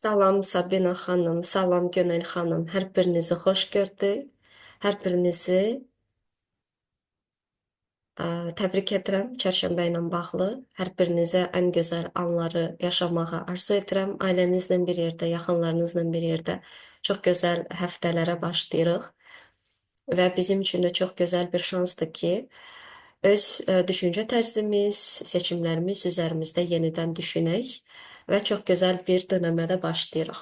Salam Sabina xanım, salam Gönül xanım. Hər birinizi xoş gördük. Hər birinizi ə, təbrik edirəm çərşənbə ilə bağlı. Hər birinizə ən gözəl anları yaşamağı arzu edirəm. Ailənizlə bir yerdə, yaxınlarınızla bir yerdə çox gözəl həftələrə başlayırıq və bizim üçün də çox gözəl bir şansdır ki, öz düşüncə tərzimiz, seçimlərimiz üzərimizdə yenidən düşünək və çox gözəl bir dönəmə də başlayırıq.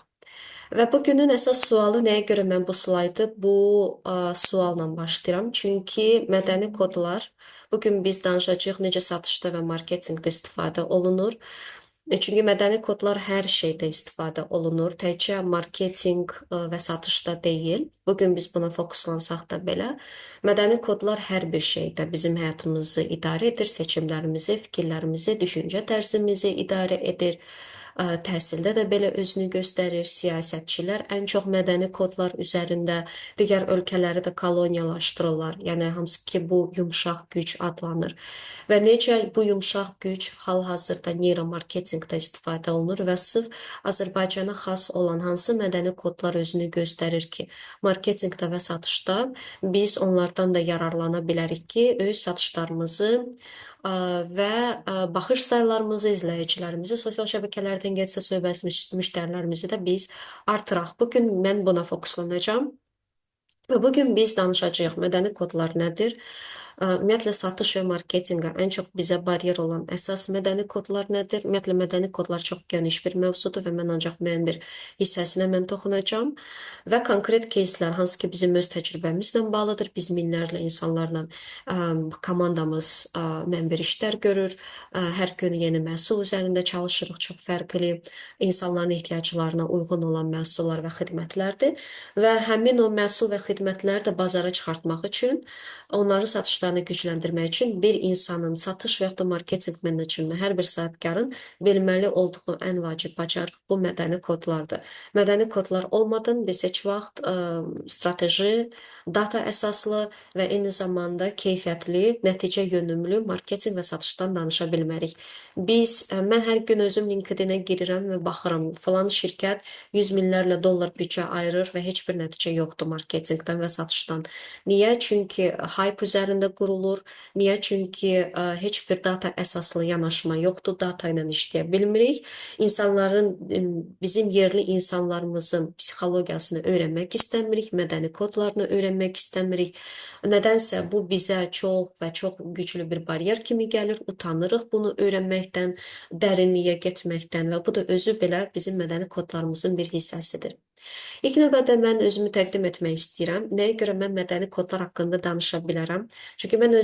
Və bugünün əsas sualı nəyə görə mən bu slaydı sualla başlayıram. Çünki mədəni kodlar, bugün biz danışacağıq necə satışda və marketinqdə istifadə olunur. Çünki mədəni kodlar hər şeydə istifadə olunur. Təkcə marketinq və satışda deyil. Bugün biz buna fokuslansaq da belə, mədəni kodlar hər bir şeydə bizim həyatımızı idarə edir, seçimlərimizi, fikirlərimizi, düşüncə tərzimizi idarə edir. Təhsildə də belə özünü göstərir. Siyasətçilər ən çox mədəni kodlar üzərində digər ölkələri də koloniyalaşdırırlar. Yəni hansı ki bu yumşaq güc adlanır. Və necə bu yumşaq güc hal-hazırda neyromarketinqdə istifadə olunur və sırf Azərbaycana xas olan hansı mədəni kodlar özünü göstərir ki, marketinqdə və satışda biz onlardan da yararlana bilərik ki, öz satışlarımızı və baxış sayılarımızı, izləyicilərimizi, sosial şəbəkələrdən getsə söhbət müştərilərimizi də biz artıraq. Bugün mən buna fokuslanacağam. Və bugün biz danışacağıq mədəni kodlar nədir? Ümumiyyətlə satış və marketinqə ən çox bizə baryer olan əsas mədəni kodlar nədir? Ümumiyyətlə mədəni kodlar çox geniş bir mövzudur və mən ancaq müəyyən bir hissəsinə mən toxunacağam və konkret кейslər hansı ki bizim öz təcrübəmizlə bağlıdır. Biz minlərlə insanlarla komandamız müəyyən bir işlər görür. Hər gün yeni məhsul üzərində çalışırıq. Çox fərqli insanların ehtiyaclarına uyğun olan məhsullar və xidmətlərdir və həmin o məhsul və xidmətləri də bazara çıxartmaq üçün, onların satışlarını gücləndirmək üçün bir insanın satış və yaxud da marketinq menecerindən hər bir sahibkarın bilməli olduğu ən vacib bacarıq bu mədəni kodlardır. Mədəni kodlar olmadan biz heç vaxt strateji, data əsaslı və eyni zamanda keyfiyyətli, nəticə yönümlü marketinq və satışdan danışa bilmərik. Mən hər gün özüm LinkedIn-ə girirəm və baxıram, falan şirkət 100 minlərlə dollar büdcə ayırır və heç bir nəticə yoxdur marketinqdən və satışdan. Niyə? Çünki hype üzərində qurulur. Niyə? Çünki heç bir data əsaslı yanaşma yoxdur, data ilə işləyə bilmirik. Bizim yerli insanlarımızın psixologiyasını öyrənmək istəmirik, mədəni kodlarını öyrənmək istəmirik. Nədənsə bu bizə çox və çox güclü bir baryer kimi gəlir, utanırıq bunu öyrənməkdən, dərinliyə getməkdən və bu da özü belə bizim mədəni kodlarımızın bir hissəsidir. İlk növbədə mən özümü təqdim etmək istəyirəm. Nəyə görə mən mədəni kodlar haqqında danışa bilərəm? Çünki mən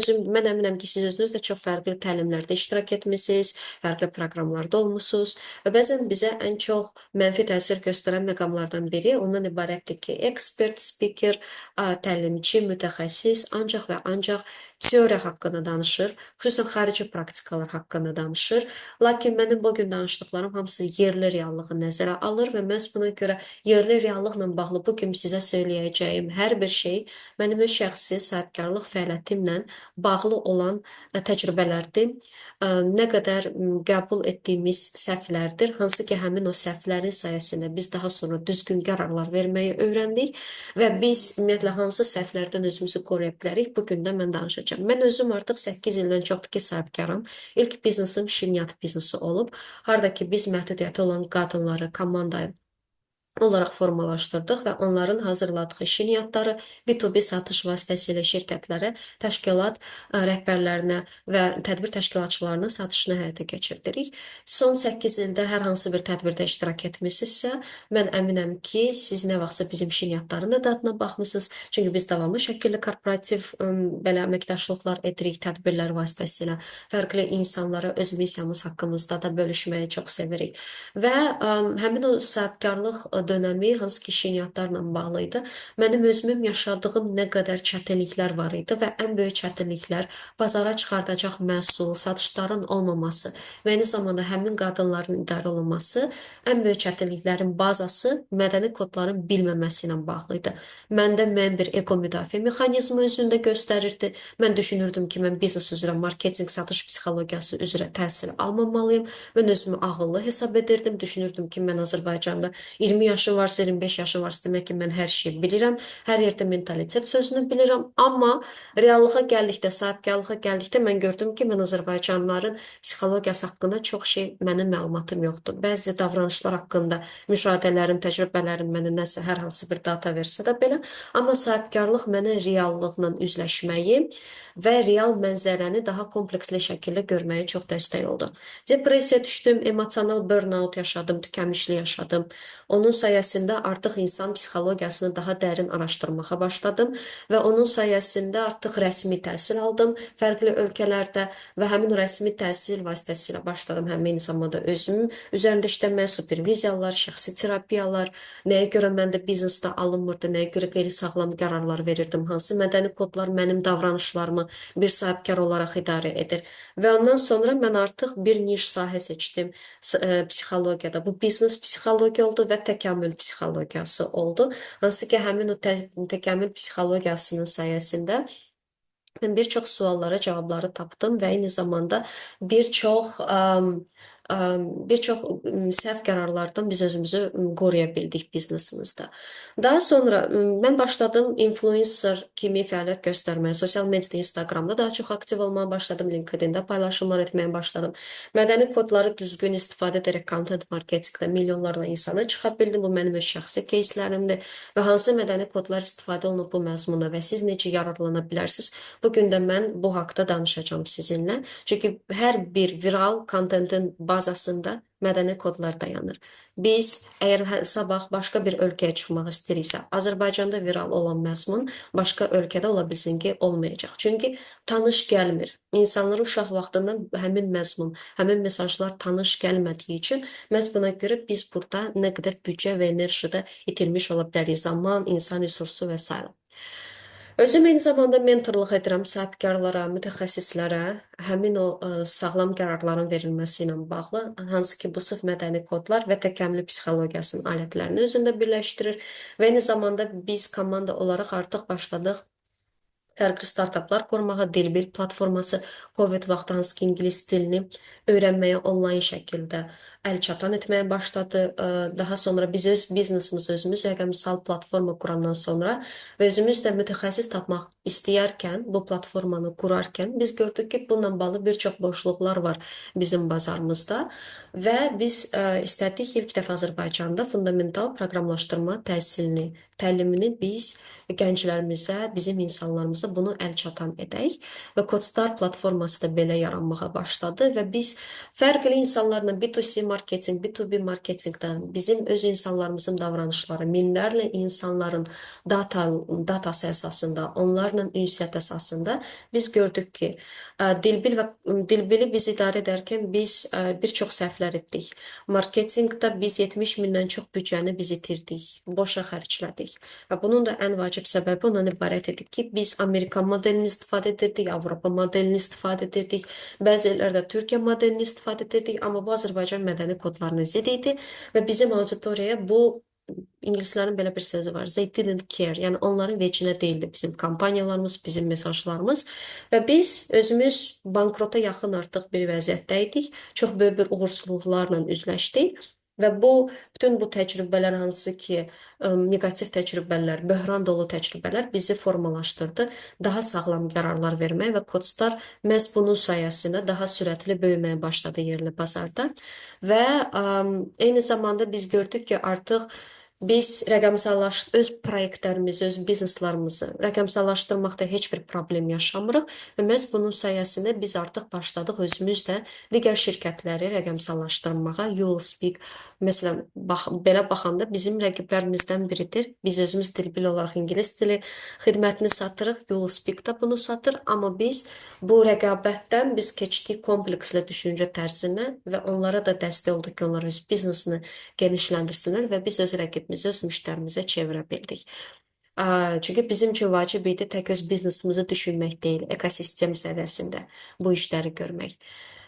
əminəm ki, siz özünüz də çox fərqli təlimlərdə iştirak etmisiniz, fərqli proqramlarda olmusunuz və bəzən bizə ən çox mənfi təsir göstərən məqamlardan biri ondan ibarətdir ki, ekspert, speaker, təlimçi, mütəxəssis ancaq və ancaq teoriya haqqında danışır, xüsusən xarici praktikalar haqqında danışır. Lakin mənim bugün danışdıqlarım hamısı yerli reallığı nəzərə alır və məhz buna görə yerli reallıqla bağlı bugün sizə söyləyəcəyim hər bir şey mənim öz şəxsi sahibkarlıq fəaliyyətimlə bağlı olan təcrübələrdir. Nə qədər qəbul etdiyimiz səhvlərdir, hansı ki həmin o səhvlərin sayəsində biz daha sonra düzgün qərarlar verməyi öyrəndik və biz ümumiyyətlə hansı səhvlərdən özümüzü qoruya bilərik, bugün də mən danışacağam. Mən özüm artıq 8 ildən çoxdur ki, sahibkaram. İlk biznesim şirniyyat biznesi olub. Harda ki biz məhdudiyyəti olan qadınları komandaya olaraq formalaşdırdıq və onların hazırladığı şirniyyatları B2B satış vasitəsilə şirkətlərə, təşkilat rəhbərlərinə və tədbir təşkilatçılarına satışını həyata keçirdirik. Son 8 ildə hər hansı bir tədbirdə iştirak etmisinizsə, mən əminəm ki, siz nə vaxtsa bizim şirniyyatların da dadına baxmısınız. Çünki biz davamlı şəkildə korporativ belə əməkdaşlıqlar edirik tədbirlər vasitəsilə. Fərqli insanlara öz missiyamız haqqımızda da bölüşməyi çox sevirik. Və həmin o sahibkarlıq dönəmi hansı ki şirniyyatlarla bağlı idi. Mənim özümün yaşadığım nə qədər çətinliklər var idi və ən böyük çətinliklər bazara çıxardacaq məhsul, satışların olmaması və eyni zamanda həmin qadınların idarə olunması ən böyük çətinliklərin bazası mədəni kodların bilməməsi ilə bağlı idi. Məndə müəyyən bir ego müdafiə mexanizmi özündə göstərirdi. Mən düşünürdüm ki, mən biznes üzrə, marketinq, satış psixologiyası üzrə təhsil almamalıyım. Mən özümü ağıllı hesab edirdim. Düşünürdüm ki, mən Azərbaycanda 20 yaşım varsa, 25 yaşım varsa, demək ki, mən hər şeyi bilirəm. Hər yerdə mentalitet sözünü bilirəm. Amma reallığa gəldikdə, sahibkarlığa gəldikdə mən gördüm ki, mən Azərbaycanlıların psixologiyası haqqında çox şey mənim məlumatım yoxdur. Bəzi davranışlar haqqında müşahidələrim, təcrübələrim mənə nəsə hər hansı bir data versə də belə, amma sahibkarlıq mənə reallıqla üzləşməyi və real mənzərəni daha kompleksli şəkildə görməyi çox dəstək oldu. Depressiya düşdüm, emosional burnout yaşadım, tükənmişlik yaşadım. Onun sayəsində artıq insan psixologiyasını daha dərin araşdırmağa başladım və onun sayəsində artıq rəsmi təhsil aldım fərqli ölkələrdə və həmin rəsmi təhsil vasitəsilə başladım həmin zamanda özüm üzərində işləməyə, superviziyalar, şəxsi terapiyalar, nəyə görə məndə biznesdə alınmırdı, nəyə görə qeyri-sağlam qərarlar verirdim, hansı mədəni kodlar mənim davranışlarımı bir sahibkar olaraq idarə edir. Və ondan sonra mən artıq bir niş sahə seçdim psixologiyada. Bu biznes psixologiya oldu və təkamül psixologiyası oldu. Hansı ki, həmin o təkamül psixologiyasının sayəsində mən bir çox suallara cavabları tapdım və eyni zamanda bir çox bir çox səhv qərarlardan biz özümüzü qoruya bildik biznesimizdə. Daha sonra mən başladım influencer kimi fəaliyyət göstərməyə. Sosial mediada, Instagramda daha çox aktiv olmağa başladım, LinkedIn-də paylaşımlar etməyə başladım. Mədəni kodları düzgün istifadə edərək content marketinqdə milyonlarla insana çıxa bildim. Bu mənim öz şəxsi кейslərimdir və hansı mədəni kodlar istifadə olunub bu məzmuna və siz necə yararlana bilərsiniz? Bugün də mən bu haqda danışacağım sizinlə. Çünki hər bir viral kontentin bazasında mədəni kodlar dayanır. Biz əgər sabah başqa bir ölkəyə çıxmaq istəyiriksə, Azərbaycanda viral olan məzmun başqa ölkədə ola bilsin ki, olmayacaq. Çünki tanış gəlmir. İnsanlara uşaq vaxtından həmin məzmun, həmin mesajlar tanış gəlmədiyi üçün məhz buna görə biz burada nə qədər büdcə və enerji də itirmiş ola bilərik. Zaman, insan resursu və s. Özüm eyni zamanda mentorluq edirəm sahibkarlara, mütəxəssislərə, həmin o sağlam qərarların verilməsi ilə bağlı, hansı ki, bu sırf mədəni kodlar və təkamül psixologiyasının alətlərini özündə birləşdirir və eyni zamanda biz komanda olaraq artıq başladıq fərqli startaplar qurmağa, Dilbil platforması COVID vaxtı hansı ki, ingilis dilini öyrənməyə onlayn şəkildə əlçatan etməyə başladı. Daha sonra biz öz biznesimizi özümüz rəqəmsal platforma qurandan sonra və özümüz də mütəxəssis tapmaq istəyərkən, bu platformanı qurarkən biz gördük ki, bununla bağlı bir çox boşluqlar var bizim bazarımızda və biz istədik ilk dəfə Azərbaycanda fundamental proqramlaşdırma təlimini biz gənclərimizə, bizim insanlarımıza bunu əlçatan edək və Codstar platforması da belə yaranmağa başladı və biz fərqli insanlarla B2C marketinq, B2B marketinqdən bizim öz insanlarımızın davranışları, minlərlə insanların datası əsasında, onlarla ünsiyyət əsasında biz gördük ki, Dilbili biz idarə edərkən biz bir çox səhvlər etdik. Marketinqdə biz 70 mindən çox büdcəni biz itirdik, boşa xərclədik. Və bunun da ən vacib səbəbi ondan ibarət edir ki, biz Amerikan modelini istifadə edirdik, Avropa modelini istifadə edirdik, bəzi yerlərdə Türkiyə modelini istifadə edirdik, amma bu Azərbaycan mədəni kodlarına zidd idi və bizim auditoriyaya bu İngilislərin belə bir sözü var. They didn't care. Yəni onların vecinə deyildi bizim kampanyalarımız, bizim mesajlarımız və biz özümüz bankrota yaxın artıq bir vəziyyətdə idik. Çox böyük bir uğursuzluqlarla üzləşdik və bütün bu təcrübələr hansı ki, negativ təcrübələr, böhran dolu təcrübələr bizi formalaşdırdı. Daha sağlam qərarlar verməyə və Codstar məhz bunun sayəsində daha sürətli böyüməyə başladı yerli bazarda və eyni zamanda biz gördük ki, artıq biz öz proyektlərimizi, öz bizneslarımızı rəqəmsallaşdırmaqda heç bir problem yaşamırıq və məhz bunun sayəsində biz artıq başladıq özümüz də digər şirkətləri rəqəmsallaşdırmağa. YouSpeak, məsələn, belə baxanda bizim rəqiblərimizdən biridir. Biz özümüz Dilbil olaraq ingilis dili xidmətini satırıq, YouSpeak da bunu satır, amma biz bu rəqabətdən biz keçdik kompleksli düşüncə tərzinə və onlara da dəstək olduq ki, onlar öz biznesini genişləndirsinlər və biz öz rəqibimiz klientimizi öz müştərimizə çevirə bildik. Çünki bizim üçün vacib idi tək öz biznesimizi düşünmək deyil, ekosistem səviyyəsində bu işləri görmək.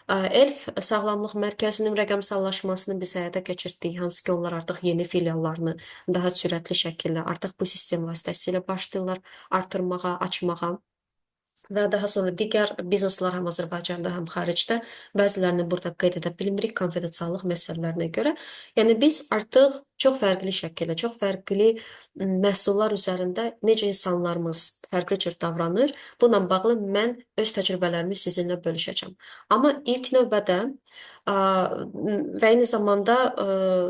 Elf Sağlamlıq Mərkəzinin rəqəmsallaşmasını biz həyata keçirtdik, hansı ki, onlar artıq yeni filiallarını daha sürətli şəkildə artıq bu sistem vasitəsilə başlayırlar artırmağa, açmağa. Və daha sonra digər bizneslər həm Azərbaycanda, həm xaricdə bəzilərini burada qeyd edə bilmirik konfidensiallıq məsələlərinə görə. Yəni biz artıq çox fərqli şəkildə, çox fərqli məhsullar üzərində necə insanlarımız fərqli cür davranır, bununla bağlı mən öz təcrübələrimi sizinlə bölüşəcəm. Amma ilk növbədə və eyni zamanda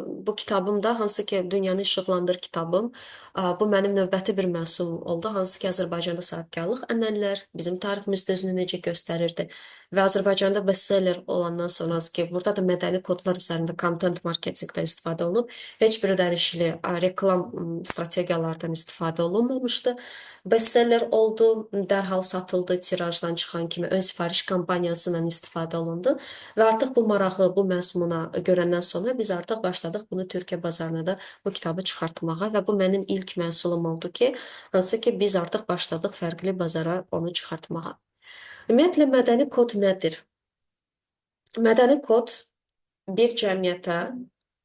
bu kitabım da hansı ki Dünyanı İşıqlandır kitabım. Bu mənim növbəti bir məhsulum oldu, hansı ki Azərbaycanda sahibkarlıq ənənələr bizim tariximizdə özünü necə göstərirdi və Azərbaycanda bestseller olandan sonra ki burada da mədəni kodlar üzərində content marketinqdən istifadə olunub, heç bir ödənişli reklam strategiyalardan istifadə olunmamışdı. Bestseller oldu, dərhal satıldı tirajdan çıxan kimi ön sifariş kampaniyası ilə istifadə olundu və artıq bu marağı bu məzmuna görəndən sonra biz artıq başladıq bunu Türkiyə bazarına da bu kitabı çıxartmağa və bu mənim ilk məhsulum oldu ki, hansı ki biz artıq başladıq fərqli bazara onu çıxartmağa. Ümumiyyətlə mədəni kod nədir? Mədəni kod bir cəmiyyətə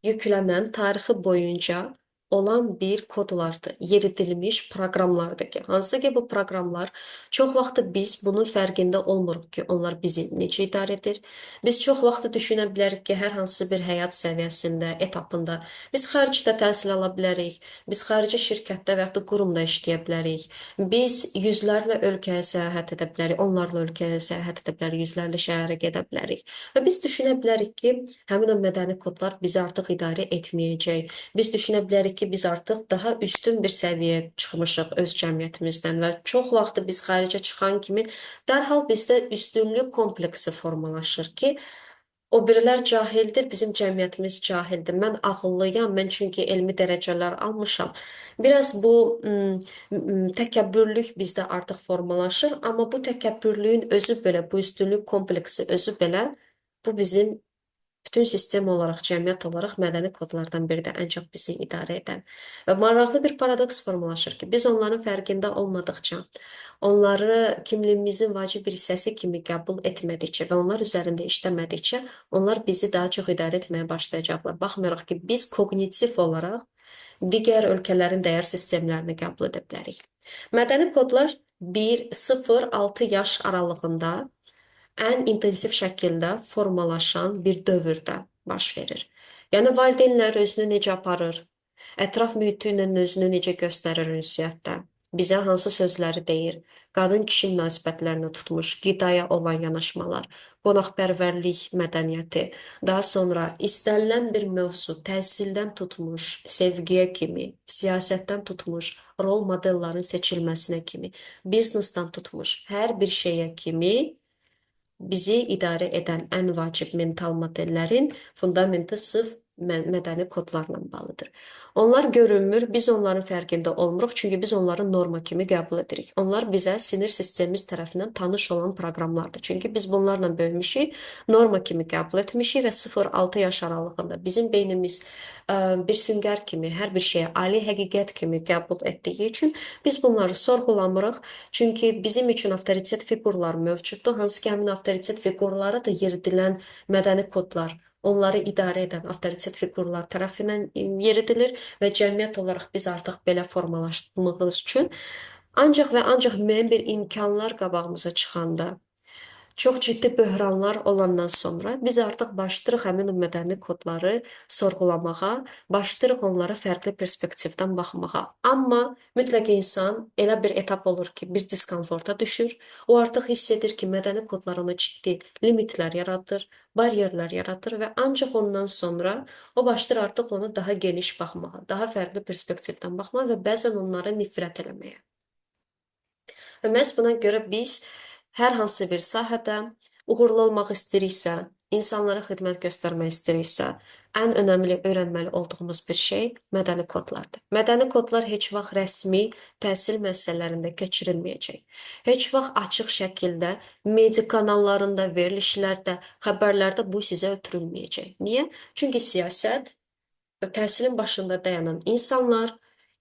yüklənən tarixi boyunca olan bir kodlardır, yeridilmiş proqramlardır ki, hansı ki bu proqramlar çox vaxt biz bunun fərqində olmuruq ki, onlar bizi necə idarə edir. Biz çox vaxt düşünə bilərik ki, hər hansı bir həyat səviyyəsində, etapında biz xaricdə təhsil ala bilərik, biz xarici şirkətdə və ya da qurumda işləyə bilərik. Biz yüzlərlə ölkəyə səyahət edə bilərik, onlarla ölkəyə səyahət edə bilərik, yüzlərlə şəhərə gedə bilərik. Və biz düşünə bilərik ki, həmin o mədəni kodlar bizi artıq idarə etməyəcək. Biz düşünə bilərik ki, biz artıq daha üstün bir səviyyəyə çıxmışıq öz cəmiyyətimizdən və çox vaxt biz xaricə çıxan kimi dərhal bizdə üstünlük kompleksi formalaşır ki, o birilər cahildir, bizim cəmiyyətimiz cahildir. Mən ağıllıyam, mən çünki elmi dərəcələr almışam. Biraz bu təkəbbürlük bizdə artıq formalaşır, amma bu təkəbbürlüyün özü belə, bu üstünlük kompleksi özü belə, bu bizim bütün sistem olaraq, cəmiyyət olaraq mədəni kodlardan biri də ən çox bizi idarə edən. Və maraqlı bir paradoks formalaşır ki, biz onların fərqində olmadıqca, onları kimliyimizin vacib bir hissəsi kimi qəbul etmədikcə və onlar üzərində işləmədikcə, onlar bizi daha çox idarə etməyə başlayacaqlar. Baxmayaraq ki, biz kognitiv olaraq digər ölkələrin dəyər sistemlərini qəbul edə bilərik. Mədəni kodlar 1-0-6 yaş aralığında ən intensiv şəkildə formalaşan bir dövrdə baş verir. Yəni valideynlər özünü necə aparır, ətraf mühiti ilə özünü necə göstərir ünsiyyətdə, bizə hansı sözləri deyir, qadın-kişi münasibətlərini tutmuş, qidaya olan yanaşmalar, qonaqpərvərlik mədəniyyəti, daha sonra istənilən bir mövzu təhsildən tutmuş, sevgiyə kimi, siyasətdən tutmuş, rol modellərin seçilməsinə kimi, biznesdən tutmuş, hər bir şeyə kimi bizi idarə edən ən vacib mental modellərin fundamenti sırf mədəni kodlarla bağlıdır. Onlar görünmür, biz onların fərqində olmuruq, çünki biz onları norma kimi qəbul edirik. Onlar bizə sinir sistemimiz tərəfindən tanış olan proqramlardır. Çünki biz bunlarla böyümüşük, norma kimi qəbul etmişik və 0-6 yaş aralığında bizim beynimiz bir süngər kimi, hər bir şeyə ali həqiqət kimi qəbul etdiyi üçün biz bunları sorğulamırıq. Çünki bizim üçün avtoritet fiqurlar mövcuddur, hansı ki, həmin avtoritet fiqurlara da yeridilən mədəni kodlar, onları idarə edən avtoritet fiqurlar tərəfindən yeridilir və cəmiyyət olaraq biz artıq belə formalaşdığımız üçün ancaq və ancaq müəyyən bir imkanlar qabağımıza çıxanda, çox ciddi böhranlar olandan sonra biz artıq başlayırıq həmin o mədəni kodları sorğulamağa, başlayırıq onlara fərqli perspektivdən baxmağa. Amma mütləq insan elə bir etap olur ki, bir diskomforta düşür. O artıq hiss edir ki, mədəni kodlar ona ciddi limitlər yaradır, bariyerlər yaradır və ancaq ondan sonra o başlayır artıq onu daha geniş baxmağa, daha fərqli perspektivdən baxmağa və bəzən onlara nifrət eləməyə. Və məhz buna görə biz hər hansı bir sahədə uğurlu olmaq istəyiriksə, insanlara xidmət göstərmək istəyiriksə, ən önəmli öyrənməli olduğumuz bir şey mədəni kodlardır. Mədəni kodlar heç vaxt rəsmi təhsil müəssisələrində keçirilməyəcək. Heç vaxt açıq şəkildə media kanallarında, verilişlərdə, xəbərlərdə bu sizə ötürülməyəcək. Niyə? Çünki siyasət təhsilin başında dayanan insanlar,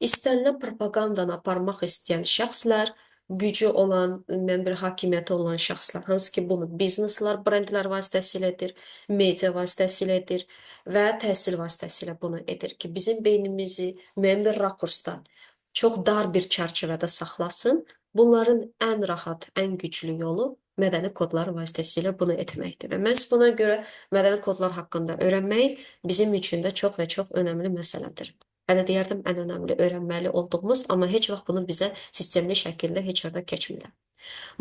istənilən propagandanı aparmaq istəyən şəxslər, gücü olan, mən bir hakimiyyəti olan şəxslər, hansı ki bunu bizneslər, brendlər vasitəsilə edir, media vasitəsilə edir və təhsil vasitəsilə bunu edir ki, bizim beynimizi müəyyən bir rakursda çox dar bir çərçivədə saxlasın. Bunların ən rahat, ən güclü yolu mədəni kodlar vasitəsilə bunu etməkdir. Və məhz buna görə mədəni kodlar haqqında öyrənmək bizim üçün də çox və çox önəmli məsələdir. Hələ deyərdim ən önəmli öyrənməli olduğumuz, amma heç vaxt bunu bizə sistemli şəkildə heç yerdə keçmirlər.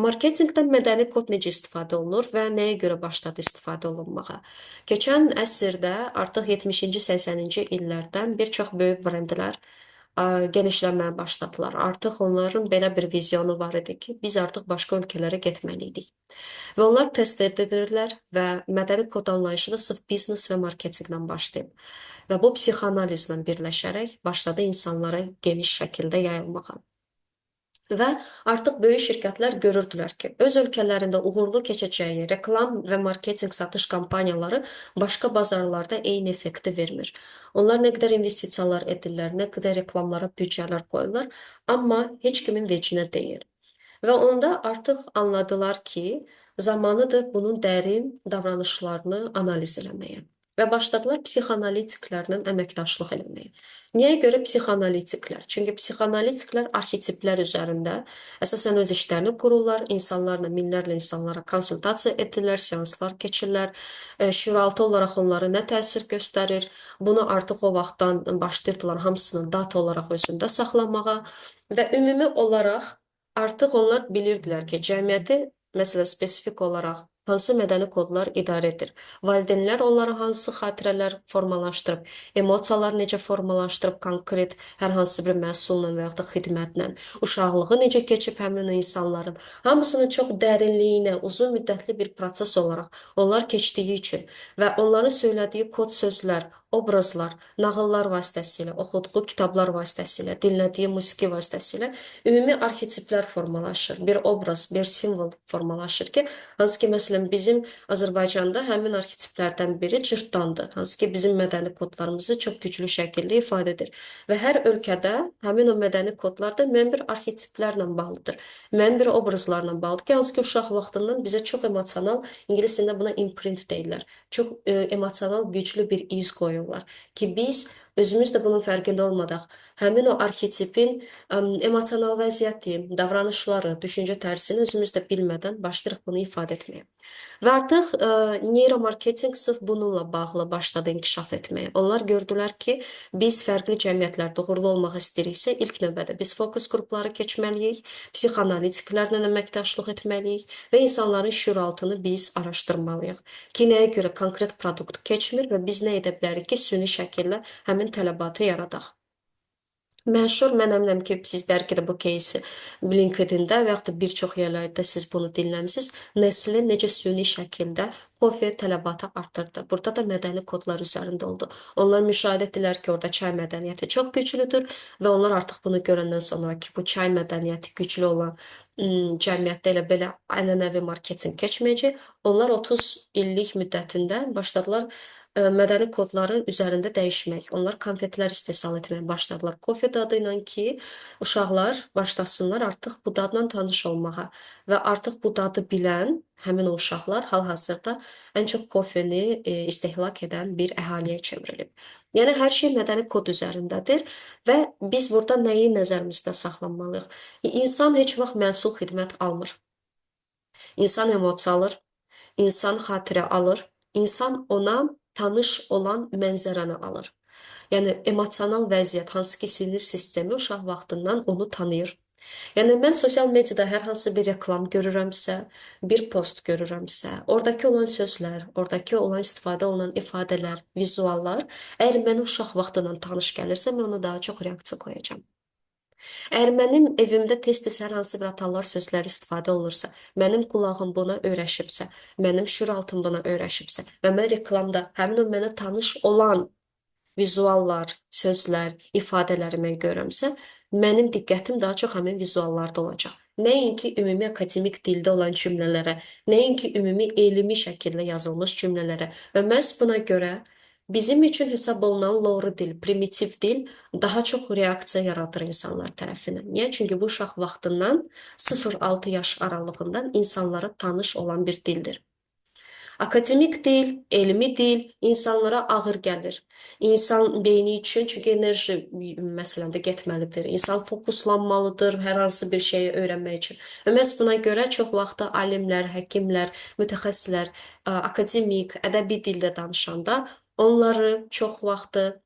Marketinqdə mədəni kod necə istifadə olunur və nəyə görə başladı istifadə olunmağa? Keçən əsrdə artıq 70-ci, 80-ci illərdən bir çox böyük brendlər genişlənməyə başladılar. Artıq onların belə bir vizyonu var idi ki, biz artıq başqa ölkələrə getməliydik. Və onlar test edirlər və mədəni kod anlayışı da sırf biznes və marketinqlə başlayıb. Və bu psixoanalizlə birləşərək başladı insanlara geniş şəkildə yayılmağa. Və artıq böyük şirkətlər görürdülər ki, öz ölkələrində uğurlu keçəcəyi reklam və marketinq satış kampaniyaları başqa bazarlarda eyni effekti vermir. Onlar nə qədər investisiyalar edirlər, nə qədər reklamlara büdcələr qoyurlar, amma heç kimin vecinə deyil. Və onda artıq anladılar ki, zamanıdır bunun dərin davranışlarını analiz eləməyə. Və başladılar psixoanalitiklərlə əməkdaşlıq eləməyə. Niyə görə psixoanalitiklər? Çünki psixoanalitiklər arxetiplər üzərində əsasən öz işlərini qururlar, insanlarla, minlərlə insanlara konsultasiya edirlər, seanslar keçirlər, şüuraltı olaraq onlara nə təsir göstərir, bunu artıq o vaxtdan başlayırdılar hamısını data olaraq özündə saxlamağa və ümumi olaraq artıq onlar bilirdilər ki, cəmiyyəti, məsələn, spesifik olaraq hansı mədəni kodlar idarə edir. Valideynlər onlara hansı xatirələr formalaşdırıb, emosiyalar necə formalaşdırıb konkret hər hansı bir məhsulla və yaxud da xidmətlə, uşaqlığı necə keçib həmin o insanların, hamısının çox dərinliyinə, uzun müddətli bir proses olaraq onlar keçdiyi üçün və onların söylədiyi kod sözlər, obrazlar, nağıllar vasitəsilə, oxuduğu kitablar vasitəsilə, dinlədiyi musiqi vasitəsilə ümumi arxetiplər formalaşır. Bir obraz, bir simvol formalaşır ki, hansı ki, məsələn, bizim Azərbaycanda həmin arxetiplərdən biri cırtdandır. Hansı ki, bizim mədəni kodlarımızı çox güclü şəkildə ifadə edir. Və hər ölkədə həmin o mədəni kodlar da müəyyən bir arxetiplərlə bağlıdır. Müəyyən bir obrazlarla bağlıdır ki, hansı ki, uşaq vaxtından bizə çox emosional, ingilis dilində buna imprint deyirlər. Çox emosional, güclü bir iz qoyurlar ki, biz özümüz də bunun fərqində olmadaq, həmin o arxetipin emosional vəziyyəti, davranışları, düşüncə tərzini özümüz də bilmədən başlayırıq bunu ifadə etməyə. Və artıq neyromarketinq sırf bununla bağlı başladı inkişaf etməyə. Onlar gördülər ki, biz fərqli cəmiyyətlərdə uğurlu olmaq istəyiriksə, ilk növbədə biz fokus qrupları keçməliyik, psixoanalitiklərlə əməkdaşlıq etməliyik və insanların şüuraltını biz araşdırmalıyıq. Ki, nəyə görə konkret produkt keçmir və biz nə edə bilərik ki, süni şəkildə həmin tələbatı yaradaq. Məşhur, mən əminəm ki, siz bəlkə də bu кейsi LinkedIn-də və yaxud da bir çox yerlərdə siz bunu dinləmisiniz. Nestle necə süni şəkildə kofe tələbatı artırdı. Burada da mədəni kodlar üzərində oldu. Onlar müşahidə etdilər ki, orada çay mədəniyyəti çox güclüdür və onlar artıq bunu görəndən sonra ki, bu çay mədəniyyəti güclü olan cəmiyyətdə elə belə ənənəvi marketinq keçməyəcək. Onlar 30 illik müddətində başladılar mədəni kodların üzərində dəyişmək. Onlar konfetlər istehsal etməyə başladılar. Kofe dadı ilə ki, uşaqlar başlasınlar artıq bu dadla tanış olmağa və artıq bu dadı bilən həmin o uşaqlar hal-hazırda ən çox kofeni istehlak edən bir əhaliyə çevrilib. Yəni hər şey mədəni kod üzərindədir və biz burada nəyi nəzərimizdə saxlamalıyıq? İnsan heç vaxt mənsul xidmət almır. İnsan emosiya alır, insan xatirə alır, insan ona tanış olan mənzərəni alır. Yəni emosional vəziyyət, hansı ki, sinir sistemi uşaq vaxtından onu tanıyır. Yəni mən sosial mediada hər hansı bir reklam görürəmsə, bir post görürəmsə, oradakı olan sözlər, oradakı olan istifadə olunan ifadələr, vizuallar, əgər mənə uşaq vaxtından tanış gəlirsə, mən ona daha çox reaksiya qoyacağam. Əgər mənim evimdə tez-tez hər hansı bir hatalar, sözlər istifadə olursa, mənim qulağım buna öyrəşibsə, mənim şüuraltım buna öyrəşibsə və mən reklamda həmin o mənə tanış olan vizuallar, sözlər, ifadələri mən görəmsə, mənim diqqətim daha çox həmin vizuallarda olacaq. Nəinki ümumi akademik dildə olan cümlələrə, nəinki ümumi elmi şəkildə yazılmış cümlələrə və məhz buna görə Bizim üçün hesab olunan loru dil, primitiv dil daha çox reaksiya yaradır insanlar tərəfindən. Niyə? Çünki bu uşaq vaxtından 0-6 yaş aralığından insanlara tanış olan bir dildir. Akademik dil, elmi dil insanlara ağır gəlir. İnsan beyni üçün, çünki enerji məsələn də getməlidir. İnsan fokuslanmalıdır hər hansı bir şeyi öyrənmək üçün. Və məhz buna görə çox vaxtı alimlər, həkimlər, mütəxəssislər akademik, ədəbi dildə danışanda onları çox vaxtı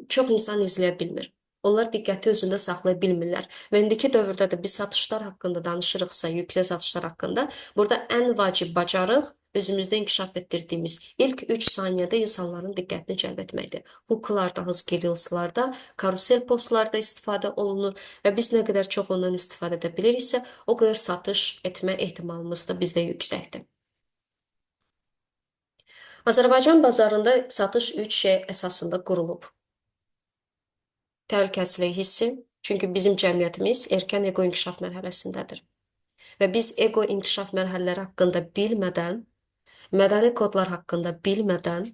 çox insan izləyə bilmir. Onlar diqqəti özündə saxlaya bilmirlər. Və indiki dövrdə də biz satışlar haqqında danışırıqsa, yüksək satışlar haqqında, burada ən vacib bacarıq özümüzdə inkişaf etdirdiyimiz ilk 3 saniyədə insanların diqqətini cəlb etməkdir. Hooklarda, hansı ki, reelslarda, karusel postlarda istifadə olunur və biz nə qədər çox ondan istifadə edə biliriksə, o qədər satış etmə ehtimalımız da bizdə yüksəkdir. Azərbaycan bazarında satış 3 şey əsasında qurulub. Təhlükəsizlik hissi, çünki bizim cəmiyyətimiz erkən ego inkişaf mərhələsindədir. Və biz ego inkişaf mərhələləri haqqında bilmədən, mədəni kodlar haqqında bilmədən,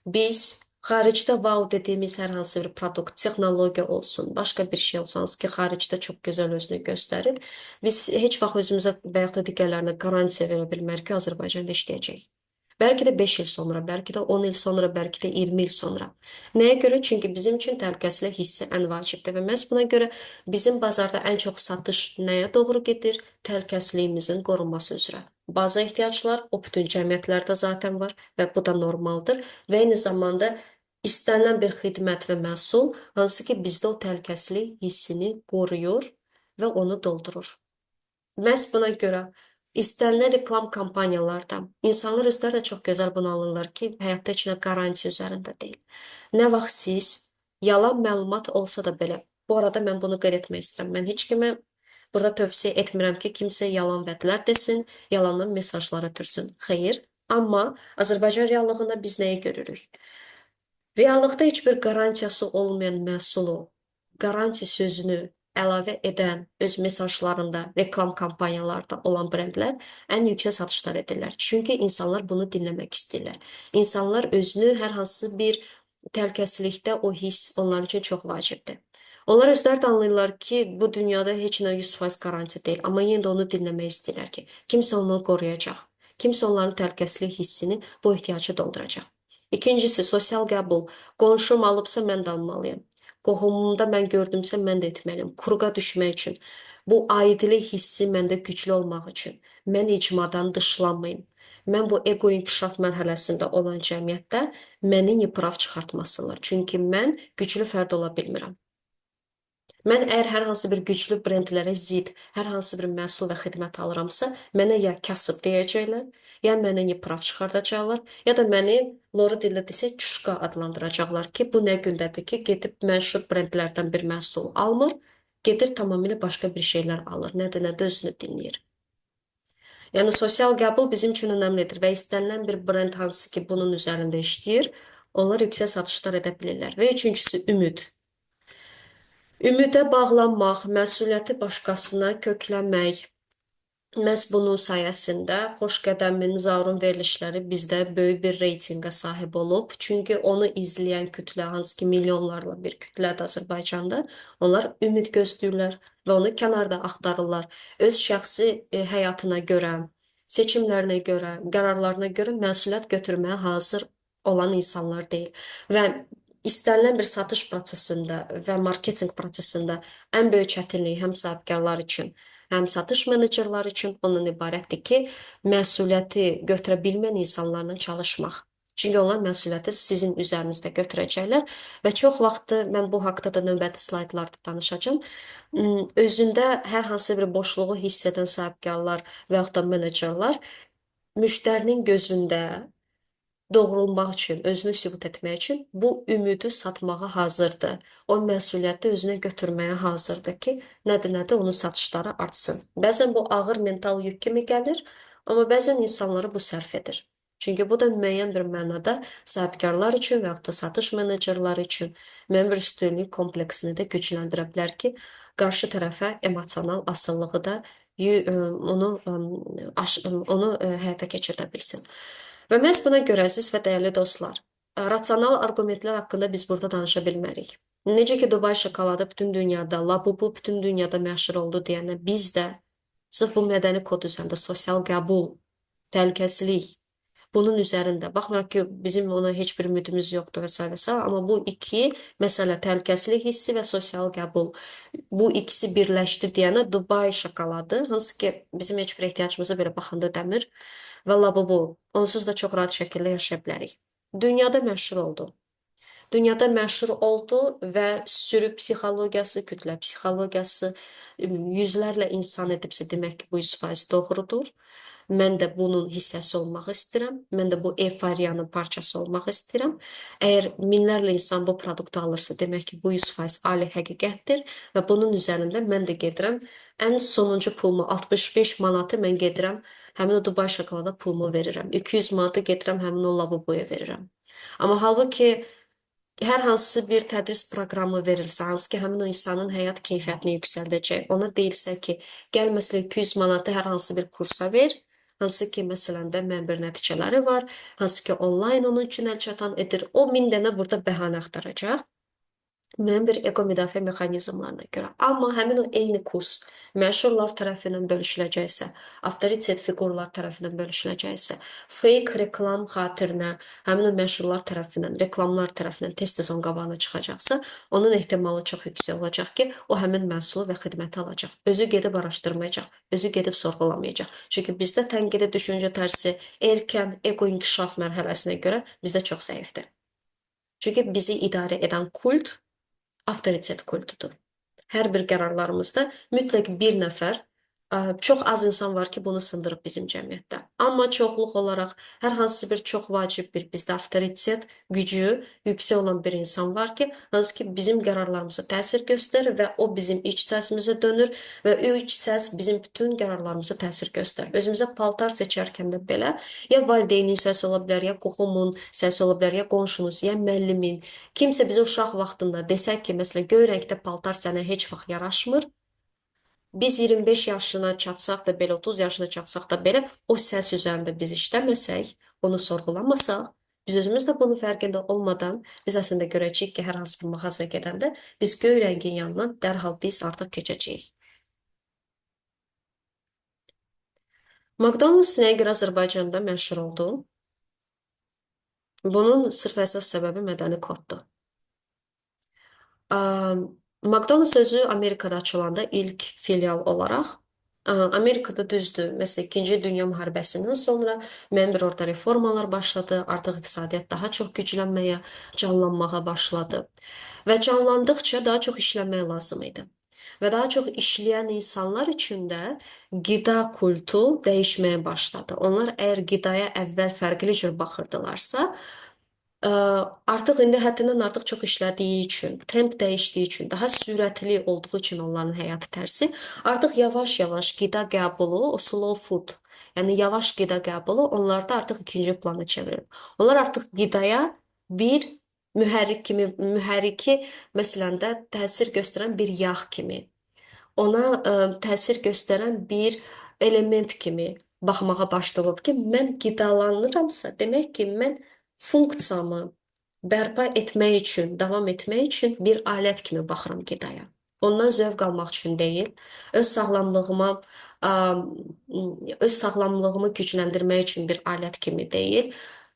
biz xaricdə wow dediyimiz hər hansı bir produkt, texnologiya olsun, başqa bir şey olsun, hansı ki, xaricdə çox gözəl özünü göstərir, biz heç vaxt özümüzə və yaxud da digərlərinə qarantiya verə bilmərik ki, Azərbaycanda işləyəcək. Bəlkə də 5 il sonra, bəlkə də 10 il sonra, bəlkə də 20 il sonra. Nəyə görə? Çünki bizim üçün təhlükəsizlik hissi ən vacibdir və məhz buna görə bizim bazarda ən çox satış nəyə doğru gedir? Təhlükəsizliyimizin qorunması üzrə. Baza ehtiyaclar o bütün cəmiyyətlərdə zaten var və bu da normaldır və eyni zamanda istənilən bir xidmət və məhsul hansı ki bizdə o təhlükəsizlik hissini qoruyur və onu doldurur. Məhz buna görə istənilən reklam kampaniyalarda insanlar özləri də çox gözəl bunu alırlar ki, həyatda heç nə qarantiya üzərində deyil. Nə vaxt siz yalan məlumat olsa da belə, bu arada mən bunu qeyd etmək istəyirəm. Mən heç kimə burada tövsiyə etmirəm ki, kimsə yalan vədlər desin, yalandan mesajlar ötürsün. Xeyr, amma Azərbaycan reallığında biz nəyi görürük? Reallıqda heç bir qarantiyası olmayan məhsulu, qarantiya sözünü əlavə edən öz mesajlarında, reklam kampanyalarda olan brendlər ən yüksək satışlar edirlər. Çünki insanlar bunu dinləmək istəyirlər. İnsanlar özünü hər hansı bir təhlükəsizlikdə o hiss onlar üçün çox vacibdir. Onlar özləri də anlayırlar ki, bu dünyada heç nə 100% qarantiya deyil, amma yenə də onu dinləmək istəyirlər ki, kimsə onu qoruyacaq. Kimsə onların təhlükəsizlik hissini, bu ehtiyacı dolduracaq. İkincisi, sosial qəbul. Qonşum alıbsa mən də almalıyam. Qohumumda mən gördümsə mən də etməliyəm. Kuruğa düşmək üçün. Bu aidlik hissi məndə güclü olmaq üçün. Mən icmadan dışlanmayım. Mən bu ego inkişaf mərhələsində olan cəmiyyətdə məni yıpıraq çıxartmasınlar. Çünki mən güclü fərd ola bilmirəm. Mən əgər hər hansı bir güclü brendlərə zid, hər hansı bir məhsul və xidmət alıramsa, mənə ya kasıb deyəcəklər, ya mənə yıpraq çıxardacaqlar, ya da məni loru dillə desək çuşqa adlandıracaqlar ki, bu nə gündədir ki, gedib məşhur brendlərdən bir məhsul almır, gedir tamamilə başqa bir şeylər alır, nədə özünü dinləyir. Yəni sosial qəbul bizim üçün önəmlidir və istənilən bir brend hansı ki, bunun üzərində işləyir, onlar yüksək satışlar edə bilirlər. Və üçüncüsü ümid. Ümidə bağlanmaq, məsuliyyəti başqasına köklənmək, məhz bunun sayəsində Xoşqədəmin Zaurun verilişləri bizdə böyük bir reytinqə sahib olub. Çünki onu izləyən kütlə, hansı ki milyonlarla bir kütlədir Azərbaycanda, onlar ümid gözləyirlər və onu kənarda axtarırlar. Öz şəxsi həyatına görə, seçimlərinə görə, qərarlarına görə məsuliyyət götürməyə hazır olan insanlar deyil. Və istənilən bir satış prosesində və marketinq prosesində ən böyük çətinlik həm sahibkarlar üçün, həm satış menecerləri üçün ondan ibarətdir ki, məsuliyyəti götürə bilməyən insanlarla çalışmaq. Çünki onlar məsuliyyəti sizin üzərinizdə götürəcəklər və çox vaxtı mən bu haqda da növbəti slaydlarda danışacağam. Özündə hər hansı bir boşluğu hiss edən sahibkarlar və yaxud da menecerlər müştərinin gözündə doğrulmaq üçün, özünü sübut etmək üçün bu ümidi satmağa hazırdır. O məsuliyyəti özünə götürməyə hazırdır ki, nədir, onun satışları artsın. Bəzən bu ağır mental yük kimi gəlir, amma bəzən insanları bu sərf edir. Çünki bu da müəyyən bir mənada sahibkarlar üçün və yaxud da satış menecerləri üçün müəyyən bir üstünlük kompleksini də gücləndirə bilər ki, qarşı tərəfə emosional asılılığı da onu həyata keçirdə bilsin. Və məhz buna görə əziz və dəyərli dostlar, Rasional arqumentlər haqqında biz burada danışa bilmərik. Necə ki, Dubai şokoladı bütün dünyada, Labubu bütün dünyada məşhur oldu deyənə biz də sırf bu mədəni kod üzərində sosial qəbul, təhlükəsizlik, bunun üzərində baxmayaraq ki, bizim ona heç bir ümidimiz yoxdur və sair və sair, amma bu iki məsələ təhlükəsizlik hissi və sosial qəbul bu ikisi birləşdi deyənə Dubai şokoladı, hansı ki, bizim heç bir ehtiyacımızı belə baxanda dəmir və Labubu onsuz da çox rahat şəkildə yaşaya bilərik. Dünyada məşhur oldu. Dünyada məşhur oldu və sürü psixologiyası, kütlə psixologiyası yüzlərlə insan edibsə demək ki, bu 100% doğrudur. Mən də bunun hissəsi olmaq istəyirəm. Mən də bu eyforiyanın parçası olmaq istəyirəm. Əgər minlərlə insan bu produktu alırsa, demək ki, bu 100% ali həqiqətdir və bunun üzərində mən də gedirəm. Ən sonuncu pulumu 65 manatı mən gedirəm, həmin o Dubai şokolada pulumu verirəm. 200 manatı gedirəm, həmin o Labubuya verirəm. Amma halbuki hər hansı bir tədris proqramı verilsə, hansı ki, həmin o insanın həyat keyfiyyətini yüksəldəcək, ona deyilsə ki, gəl məsələn 200 manatı hər hansı bir kursa ver, hansı ki, məsələn də mən bir nəticələri var, hansı ki, onlayn onun üçün əlçatan edir. O 1000 dənə burada bəhanə axtaracaq. Müəyyən bir ego müdafiə mexanizmlarına görə. Amma həmin o eyni kurs məşhurlar tərəfindən bölüşüləcəksə, avtoritet fiqurlar tərəfindən bölüşüləcəksə, fake reklam xatirinə həmin o məşhurlar tərəfindən, reklamlar tərəfindən tez-tez onun qabağına çıxacaqsa, onun ehtimalı çox yüksək olacaq ki, o həmin məhsulu və xidməti alacaq. Özü gedib araşdırmayacaq, özü gedib sorğulamayacaq. Çünki bizdə tənqidi düşüncə tərzi erkən ego inkişaf mərhələsinə görə bizdə çox zəifdir. Çünki bizi idarə edən kult avtoritet kultudur. Hər bir qərarlarımızda mütləq bir nəfər, çox az insan var ki, bunu sındırıb bizim cəmiyyətdə. Amma çoxluq olaraq hər hansı bir çox vacib bir bizdə avtoritet gücü yüksək olan bir insan var ki, hansı ki bizim qərarlarımıza təsir göstərir və o bizim iç səsimizə dönür və o iç səs bizim bütün qərarlarımıza təsir göstərir. Özümüzə paltar seçərkən də belə ya valideynin səsi ola bilər, ya qohumun səsi ola bilər, ya qonşunuz, ya müəllimin, kimsə bizə uşaq vaxtında desək ki, məsələn, göy rəngdə paltar sənə heç vaxt yaraşmır. Biz 25 yaşına çatsaq da belə, 30 yaşına çatsaq da belə, o səs üzərində biz işləməsək, onu sorğulamasaq, biz özümüz də bunun fərqində olmadan, biz əslində görəcəyik ki, hər hansı bir mağazaya gedəndə biz göy rəngin yanından dərhal biz artıq keçəcəyik. McDonald's nəyə görə Azərbaycanda məşhur oldu? Bunun sırf əsas səbəbi mədəni koddur. McDonald's sözü Amerikada açılanda ilk filial olaraq Amerikada düzdür. Məsələn, İkinci Dünya müharibəsindən sonra müəyyən bir orada reformalar başladı. Artıq iqtisadiyyat daha çox güclənməyə, canlanmağa başladı. Və canlandıqca daha çox işləmək lazım idi. Və daha çox işləyən insanlar üçün də qida kultu dəyişməyə başladı. Onlar əgər qidaya əvvəl fərqli cür baxırdılarsa, Ə, artıq indi həddindən artıq çox işlədiyi üçün, temp dəyişdiyi üçün, daha sürətli olduğu üçün onların həyat tərzi artıq yavaş-yavaş qida qəbulu, o slow food, yəni yavaş qida qəbulu onlarda artıq ikinci plana çevrilir. Onlar artıq qidaya bir mühərrik kimi, mühərriki məsələn də təsir göstərən bir yağ kimi ona təsir göstərən bir element kimi baxmağa başlayıb ki, mən qidalanıramsa, demək ki, mən funksiyamı bərpa etmək üçün, davam etmək üçün bir alət kimi baxıram qidaya. Ondan zövq almaq üçün deyil, öz sağlamlığıma ə, öz sağlamlığımı gücləndirmək üçün bir alət kimi deyil.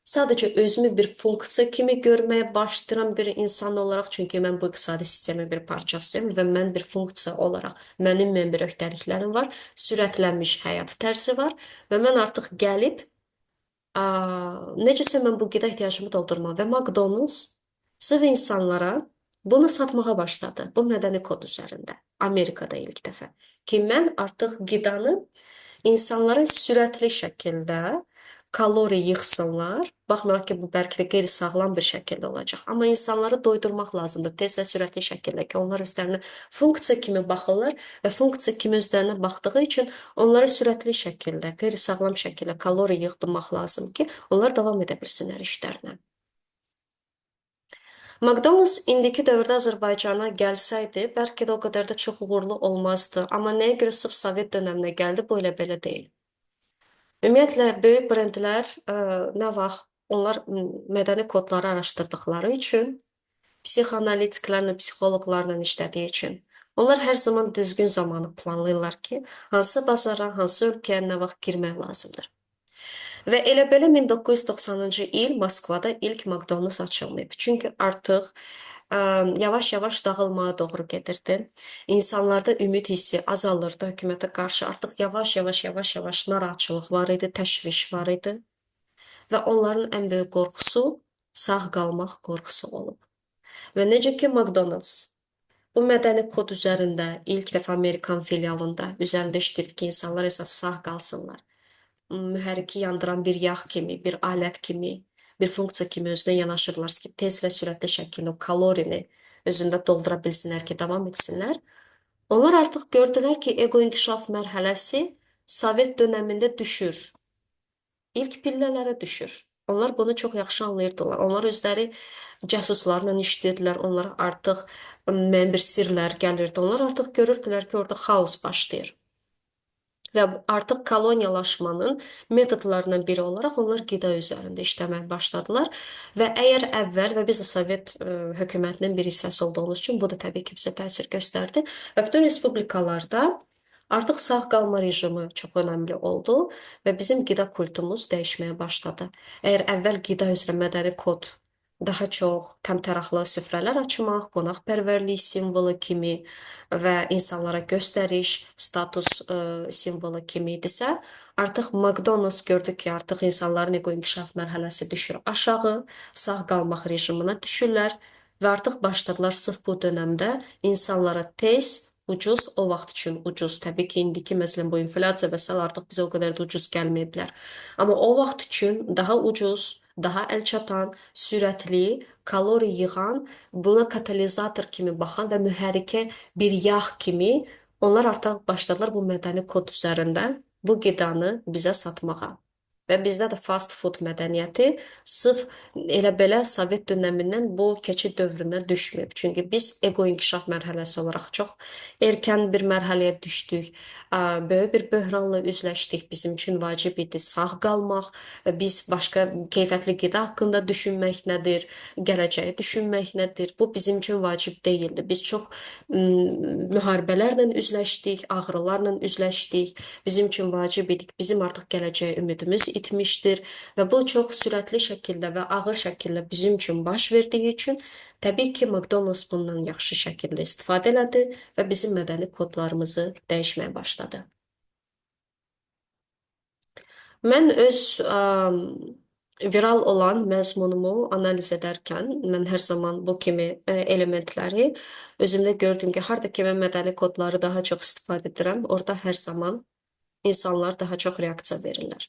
Sadəcə özümü bir funksiya kimi görməyə başlayıram bir insan olaraq, çünki mən bu iqtisadi sistemin bir parçasıyam və mən bir funksiya olaraq, mənim bir öhdəliklərim var, sürətlənmiş həyat tərzi var və mən artıq gəlib necəsə mən bu qida ehtiyacımı doldurmalıyam və McDonald's sırf insanlara bunu satmağa başladı. Bu mədəni kod üzərində. Amerikada ilk dəfə. Ki mən artıq qidanı insanlara sürətli şəkildə kalori yığsınlar. Baxmayaraq ki, bu bəlkə də qeyri-sağlam bir şəkildə olacaq. Amma insanları doydurmaq lazımdır tez və sürətli şəkildə ki, onlar özlərinə funksiya kimi baxırlar və funksiya kimi özlərinə baxdığı üçün onlara sürətli şəkildə, qeyri-sağlam şəkildə kalori yığdırmaq lazım ki, onlar davam edə bilsinlər işlərinə. McDonald's indiki dövrdə Azərbaycana gəlsəydi, bəlkə də o qədər də çox uğurlu olmazdı. Amma nəyə görə sırf Sovet dönəminə gəldi, bu elə belə deyil. Ümumiyyətlə, böyük brendlər nə vaxt Onlar mədəni kodları araşdırdıkları üçün, psixoanalitiklərlə, psixoloqlarla işlədiyi üçün, onlar hər zaman düzgün zamanı planlayırlar ki, hansı bazara, hansı ölkəyə nə vaxt girmək lazımdır. Və elə belə 1990-cı il Moskvada ilk McDonald's açılmayıb. Çünki artıq yavaş-yavaş dağılmağa doğru gedirdi. İnsanlarda ümid hissi azalırdı hökumətə qarşı. Artıq yavaş-yavaş narahatçılıq var idi, təşviş var idi və onların ən böyük qorxusu sağ qalmaq qorxusu olub. Və necə ki McDonald's bu mədəni kod üzərində ilk dəfə Amerikan filialında üzərində işləyirdi ki, insanlar əsas sağ qalsınlar. Mühərriki yandıran bir yağ kimi, bir alət kimi, bir funksiya kimi özünə yanaşırlar ki, tez və sürətli şəkildə o kalorini özündə doldura bilsinlər ki, davam etsinlər. Onlar artıq gördülər ki, ego inkişaf mərhələsi Sovet dönəmində düşür. İlk pillələrə düşür. Onlar bunu çox yaxşı anlayırdılar. Onlar özləri casuslarla işləyirdilər. Onlar artıq müəyyən bir sirlər gəlirdi. Onlar artıq görürdülər ki, orada xaos başlayır. Və artıq koloniyalaşmanın metodlarından biri olaraq onlar qida üzərində işləməyə başladılar. Və əgər əvvəl və biz də Sovet hökumətinin bir hissəsi olduğumuz üçün bu da təbii ki bizə təsir göstərdi və bütün respublikalarda artıq sağ qalma rejimi çox önəmli oldu və bizim qida kultumuz dəyişməyə başladı. Əgər əvvəl qida üzrə mədəni kod daha çox təmtəraqlı süfrələr açmaq, qonaqpərvərlik simvolu kimi və insanlara göstəriş, status simvolu kimi idisə, artıq McDonald's gördü ki, artıq insanların ego inkişaf mərhələsi düşür aşağı, sağ qalmaq rejiminə düşürlər və artıq başladılar sırf bu dönəmdə insanlara tez, ucuz, o vaxt üçün ucuz. Təbii ki, indiki məsələn bu inflyasiya və sair artıq bizə o qədər də ucuz gəlməyiblər. Amma o vaxt üçün daha ucuz, daha əlçatan, sürətli, kalori yığan, buna katalizator kimi baxan və mühərrikə bir yağ kimi onlar artıq başladılar bu mədəni kod üzərində bu qidanı bizə satmağa. Və bizdə də fast food mədəniyyəti sırf elə belə Sovet dönəmindən bu keçid dövrünə düşməyib. Çünki biz ego inkişaf mərhələsi olaraq çox erkən bir mərhələyə düşdük. Böyük bir böhranla üzləşdik. Bizim üçün vacib idi sağ qalmaq və biz başqa keyfiyyətli qida haqqında düşünmək nədir, gələcəyi düşünmək nədir? Bu bizim üçün vacib deyildi. Biz çox müharibələrlə üzləşdik, ağrılarla üzləşdik. Bizim üçün vacib idik. Bizim artıq gələcəyə ümidimiz itmişdir və bu çox sürətli şəkildə və ağır şəkildə bizim üçün baş verdiyi üçün təbii ki, McDonald's bundan yaxşı şəkildə istifadə elədi və bizim mədəni kodlarımızı dəyişməyə başladı. Mən öz viral olan məzmunumu analiz edərkən mən hər zaman bu kimi elementləri özümdə gördüm ki, harda ki mən mədəni kodları daha çox istifadə edirəm, orada hər zaman insanlar daha çox reaksiya verirlər.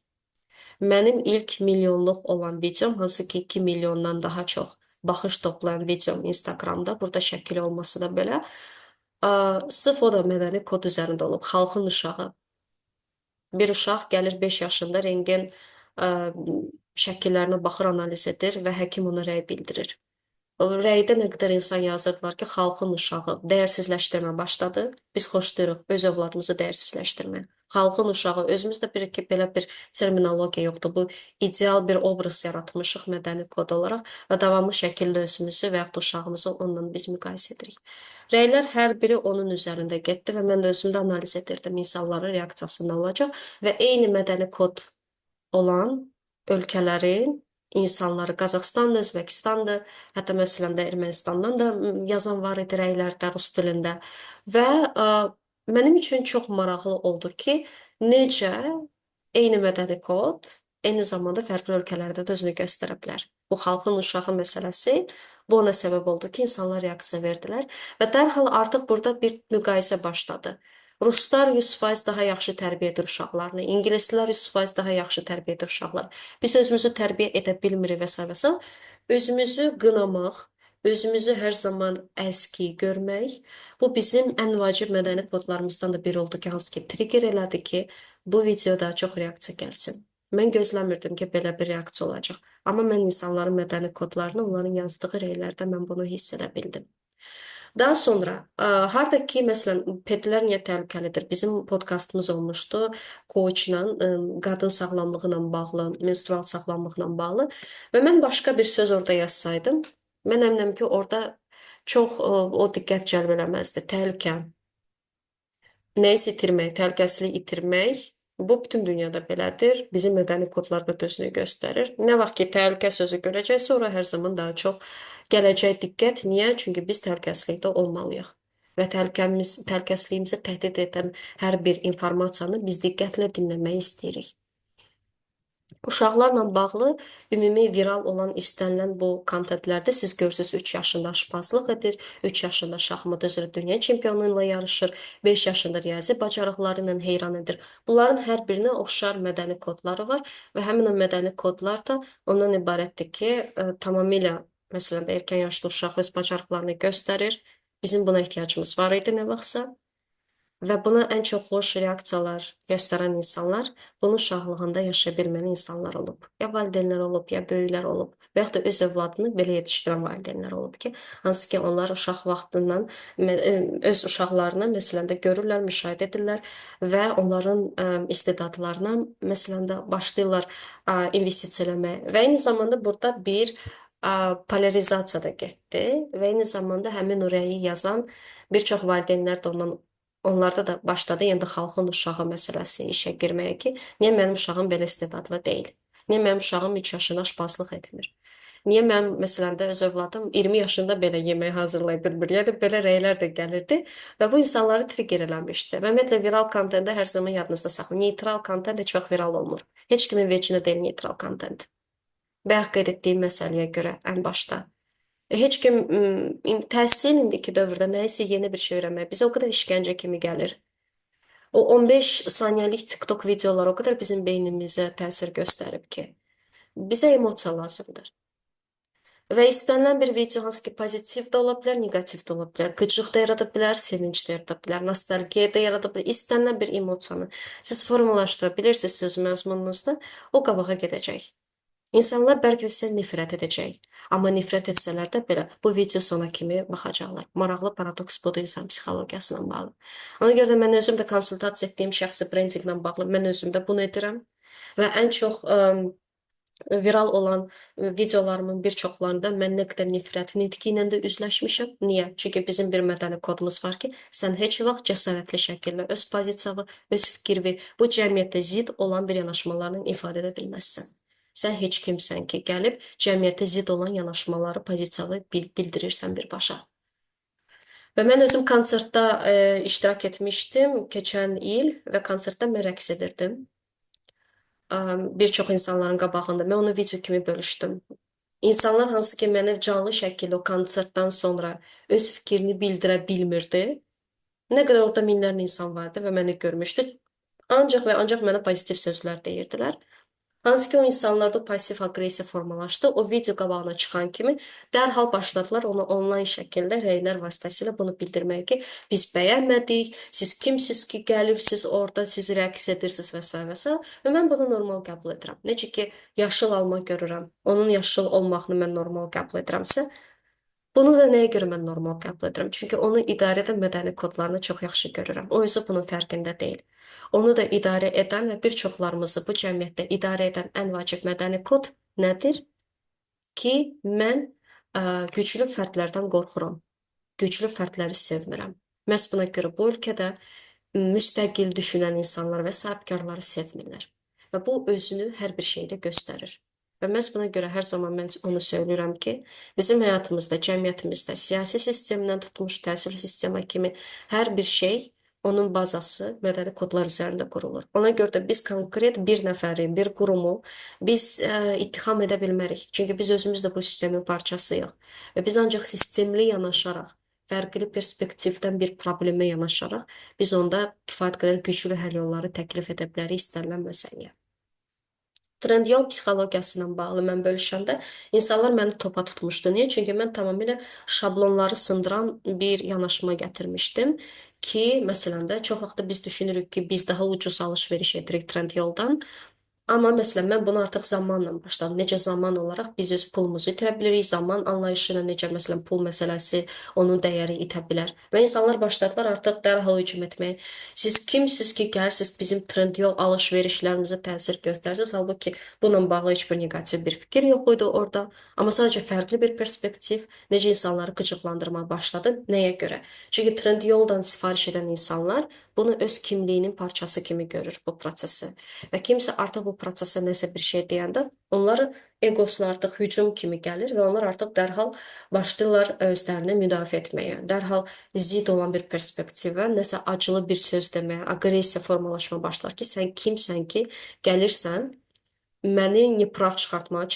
Mənim ilk milyonluq olan videom, hansı ki 2 milyondan daha çox baxış toplayan videom Instagramda, burada şəkil olması da belə, sırf o da mədəni kod üzərində olub. Xalqın uşağı. Bir uşaq gəlir 5 yaşında rentgen şəkillərinə baxır, analiz edir və həkim ona rəy bildirir. O rəydə nə qədər insan yazırdılar ki, xalqın uşağı dəyərsizləşdirmə başladı. Biz xoşlayırıq öz övladımızı dəyərsizləşdirməyə. Xalqın uşağı, özümüzdə bir ki, belə bir terminologiya yoxdur. Bu ideal bir obraz yaratmışıq mədəni kod olaraq və davamlı şəkildə özümüzü və yaxud uşağımızı onunla biz müqayisə edirik. Rəylər hər biri onun üzərində getdi və mən də özümdə analiz edirdim insanların reaksiyası nə olacaq və eyni mədəni kod olan ölkələrin insanları Qazaxıstandır, Özbəkistandır, hətta məsələn də Ermənistandan da yazan var idi rəylərdə rus dilində və mənim üçün çox maraqlı oldu ki, necə eyni mədəni kod eyni zamanda fərqli ölkələrdə də özünü göstərə bilər. Bu xalqın uşağı məsələsi bu ona səbəb oldu ki, insanlar reaksiya verdilər və dərhal artıq burada bir müqayisə başladı. Ruslar 100% daha yaxşı tərbiyə edir uşaqlarını, ingilislər 100% daha yaxşı tərbiyə edir uşaqları. Biz özümüzü tərbiyə edə bilmirik və s. Özümüzü qınamaq, özümüzü hər zaman əski görmək, bu bizim ən vacib mədəni kodlarımızdan da biri oldu ki, hansı ki trigger elədi ki, bu videoda çox reaksiya gəlsin. Mən gözləmirdim ki, belə bir reaksiya olacaq. Amma mən insanların mədəni kodlarını, onların yazdığı rəylərdə mən bunu hiss edə bildim. Daha sonra, harda ki, məsələn, petlər niyə təhlükəlidir? Bizim podkastımız olmuşdu, coachla, qadın sağlamlığı ilə bağlı, menstrual sağlamlıqla bağlı və mən başqa bir söz orada yazsaydım, mən əminəm ki, orada çox o diqqət cəlb eləməzdi. Təhlükə. Nəyisə itirmək, təhlükəsizlik itirmək, bu bütün dünyada belədir. Bizim mədəni kodlarda da özünü göstərir. Nə vaxt ki, təhlükə sözü görəcəksə, ora hər zaman daha çox gələcək diqqət. Niyə? Çünki biz təhlükəsizlikdə olmalıyıq. Və təhlükəsizliyimizi təhdid edən hər bir informasiyanı biz diqqətlə dinləmək istəyirik. Uşaqlarla bağlı ümumi viral olan istənilən bu kontentlərdə siz görürsünüz 3 yaşında aşpazlıq edir, 3 yaşında şahmat üzrə dünya çempionu ilə yarışır, 5 yaşında riyazi bacarıqları ilə heyran edir. Bunların hər birinə oxşar mədəni kodları var və həmin o mədəni kodlar da ondan ibarətdir ki, tamamilə məsələn erkən yaşlı uşaq öz bacarıqlarını göstərir. Bizim buna ehtiyacımız var idi nə vaxtsa. Və buna ən çox xoş reaksiyalar göstərən insanlar bunun şahlığında yaşaya bilməyən insanlar olub. Ya valideynlər olub, ya böyüklər olub, və yaxud da öz övladını belə yetişdirən valideynlər olub ki, hansı ki onlar uşaq vaxtından öz uşaqlarını məsələn də görürlər, müşahidə edirlər və onların istedadlarına məsələn də başlayırlar investisiya eləməyə. Və eyni zamanda burada bir polarizasiya da getdi və eyni zamanda həmin o rəyi yazan bir çox valideynlər də onlarda da başladı yenə də xalqın uşağı məsələsi işə girməyə ki, niyə mənim uşağım belə istedadlı deyil? Niyə mənim uşağım 3 yaşında aşpazlıq etmir? Niyə mənim məsələn də öz övladım 20 yaşında belə yemək hazırlaya bilmir? Yəni belə rəylər də gəlirdi və bu insanları trigger eləmişdi. Və ümumiyyətlə viral kontentdə hər zaman yadınızda saxlayın. Neytral kontent heç vaxt viral olmur. Heç kimin vecinə deyil neytral kontent. Bayaq qeyd etdiyim məsələyə görə ən başda. Heç kim təhsil indiki dövrdə nəyisə yeni bir şey öyrənmək bizə o qədər işgəncə kimi gəlir. O 15 saniyəlik TikTok videolar o qədər bizim beynimizə təsir göstərib ki, bizə emosiya lazımdır. Və istənilən bir video hansı ki pozitiv də ola bilər, neqativ də ola bilər, qıcıq da yarada bilər, sevinc də yarada bilər, nostalgiya da yarada bilər. İstənilən bir emosiyanı siz formalaşdıra bilirsiniz söz məzmununuzda, o qabağa gedəcək. İnsanlar bəlkə də sizə nifrət edəcək. Amma nifrət etsələr də belə bu video sona kimi baxacaqlar. Maraqlı paradoks budur insan psixologiyasına bağlı. Ona görə də mən özüm də konsultasiya etdiyim şəxsi brendinqlə bağlı mən özüm də bunu edirəm. Və ən çox viral olan videolarımın bir çoxlarında mən nə qədər nifrət nitqi ilə də üzləşmişəm. Niyə? Çünki bizim bir mədəni kodumuz var ki, sən heç vaxt cəsarətli şəkildə öz pozisiyanı, öz fikrini bu cəmiyyətdə zidd olan bir yanaşmalarla ifadə edə bilməzsən. Sən heç kimsən ki, gəlib cəmiyyətə zidd olan yanaşmaları, pozisiyalı bildirirsən birbaşa. Və mən özüm konsertdə iştirak etmişdim keçən il və konsertdə mən rəqs edirdim. Bir çox insanların qabağında. Mən onu video kimi bölüşdüm. İnsanlar hansı ki, mənə canlı şəkildə o konsertdən sonra öz fikrini bildirə bilmirdi. Nə qədər orada minlərlə insan vardı və məni görmüşdü. Ancaq və ancaq mənə pozitiv sözlər deyirdilər. Hansı ki o insanlarda o pasiv aqressiya formalaşdı. O video qabağına çıxan kimi dərhal başladılar ona onlayn şəkildə rəylər vasitəsilə bunu bildirməyə ki, biz bəyənmədik, siz kimsiz ki, gəlirsiniz orada, siz rəqs edirsiniz və s. və s. Və mən bunu normal qəbul edirəm. Necə ki, yaşıl alma görürəm, onun yaşıl olmağını mən normal qəbul edirəmsə, bunu da nəyə görə mən normal qəbul edirəm? Çünki onu idarə edən mədəni kodlarını çox yaxşı görürəm. O özü bunun fərqində deyil. Onu da idarə edən və bir çoxlarımızı bu cəmiyyətdə idarə edən ən vacib mədəni kod nədir? Ki, mən güclü fərdlərdən qorxuram. Güclü fərdləri sevmirəm. Məhz buna görə bu ölkədə müstəqil düşünən insanlar və sahibkarları sevmirlər. Və bu özünü hər bir şeydə göstərir. Və məhz buna görə hər zaman mən onu söyləyirəm ki, bizim həyatımızda, cəmiyyətimizdə siyasi sistemdən tutmuş təhsil sistemi kimi hər bir şey onun bazası mədəni kodlar üzərində qurulur. Ona görə də biz konkret bir nəfəri, bir qurumu biz ittiham edə bilmərik. Çünki biz özümüz də bu sistemin parçasıyıq. Və biz ancaq sistemli yanaşaraq, fərqli perspektivdən bir problemə yanaşaraq biz onda kifayət qədər güclü həll yolları təklif edə bilərik istənilən məsələyə. Trendyol psixologiyası ilə bağlı mən bölüşəndə insanlar məni topa tutmuşdu. Niyə? Çünki mən tamamilə şablonları sındıran bir yanaşma gətirmişdim ki, məsələn də çox vaxt biz düşünürük ki, biz daha ucuz alış-veriş edirik Trendyoldan. Amma məsələn, mən bunu artıq zamanla başladım. Necə zaman olaraq biz öz pulumuzu itirə bilirik, zaman anlayışı ilə necə məsələn pul məsələsi, onun dəyəri itə bilər. Və insanlar başladılar artıq dərhal hücum etməyə. Siz kimsiz ki, gəlsiz bizim Trendyol alış-verişlərimizə təsir göstərsiniz. Halbuki bununla bağlı heç bir neqativ bir fikir yox idi orada. Amma sadəcə fərqli bir perspektiv necə insanları qıcıqlandırmağa başladı. Nəyə görə? Çünki Trendyoldan sifariş edən insanlar bunu öz kimliyinin parçası kimi görür bu prosesi. Və kimsə artıq bu prosesə nəsə bir şey deyəndə, onların eqosuna artıq hücum kimi gəlir və onlar artıq dərhal başlayırlar özlərini müdafiə etməyə. Dərhal zidd olan bir perspektivə, nəsə acılı bir söz deməyə, aqressiya formalaşma başlar ki, sən kimsən ki, gəlirsən məni niprav çıxartmağa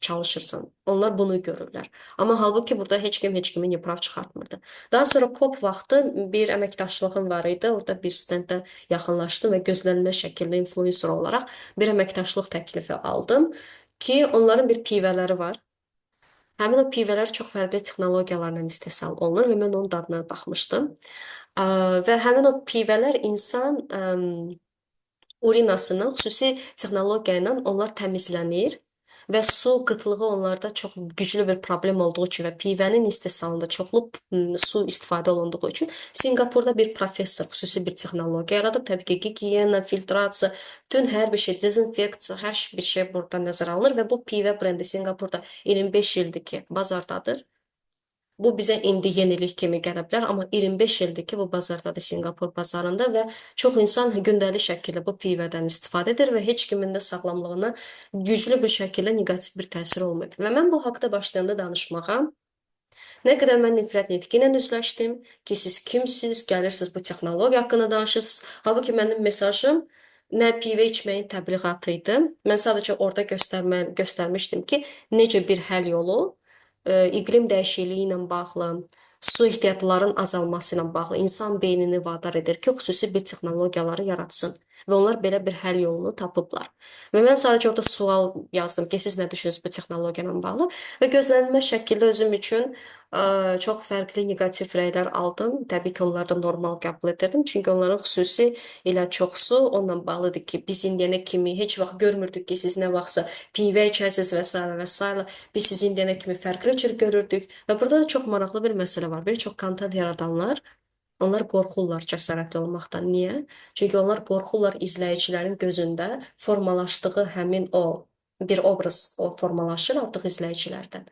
çalışırsan. Onlar bunu görürlər. Amma halbuki burada heç kim heç kimi niprav çıxartmırdı. Daha sonra COP vaxtı bir əməkdaşlığım var idi. Orada bir stenddə yaxınlaşdım və gözlənilməz şəkildə influencer olaraq bir əməkdaşlıq təklifi aldım ki, onların bir pivələri var. Həmin o pivələr çox fərqli texnologiyalarla istehsal olunur və mən onun dadına baxmışdım. Və həmin o pivələr insan urinasının xüsusi texnologiya ilə onlar təmizlənir və su qıtlığı onlarda çox güclü bir problem olduğu üçün və pivənin istehsalında çoxlu su istifadə olunduğu üçün Sinqapurda bir professor xüsusi bir texnologiya yaradıb. Təbii ki, gigiyena, filtrasiya, bütün hər bir şey, dezinfeksiya, hər bir şey burada nəzərə alınır və bu pivə brendi Sinqapurda 25 ildir ki, bazardadır. Bu bizə indi yenilik kimi gələ bilər, amma 25 ildir ki, bu bazardadır Sinqapur bazarında və çox insan gündəlik şəkildə bu pivədən istifadə edir və heç kimin də sağlamlığına güclü bir şəkildə neqativ bir təsir olmayıb. Və mən bu haqda başlayanda danışmağa, nə qədər mən nifrət nitqi ilə üzləşdim ki, siz kimsiz, gəlirsiniz bu texnologiya haqqında danışırsınız. Halbuki mənim mesajım nə pivə içməyin təbliğatı idi. Mən sadəcə orada göstərmişdim ki, necə bir həll yolu iqlim dəyişikliyi ilə bağlı, su ehtiyatların azalması ilə bağlı insan beynini vadar edir ki, xüsusi bir texnologiyaları yaratsın. Və onlar belə bir həll yolunu tapıblar. Və mən sadəcə orada sual yazdım ki, siz nə düşünürsünüz bu texnologiya ilə bağlı? Və gözlənilməz şəkildə özüm üçün çox fərqli neqativ rəylər aldım. Təbii ki, onları da normal qəbul edirdim. Çünki onların xüsusi elə çoxsu onunla bağlıdır ki, biz indiyənə kimi heç vaxt görmürdük ki, siz nə vaxtsa pivə içəsiniz və s. və s. Biz sizi indiyənə kimi fərqli cür görürdük. Və burada da çox maraqlı bir məsələ var. Bir çox kontent yaradanlar onlar qorxurlar cəsarətli olmaqdan. Niyə? Çünki onlar qorxurlar izləyicilərin gözündə formalaşdığı həmin o bir obraz o formalaşır artıq izləyicilərdən.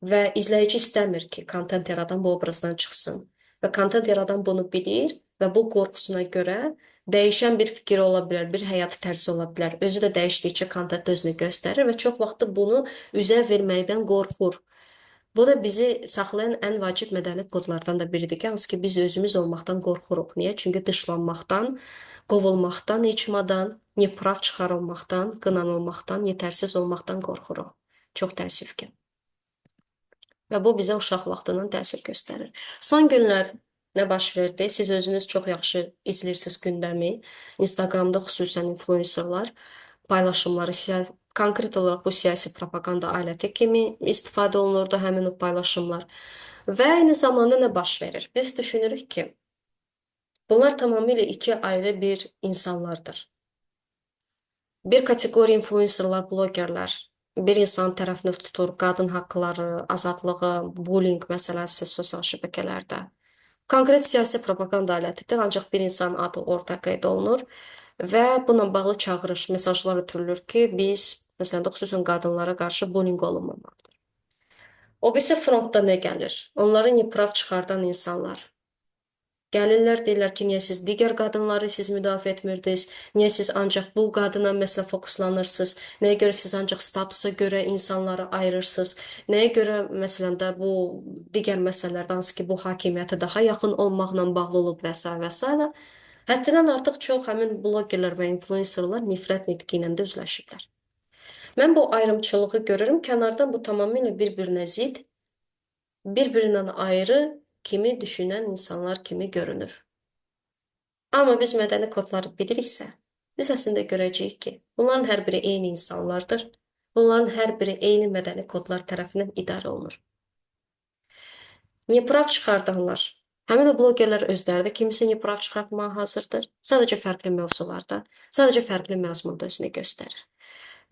Və izləyici istəmir ki, kontent yaradan bu obrazdan çıxsın. Və kontent yaradan bunu bilir və bu qorxusuna görə dəyişən bir fikir ola bilər, bir həyat tərzi ola bilər. Özü də dəyişdikcə kontent özünü göstərir və çox vaxtı bunu üzə verməkdən qorxur. Bu da bizi saxlayan ən vacib mədəni kodlardan da biridir ki, hansı ki biz özümüz olmaqdan qorxuruq. Niyə? Çünki dışlanmaqdan, qovulmaqdan, içmadan, niprav çıxarılmaqdan, qınanılmaqdan, yetərsiz olmaqdan qorxuruq. Çox təəssüf ki. Və bu bizə uşaq vaxtından təsir göstərir. Son günlər nə baş verdi? Siz özünüz çox yaxşı izləyirsiniz gündəmi. Instagramda xüsusən influencerlar paylaşımları konkret olaraq bu siyasi propaganda aləti kimi istifadə olunurdu həmin o paylaşımlar. Və eyni zamanda nə baş verir? Biz düşünürük ki, bunlar tamamilə iki ayrı bir insanlardır. Bir kateqoriya influencerlar, blogerlər bir insan tərəfini tutur, qadın haqqları, azadlığı, bullying məsələsi sosial şəbəkələrdə. Konkret siyasi propaganda alətidir, ancaq bir insan adı orada qeyd olunur və bununla bağlı çağırış, mesajlar ötürülür ki, biz, məsələn də xüsusən qadınlara qarşı bullying olunmamalıdır. O birisi frontda nə gəlir? Onların iprav çıxardan insanlar. Gəlirlər, deyirlər ki, niyə siz digər qadınları siz müdafiə etmirdiniz? Niyə siz ancaq bu qadına məsələ fokuslanırsınız? Nəyə görə siz ancaq statusa görə insanları ayırırsınız? Nəyə görə məsələn də bu digər məsələlərdə hansı ki, bu hakimiyyətə daha yaxın olmaqla bağlı olub və s. və s. Həddindən artıq çox həmin blogerlər və influencerlar nifrət nitqi ilə də üzləşiblər. Mən bu ayrımçılığı görürüm, kənardan bu tamamilə bir-birinə zidd, bir-birindən ayrı kimi düşünən insanlar kimi görünür. Amma biz mədəni kodları biliriksə, biz əslində görəcəyik ki, bunların hər biri eyni insanlardır. Bunların hər biri eyni mədəni kodlar tərəfindən idarə olunur. Niprav çıxardanlar, həmin o blogerlər özləri də kimisə niprav çıxartmağa hazırdır. Sadəcə fərqli mövzularda, sadəcə fərqli məzmunda özünü göstərir.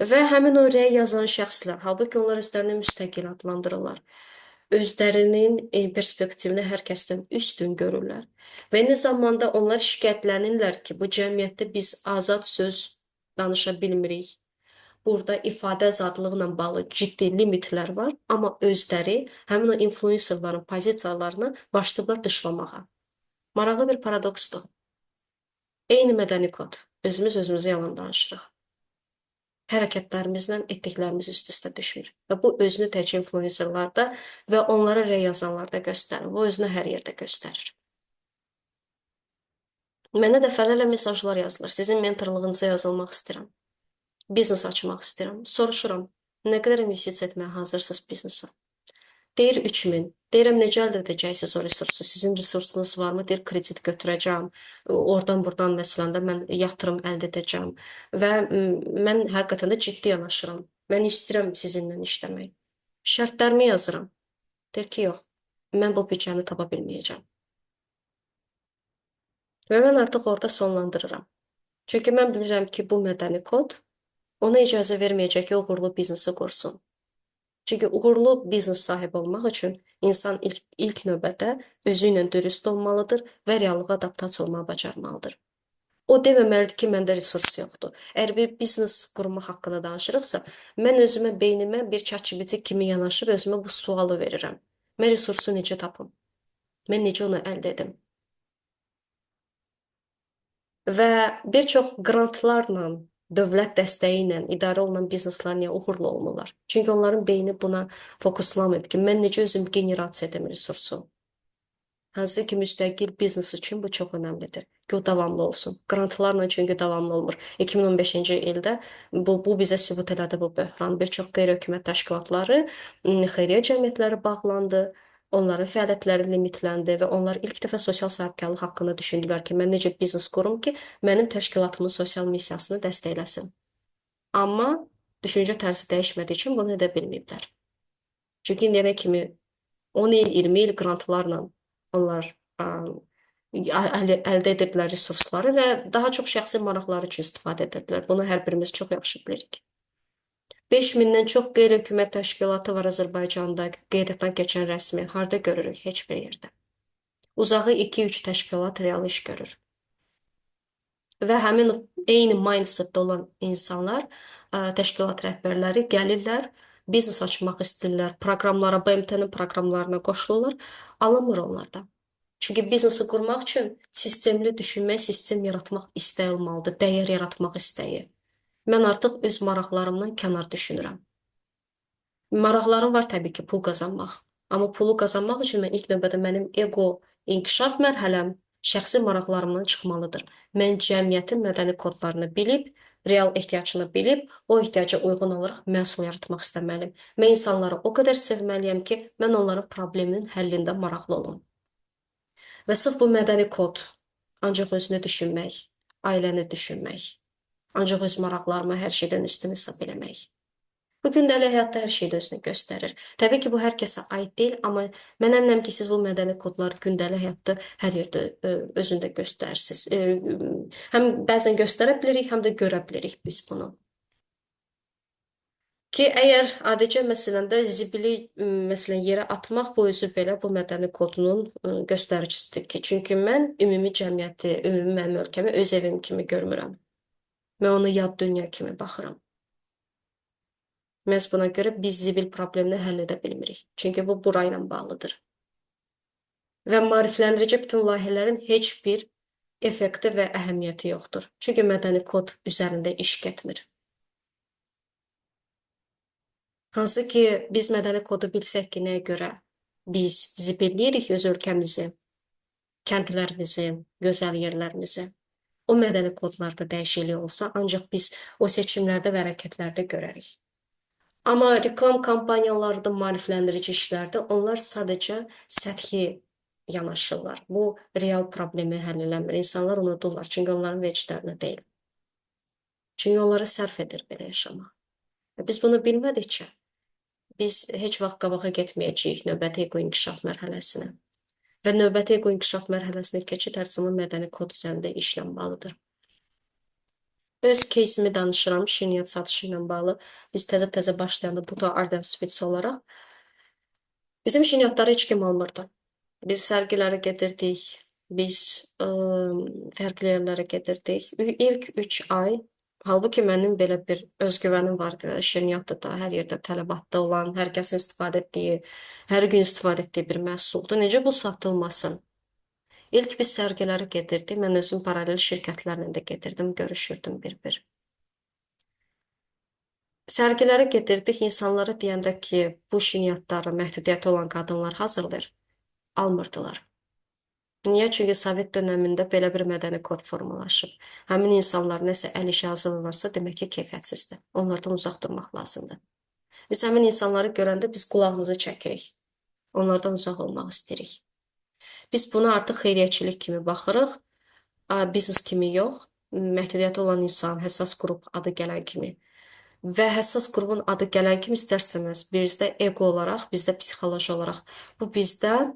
Və həmin o rəy yazan şəxslər, halbuki onlar özlərini müstəqil adlandırırlar. Özlərinin perspektivini hər kəsdən üstün görürlər. Və eyni zamanda onlar şikayətlənirlər ki, bu cəmiyyətdə biz azad söz danışa bilmirik. Burada ifadə azadlığı bağlı ciddi limitlər var, amma özləri həmin o influencerların pozisiyalarını başlayıblar dışlamağa. Maraqlı bir paradoksdur. Eyni mədəni kod. Özümüz özümüzə yalan danışırıq. Hərəkətlərimizlə etdiklərimiz üst-üstə düşmür. Və bu özünü tək influencerlarda və onlara rəy yazanlarda göstərir. Bu özünü hər yerdə göstərir. Mənə dəfələrlə mesajlar yazılır. Sizin mentorluğunuza yazılmaq istəyirəm. Biznes açmaq istəyirəm. Soruşuram, nə qədər investisiya etməyə hazırsınız biznesa? Deyir 3000. Deyirəm, necə əldə edəcəksiniz o resursu? Sizin resursunuz varmı? Deyir, kredit götürəcəm. Oradan buradan məsələn də mən yatırım əldə edəcəm. Və mən həqiqətən də ciddi yanaşıram. Mən istəyirəm sizinlə işləmək. Şərtlərimi yazıram. Deyir ki, yox, mən bu büdcəni tapa bilməyəcəm. Və mən artıq orada sonlandırıram. Çünki mən bilirəm ki, bu mədəni kod ona icazə verməyəcək ki, uğurlu biznesi qursun. Çünki uğurlu biznes sahibi olmaq üçün insan ilk növbədə özü ilə dürüst olmalıdır və reallığa adaptasiya olmağı bacarmalıdır. O deməməlidir ki, məndə resurs yoxdur. Əgər bir biznes qurmaq haqqında danışırıqsa, mən özümə, beynimə bir ChatGPT kimi yanaşıb özümə bu sualı verirəm. Mən resursu necə tapım? Mən necə onu əldə edim? Və bir çox qrantlarla, dövlət dəstəyi ilə idarə olunan bizneslər niyə uğurlu olmurlar? Çünki onların beyni buna fokuslamayıb ki, mən necə özüm generasiya edim resursu. Hansı ki, müstəqil biznes üçün bu çox önəmlidir ki, o davamlı olsun. Qrantlarla çünki davamlı olmur. 2015-ci ildə bu bizə sübut elədi bu böhran. Bir çox qeyri-hökumət təşkilatları, xeyriyyə cəmiyyətləri bağlandı. Onların fəaliyyətləri limitləndi və onlar ilk dəfə sosial sahibkarlıq haqqında düşündülər ki, mən necə biznes qurum ki, mənim təşkilatımın sosial missiyasını dəstəkləsin. Amma düşüncə tərzi dəyişmədiyi üçün bunu edə bilməyiblər. Çünki indiyənə kimi 10 il, 20 il qrantlarla onlar əldə edirdilər resursları və daha çox şəxsi maraqları üçün istifadə edirdilər. Bunu hər birimiz çox yaxşı bilirik. 5000-dən çox qeyri-hökumət təşkilatı var Azərbaycanda, qeydiyyatdan keçən rəsmi. Harda görürük? Heç bir yerdə. Uzağı 2-3 təşkilat real iş görür. Və həmin eyni mindsetdə olan insanlar, təşkilat rəhbərləri gəlirlər, biznes açmaq istəyirlər, proqramlara, BMT-nin proqramlarına qoşulurlar, alınmır onlardan. Çünki biznesi qurmaq üçün sistemli düşünmək, sistem yaratmaq istəyi olmalıdır, dəyər yaratmaq istəyi. Mən artıq öz maraqlarımdan kənar düşünürəm. Maraqlarım var təbii ki, pul qazanmaq. Amma pulu qazanmaq üçün mən ilk növbədə mənim ego inkişaf mərhələm şəxsi maraqlarımdan çıxmalıdır. Mən cəmiyyətin mədəni kodlarını bilib, real ehtiyacını bilib, o ehtiyaca uyğun olaraq məhsul yaratmaq istəməliyim. Mən insanları o qədər sevməliyəm ki, mən onların probleminin həllində maraqlı olum. Və sırf bu mədəni kod ancaq özünü düşünmək, ailəni düşünmək. Ancaq öz maraqlarımı hər şeydən üstün hesab eləmək. Bu gündəlik həyatda hər şeydə özünü göstərir. Təbii ki, bu hər kəsə aid deyil, amma mən əminəm ki, siz bu mədəni kodları gündəlik həyatda hər yerdə özündə göstərirsiniz. Həm bəzən göstərə bilirik, həm də görə bilirik biz bunu. Ki əgər adicə məsələn də zibili məsələn yerə atmaq bu özü belə bu mədəni kodunun göstəricisidir ki, çünki mən ümumi cəmiyyəti, ümumi mənim ölkəmi öz evim kimi görmürəm. Mən ona yad dünya kimi baxıram. Məhz buna görə biz zibil problemini həll edə bilmirik. Çünki bu burayla bağlıdır. Və maarifləndirici bütün layihələrin heç bir effekti və əhəmiyyəti yoxdur. Çünki mədəni kod üzərində iş getmir. Hansı ki, biz mədəni kodu bilsək ki, nəyə görə biz zibilləyirik öz ölkəmizi, kəndlərimizi, gözəl yerlərimizi. O mədəni kodlarda dəyişiklik olsa, ancaq biz o seçimlərdə və hərəkətlərdə görərik. Amma reklam kampanyalarında, maarifləndirici işlərdə onlar sadəcə səthi yanaşırlar. Bu, real problemi həll eləmir. İnsanlar unudurlar, çünki onların vecdlərində deyil. Çünki onlara sərf edir belə yaşamaq. Biz bunu bilmədikcə, biz heç vaxt qabağa getməyəcəyik növbəti ego inkişaf mərhələsinə. Və növbəti ego inkişaf mərhələsinə keçid hər zaman mədəni kod üzərində işlənməlidir. Öz keysimi danışıram şirniyyat satışı ilə bağlı. Biz təzə-təzə başlayanda bu da Arden Spitz olaraq. Bizim şirniyyatları heç kim almırdı. Biz sərgilərə gedirdik, biz fərqli yerlərə gedirdik. İlk 3 ay, halbuki mənim belə bir özgüvənim vardı. Şirniyyatda da hər yerdə tələbatda olan, hər kəsin istifadə etdiyi, hər gün istifadə etdiyi bir məhsuldur. Necə bu satılmasın? İlk biz sərgilərə gedirdik. Mən özüm paralel şirkətlərlə də gedirdim, görüşürdüm bir-bir. Sərgilərə gedirdik, insanlara deyəndə ki, bu şirniyyatları məhdudiyyəti olan qadınlar hazırlayır, almırdılar. Niyə? Çünki Sovet dönəmində belə bir mədəni kod formalaşıb. Həmin insanlar nəsə əl işi hazırlanırsa, demək ki, keyfiyyətsizdir. Onlardan uzaq durmaq lazımdır. Biz həmin insanları görəndə biz qulağımızı çəkirik. Onlardan uzaq olmaq istəyirik. Biz buna artıq xeyriyyəçilik kimi baxırıq, biznes kimi yox, məhdudiyyəti olan insan, həssas qrup adı gələn kimi. Və həssas qrupun adı gələn kimi istərsəməz, bizdə ego olaraq, bizdə psixoloji olaraq bu bizdə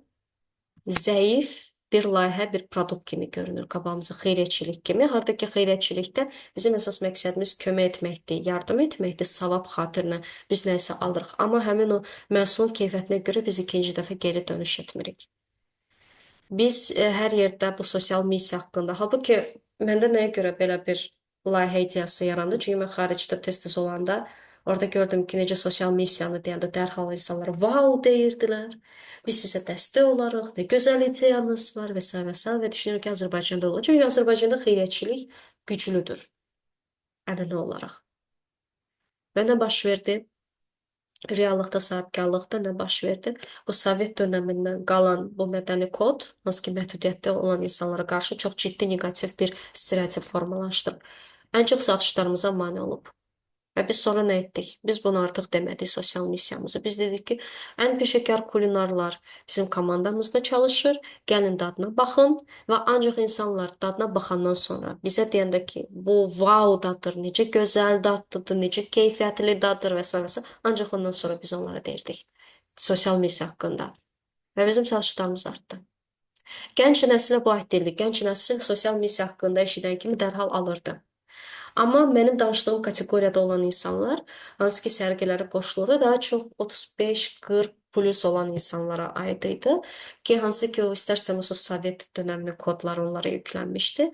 zəif bir layihə, bir produkt kimi görünür qabağımıza, xeyriyyəçilik kimi. Harda ki, xeyriyyəçilikdə bizim əsas məqsədimiz kömək etməkdir, yardım etməkdir, savab xatirinə biz nəyisə alırıq. Amma həmin o məhsulun keyfiyyətinə görə biz ikinci dəfə geri dönüş etmirik. Biz hər yerdə bu sosial missiya haqqında, halbuki məndə nəyə görə belə bir layihə ideyası yarandı? Çünki mən xaricdə tez-tez olanda orada gördüm ki, necə sosial missiyanı deyəndə dərhal insanlar wow deyirdilər. Biz sizə dəstək olarıq, nə gözəl ideyanız var və s. və s. və düşünürəm ki, Azərbaycanda olacaq. Çünki Azərbaycanda xeyriyyəçilik güclüdür ənənə olaraq. Və nə baş verdi? Reallıqda, sahibkarlıqda nə baş verdi? Bu Sovet dönəmindən qalan bu mədəni kod, hansı ki məhdudiyyətdə olan insanlara qarşı çox ciddi neqativ bir stereotip formalaşdırıb. Ən çox satışlarımıza mane olub. Və biz sonra nə etdik? Biz bunu artıq demədik sosial missiyamızı. Biz dedik ki, ən peşəkar kulinarlar bizim komandamızda çalışır. Gəlin dadına baxın və ancaq insanlar dadına baxandan sonra bizə deyəndə ki, bu wow dadır, necə gözəl daddır, necə keyfiyyətli dadır və s. və s. Ancaq ondan sonra biz onlara deyirdik sosial missiya haqqında. Və bizim satışlarımız artdı. Gənc nəslə bu aid deyildi. Gənc nəsil sosial missiya haqqında eşidən kimi dərhal alırdı. Amma mənim danışdığım kateqoriyada olan insanlar, hansı ki sərgilərə qoşulurdu, daha çox 35-40 plus olan insanlara aid idi ki, hansı ki o istərsəmiz o Sovet dönəminin kodları onlara yüklənmişdi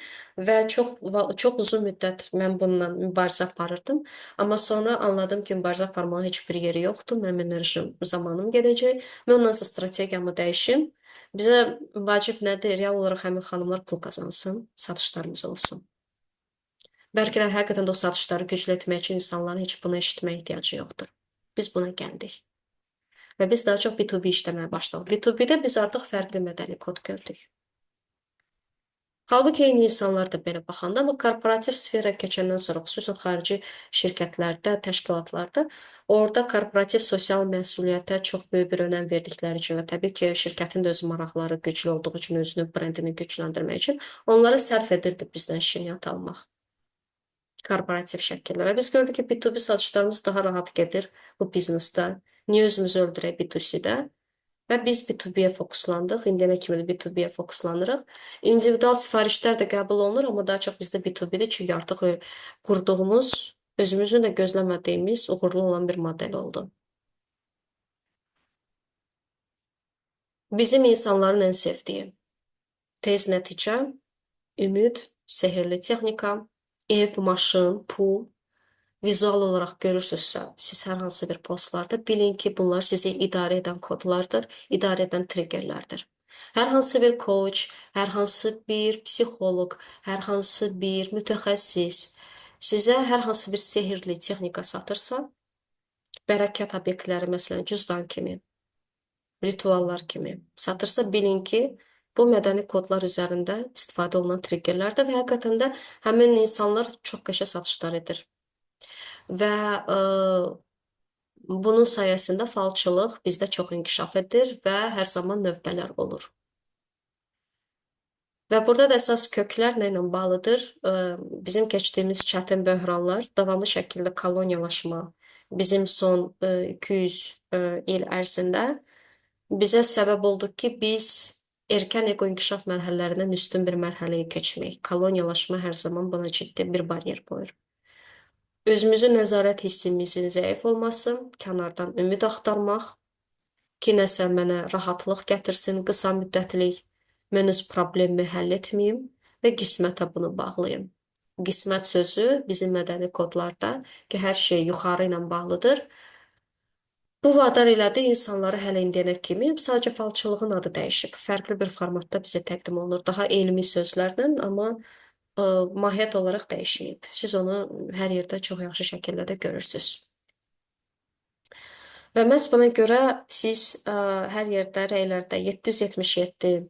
və çox uzun müddət mən bununla mübarizə aparırdım. Amma sonra anladım ki, mübarizə aparmağın heç bir yeri yoxdur. Mənim enerjim, zamanım gedəcək. Mən ondan sonra strategiyamı dəyişim. Bizə vacib nədir? Real olaraq həmin xanımlar pul qazansın, satışlarımız olsun. Bəlkə də həqiqətən də o satışları güclü etmək üçün insanların heç bunu eşitməyə ehtiyacı yoxdur. Biz buna gəldik. Və biz daha çox B2B işləməyə başladıq. B2B-də biz artıq fərqli mədəni kod gördük. Halbuki eyni insanlar da belə baxanda, amma korporativ sferə keçəndən sonra, xüsusən xarici şirkətlərdə, təşkilatlarda, orada korporativ sosial məsuliyyətə çox böyük bir önəm verdikləri üçün və təbii ki, şirkətin də öz maraqları güclü olduğu üçün, özünün brendini gücləndirmək üçün onlara sərf edirdi bizdən şirniyyat almaq. Korporativ şəkildə. Və biz gördük ki, B2B satışlarımız daha rahat gedir bu biznesdə. Niyə özümüzü öldürək B2C-də? Və biz B2B-yə fokuslandıq. İndiyənə kimi də B2B-yə fokuslanırıq. İndividual sifarişlər də qəbul olunur, amma daha çox bizdə B2B-dir. Çünki artıq qurduğumuz, özümüzün də gözləmədiyimiz, uğurlu olan bir model oldu. Bizim insanların ən sevdiyi tez nəticə, ümid, sehirli texnika, ev, maşın, pul. Vizual olaraq görürsünüzsə, siz hər hansı bir postlarda bilin ki, bunlar sizi idarə edən kodlardır, idarə edən triggerlərdir. Hər hansı bir coach, hər hansı bir psixoloq, hər hansı bir mütəxəssis sizə hər hansı bir sehirli texnika satırsa, bərəkət obyektləri, məsələn, cüzdan kimi, rituallar kimi satırsa, bilin ki, bu mədəni kodlar üzərində istifadə olunan triggerlərdir və həqiqətən də həmin insanlar çox qəşəng satışlar edir. Və bunun sayəsində falçılıq bizdə çox inkişaf edir və hər zaman növbələr olur. Və burada da əsas köklər nə ilə bağlıdır? Bizim keçdiyimiz çətin böhranlar, davamlı şəkildə koloniyalaşma bizim son 200 il ərzində bizə səbəb oldu ki, biz erkən ego inkişaf mərhələlərindən üstün bir mərhələyə keçmək. Koloniyalaşma hər zaman buna ciddi bir baryer qoyur. Özümüzü nəzarət hissimizin zəif olması, kənardan ümid axtarmaq, ki, nəsə mənə rahatlıq gətirsin, qısa müddətlik, mən öz problemi həll etməyim və qismətə bunu bağlayım. Qismət sözü bizim mədəni kodlarda ki, hər şey yuxarı ilə bağlıdır. Bu vadar elədi insanları hələ indiyənə kimi sadəcə falçılığın adı dəyişib. Fərqli bir formatda bizə təqdim olunur. Daha elmi sözlərlə, amma mahiyyət olaraq dəyişməyib. Siz onu hər yerdə çox yaxşı şəkildə də görürsüz. Və məhz buna görə siz hər yerdə rəylərdə 777,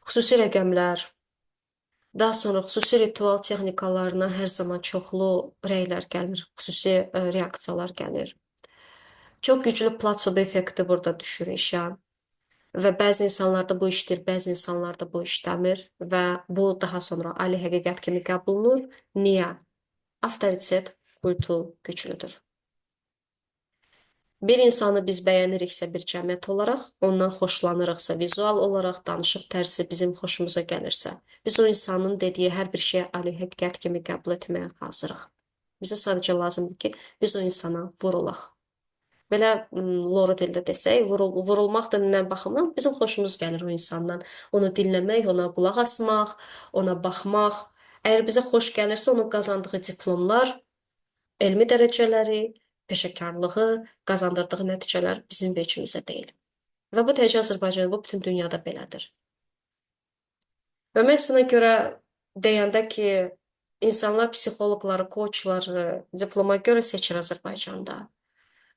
xüsusi rəqəmlər, daha sonra xüsusi ritual texnikalarına hər zaman çoxlu rəylər gəlir, xüsusi reaksiyalar gəlir. Çox güclü plasebo effekti burada düşür işə. Və bəzi insanlarda bu işdir, bəzi insanlarda bu işləmir və bu daha sonra ali həqiqət kimi qəbul olunur. Niyə? Avtoritet kultu güclüdür. Bir insanı biz bəyəniriksə bir cəmiyyət olaraq, ondan xoşlanırıqsa, vizual olaraq danışıq tərzi bizim xoşumuza gəlirsə, biz o insanın dediyi hər bir şeyi ali həqiqət kimi qəbul etməyə hazırıq. Bizə sadəcə lazımdır ki, biz o insana vurulaq. Belə loro dildə desək, vurulmaq da nə baxımdan bizim xoşumuz gəlir o insandan. Onu dinləmək, ona qulaq asmaq, ona baxmaq. Əgər bizə xoş gəlirsə, onun qazandığı diplomlar, elmi dərəcələri, peşəkarlığı, qazandırdığı nəticələr bizim veçimizə deyil. Və bu təkcə Azərbaycanda, bu bütün dünyada belədir. Və məhz buna görə deyəndə ki, insanlar psixoloqları, koçları diploma görə seçir Azərbaycanda.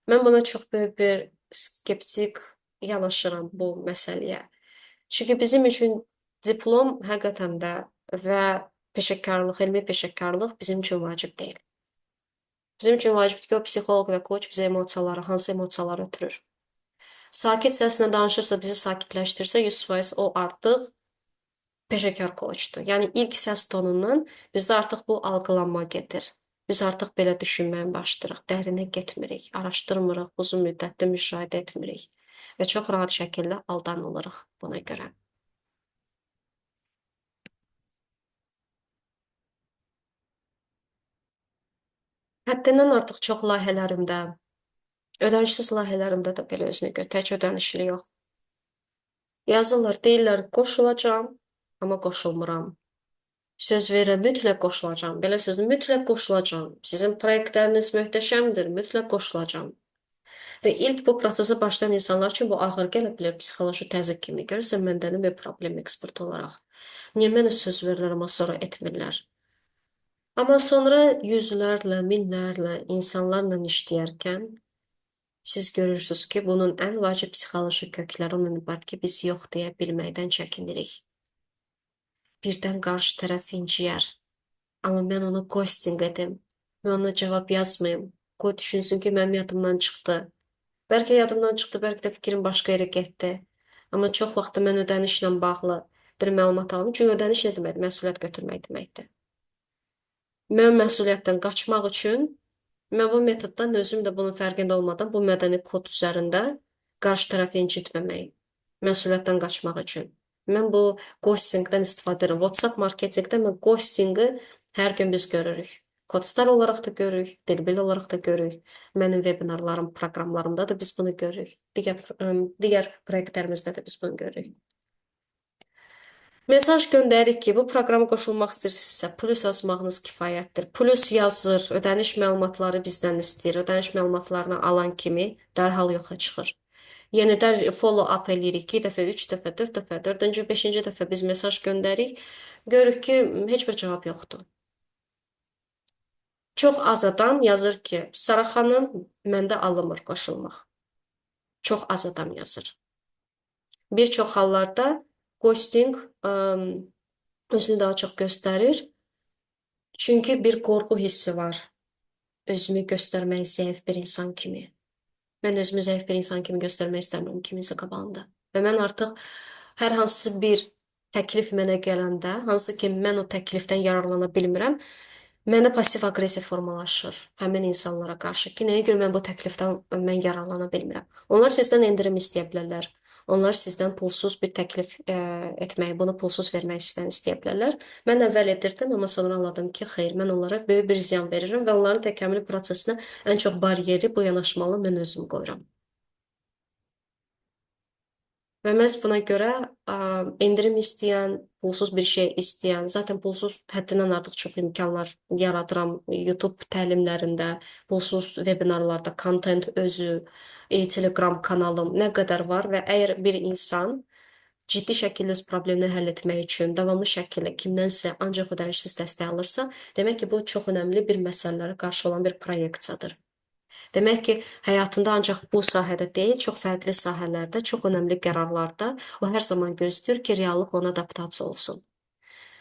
Mən buna çox böyük bir skeptik yanaşıram bu məsələyə. Çünki bizim üçün diplom həqiqətən də və peşəkarlıq, elmi peşəkarlıq bizim üçün vacib deyil. Bizim üçün vacibdir ki, o psixoloq və koç bizə emosiyaları, hansı emosiyaları ötürür. Sakit səslə danışırsa, bizi sakitləşdirsə, 100% o artıq peşəkar koçdur. Yəni ilk səs tonundan bizdə artıq bu algılanma gedir. Biz artıq belə düşünməyə başlayırıq, dərinə getmirik, araşdırmırıq, uzun müddətli müşahidə etmirik və çox rahat şəkildə aldanılırıq buna görə. Həddindən artıq çox layihələrimdə, ödənişsiz layihələrimdə də belə özünə görə, tək ödənişli yox. Yazırlar, deyirlər qoşulacam, amma qoşulmuram. Söz verirəm, mütləq qoşulacam. Belə sözü mütləq qoşulacam. Sizin proyektləriniz möhtəşəmdir, mütləq qoşulacam. Və ilk bu prosesə başlayan insanlar üçün bu ağır gələ bilər, psixoloji təzyiq kimi. Görürsən, məndənin bir problem ekspert olaraq. Niyə mənə söz verirlər, amma sonra etmirlər? Amma sonra yüzlərlə, minlərlə insanlarla işləyərkən siz görürsünüz ki, bunun ən vacib psixoloji kökləri ondan ibarət ki, biz yox deyə bilməkdən çəkinirik. Birdən qarşı tərəf inciyər. Amma mən onu ghosting edim. Mən ona cavab yazmayım. Qoy düşünsün ki, mənim yadımdan çıxdı. Bəlkə yadımdan çıxdı, bəlkə də fikrim başqa yerə getdi. Amma çox vaxt mən ödənişlə bağlı bir məlumat alım. Çünki ödəniş nə deməkdir? Məsuliyyət götürmək deməkdir. Mən məsuliyyətdən qaçmaq üçün mən bu metoddan özüm də bunun fərqində olmadan bu mədəni kod üzərində qarşı tərəfi incitməmək, məsuliyyətdən qaçmaq üçün. Mən bu ghostingdən istifadə edirəm. WhatsApp marketinqdə mən ghostingi hər gün biz görürük. Kodstar olaraq da görürük, dilbil olaraq da görürük. Mənim webinarlarım, proqramlarımda da biz bunu görürük. Digər proyektlərimizdə də biz bunu görürük. Mesaj göndəririk ki, bu proqrama qoşulmaq istəyirsinizsə, plus yazmağınız kifayətdir. Plus yazır, ödəniş məlumatları bizdən istəyir. Ödəniş məlumatlarını alan kimi dərhal yoxa çıxır. Yenidən follow up eləyirik 2 dəfə, 3 dəfə, 4 dəfə, 4-cü, 5-ci dəfə biz mesaj göndəririk. Görürük ki, heç bir cavab yoxdur. Çox az adam yazır ki, Sara xanım, məndə alınmır qoşulmaq. Çox az adam yazır. Bir çox hallarda ghosting özünü daha çox göstərir. Çünki bir qorxu hissi var. Özümü göstərmək zəif bir insan kimi. Mən özümü zəif bir insan kimi göstərmək istəmirəm kiminsə qabağında. Və mən artıq hər hansı bir təklif mənə gələndə, hansı ki mən o təklifdən yararlana bilmirəm, məndə pasiv-aqressiv formalaşır həmin insanlara qarşı ki, nəyə görə mən bu təklifdən yararlana bilmirəm. Onlar sizdən endirim istəyə bilərlər. Onlar sizdən pulsuz bir təklif etməyi, bunu pulsuz vermək istəyə bilərlər. Mən əvvəl edirdim, amma sonra anladım ki, xeyr, mən onlara böyük bir ziyan verirəm və onların təkamül prosesinə ən çox bariyeri bu yanaşmalı mən özüm qoyuram. Və məhz buna görə endirim istəyən, pulsuz bir şey istəyən, zaten pulsuz həddindən artıq çox imkanlar yaradıram YouTube təlimlərində, pulsuz vebinarlarda, kontent özü, Telegram kanalım nə qədər var və əgər bir insan ciddi şəkildə öz problemini həll etmək üçün davamlı şəkildə kimdənsə ancaq ödənişsiz dəstək alırsa, demək ki, bu çox önəmli bir məsələlərə qarşı olan bir proyeksiyadır. Demək ki, həyatında ancaq bu sahədə deyil, çox fərqli sahələrdə, çox önəmli qərarlarda o hər zaman gözləyir ki, reallıq ona adaptasiya olsun.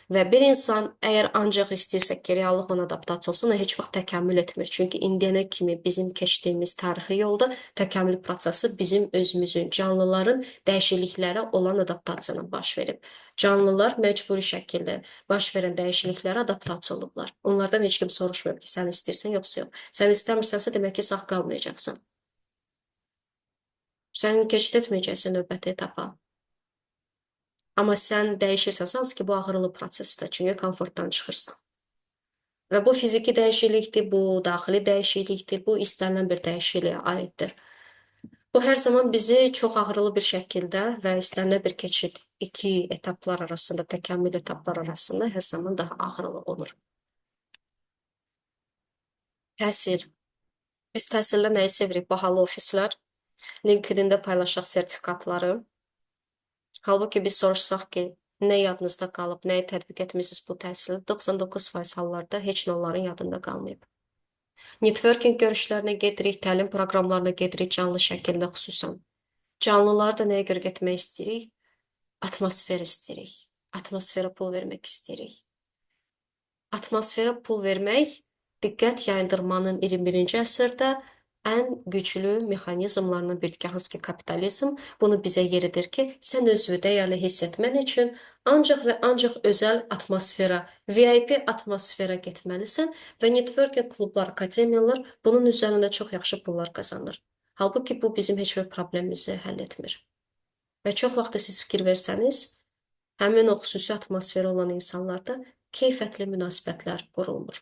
Və bir insan əgər ancaq istəyirsə ki, reallıq ona adaptasiya olsun, o heç vaxt təkamül etmir. Çünki indiyənə kimi bizim keçdiyimiz tarixi yolda təkamül prosesi bizim özümüzün, canlıların dəyişikliklərə olan adaptasiyasına baş verib. Canlılar məcburi şəkildə baş verən dəyişikliklərə adaptasiya olublar. Onlardan heç kim soruşmur ki, sən istəyirsən yoxsa yox. Sən istəmirsənsə demək ki, sağ qalmayacaqsan. Sən keçid etməyəcəksən növbəti etapa. Amma sən dəyişirsən, hansı ki, bu ağrılı prosesdir, çünki komfortdan çıxırsan. Və bu fiziki dəyişiklikdir, bu daxili dəyişiklikdir, bu istənilən bir dəyişikliyə aiddir. Bu hər zaman bizi çox ağrılı bir şəkildə və istənilən bir keçid iki etaplar arasında, təkamül etaplar arasında hər zaman daha ağrılı olur. Təhsil. Biz təhsildə nəyi sevirik? Bahalı ofislər, LinkedIn-də paylaşaq sertifikatları. Halbuki biz soruşsaq ki, nə yadınızda qalıb, nəyi tətbiq etmisiniz bu təhsildə, 99% hallarda heç nə onların yadında qalmayıb. Networking görüşlərinə gedirik, təlim proqramlarına gedirik canlı şəkildə xüsusən. Canlıları da nəyə görə getmək istəyirik? Atmosfer istəyirik. Atmosferə pul vermək istəyirik. Atmosferə pul vermək diqqət yayındırmanın 21-ci əsrdə ən güclü mexanizmlarından biridir, hansı ki, kapitalizm bunu bizə yeridir ki, sən özünü dəyərli hiss etmən üçün ancaq və ancaq özəl atmosfera, VIP atmosfera getməlisən və networking klublar, akademiyalar bunun üzərində çox yaxşı pullar qazanır. Halbuki bu bizim heç bir problemimizi həll etmir. Və çox vaxt siz fikir versəniz, həmin o xüsusi atmosferi olan insanlarda keyfiyyətli münasibətlər qurulmur.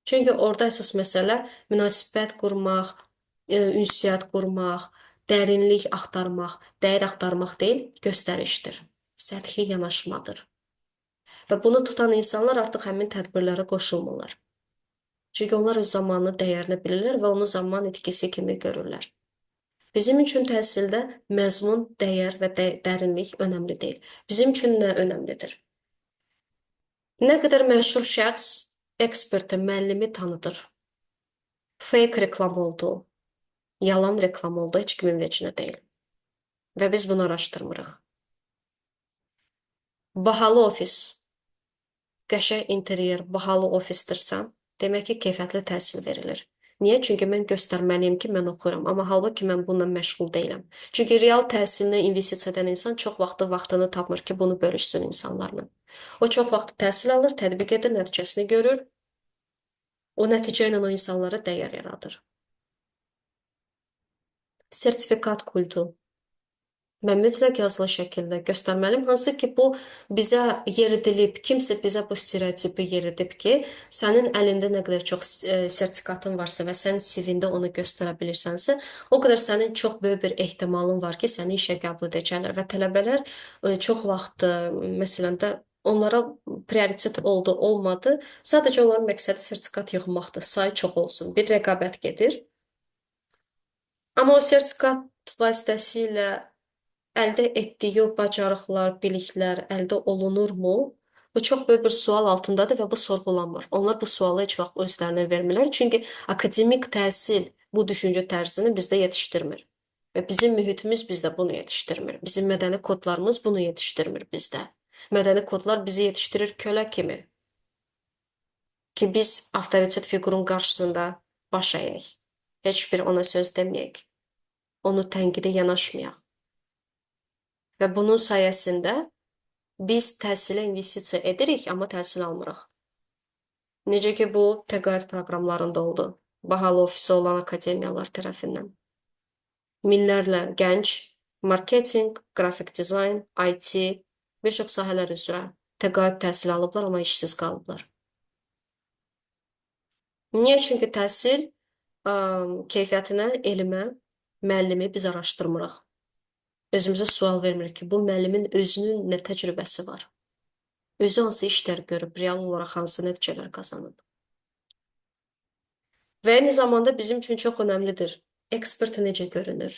Çünki orada əsas məsələ münasibət qurmaq, ünsiyyət qurmaq, dərinlik axtarmaq, dəyər axtarmaq deyil, göstərişdir, səthi yanaşmadır. Və bunu tutan insanlar artıq həmin tədbirlərə qoşulmurlar. Çünki onlar öz zamanını dəyərini bilirlər və onu zaman itkisi kimi görürlər. Bizim üçün təhsildə məzmun, dəyər və dərinlik önəmli deyil. Bizim üçün nə önəmlidir? Nə qədər məşhur şəxs eksperti, müəllimi tanıdır. Fake reklam oldu, yalan reklam oldu, heç kimin vecinə deyil. Və biz bunu araşdırmırıq. Bahalı ofis, qəşəng interyer, bahalı ofisdirsə, demək ki, keyfiyyətli təhsil verilir. Niyə? Çünki mən göstərməliyim ki, mən oxuram, amma halbuki mən bununla məşğul deyiləm. Çünki real təhsilinə investisiya edən insan çox vaxtını tapmır ki, bunu bölüşsün insanlarla. O çox vaxt təhsil alır, tətbiq edir, nəticəsini görür. O nəticə ilə o insanlara dəyər yaradır. Sertifikat kultu. Mən mütləq yazılı şəkildə göstərməliyim, hansı ki, bu bizə yeridilib, kimsə bizə bu stereotipi yeridib ki, sənin əlində nə qədər çox sertifikatın varsa və sən CV-ndə onu göstərə bilirsənsə, o qədər sənin çox böyük bir ehtimalın var ki, səni işə qəbul edəcəklər və tələbələr çox vaxt, məsələn də, onlara prioritet oldu, olmadı. Sadəcə onların məqsədi sertifikat yığmaqdır, sayı çox olsun, bir rəqabət gedir. Amma o sertifikat vasitəsilə əldə etdiyi o bacarıqlar, biliklər əldə olunurmu? Bu çox böyük bir sual altındadır və bu sorğulanmır. Onlar bu sualı heç vaxt özlərinə vermirlər. Çünki akademik təhsil bu düşüncə tərzini bizdə yetişdirmir. Və bizim mühitimiz bizdə bunu yetişdirmir. Bizim mədəni kodlarımız bunu yetişdirmir bizdə. Mədəni kodlar bizi yetişdirir kölə kimi. Ki biz avtoritet fiqurun qarşısında baş əyək. Heç bir ona söz deməyək. Onu tənqidə yanaşmayaq. Və bunun sayəsində biz təhsilə investisiya edirik, amma təhsil almırıq. Necə ki, bu təqaüd proqramlarında oldu. Bahalı ofisi olan akademiyalar tərəfindən. Minlərlə gənc Marketinq, qrafik dizayn, IT, bir çox sahələr üzrə təqaüd təhsili alıblar, amma işsiz qalıblar. Niyə? Çünki təhsil keyfiyyətinə, elmə, müəllimi biz araşdırmırıq. Özümüzə sual vermirik ki, bu müəllimin özünün nə təcrübəsi var? Özü hansı işlər görüb, real olaraq hansı nəticələr qazanıb? Və eyni zamanda bizim üçün çox önəmlidir. Ekspert necə görünür?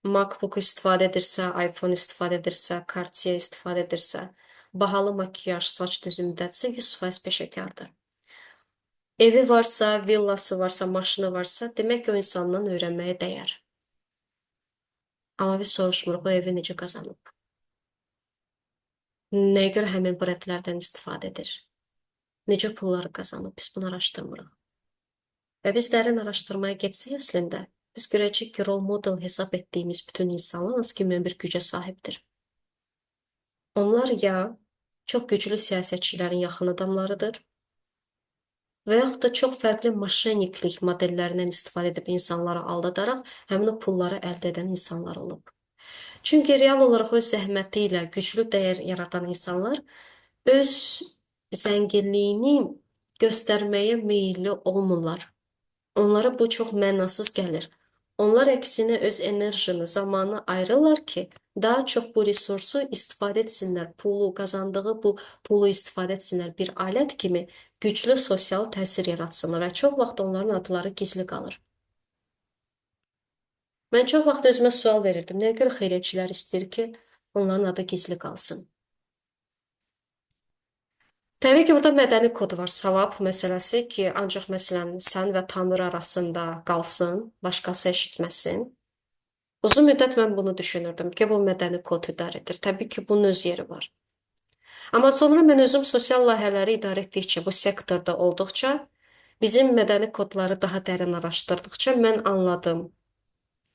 MacBook istifadə edirsə, iPhone istifadə edirsə, Cartier istifadə edirsə, bahalı makiyaj, saç düzümdədirsə, 100% peşəkardır. Evi varsa, villası varsa, maşını varsa, demək ki, o insandan öyrənməyə dəyər. Amma biz soruşmuruq, o evi necə qazanıb? Nəyə görə həmin brendlərdən istifadə edir? Necə pulları qazanıb? Biz bunu araşdırmırıq. Və biz dərin araşdırmaya getsək əslində, biz görəcəyik ki, rol model hesab etdiyimiz bütün insanlar hansı ki, mühüm bir gücə sahibdir. Onlar ya çox güclü siyasətçilərin yaxın adamlarıdır, və yaxud da çox fərqli moşenniklik modellərindən istifadə edib insanları aldadaraq həmin o pulları əldə edən insanlar olub. Çünki real olaraq öz zəhməti ilə güclü dəyər yaratan insanlar öz zənginliyini göstərməyə meyilli olmurlar. Onlara bu çox mənasız gəlir. Onlar əksinə öz enerjini, zamanını ayırırlar ki, daha çox bu resursu istifadə etsinlər, pulu, qazandığı bu pulu istifadə etsinlər bir alət kimi güclü sosial təsir yaratsınlar və çox vaxt onların adları gizli qalır. Mən çox vaxt özümə sual verirdim, nəyə görə xeyriyyətçilər istəyir ki, onların adı gizli qalsın? Təbii ki, burada mədəni kod var, savab məsələsi ki, ancaq məsələn, sən və Tanrı arasında qalsın, başqası eşitməsin. Uzun müddət mən bunu düşünürdüm ki, bu mədəni kod idarədir. Təbii ki, bunun öz yeri var. Amma sonra mən özüm sosial layihələri idarə etdikcə, bu sektorda olduqca, bizim mədəni kodları daha dərin araşdırdıqca mən anladım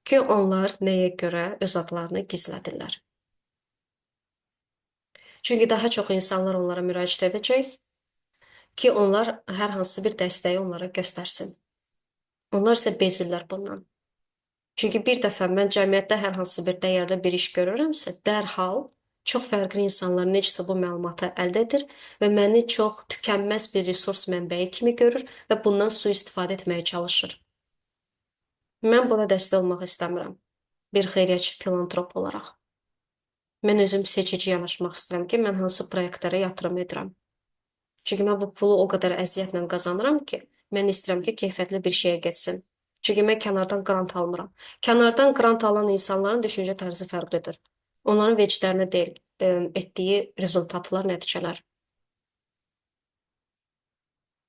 ki, onlar nəyə görə öz adlarını gizlədirlər. Çünki daha çox insanlar onlara müraciət edəcək ki, onlar hər hansı bir dəstəyi onlara göstərsin. Onlar isə bezirlər bundan. Çünki bir dəfə mən cəmiyyətdə hər hansı bir dəyərli bir iş görürəmsə, dərhal çox fərqli insanlar necəsə bu məlumatı əldə edir və məni çox tükənməz bir resurs mənbəyi kimi görür və bundan sui-istifadə etməyə çalışır. Mən buna dəstək olmaq istəmirəm. Bir xeyriyyətçi filantrop olaraq. Mən özüm seçici yanaşmaq istəyirəm ki, mən hansı proyektlərə yatırım edirəm. Çünki mən bu pulu o qədər əziyyətlə qazanıram ki, mən istəyirəm ki, keyfiyyətli bir şeyə getsin. Çünki mən kənardan qrant almıram. Kənardan qrant alan insanların düşüncə tərzi fərqlidir. Onların veclərinə deyil, etdiyi rezultatlar, nəticələr.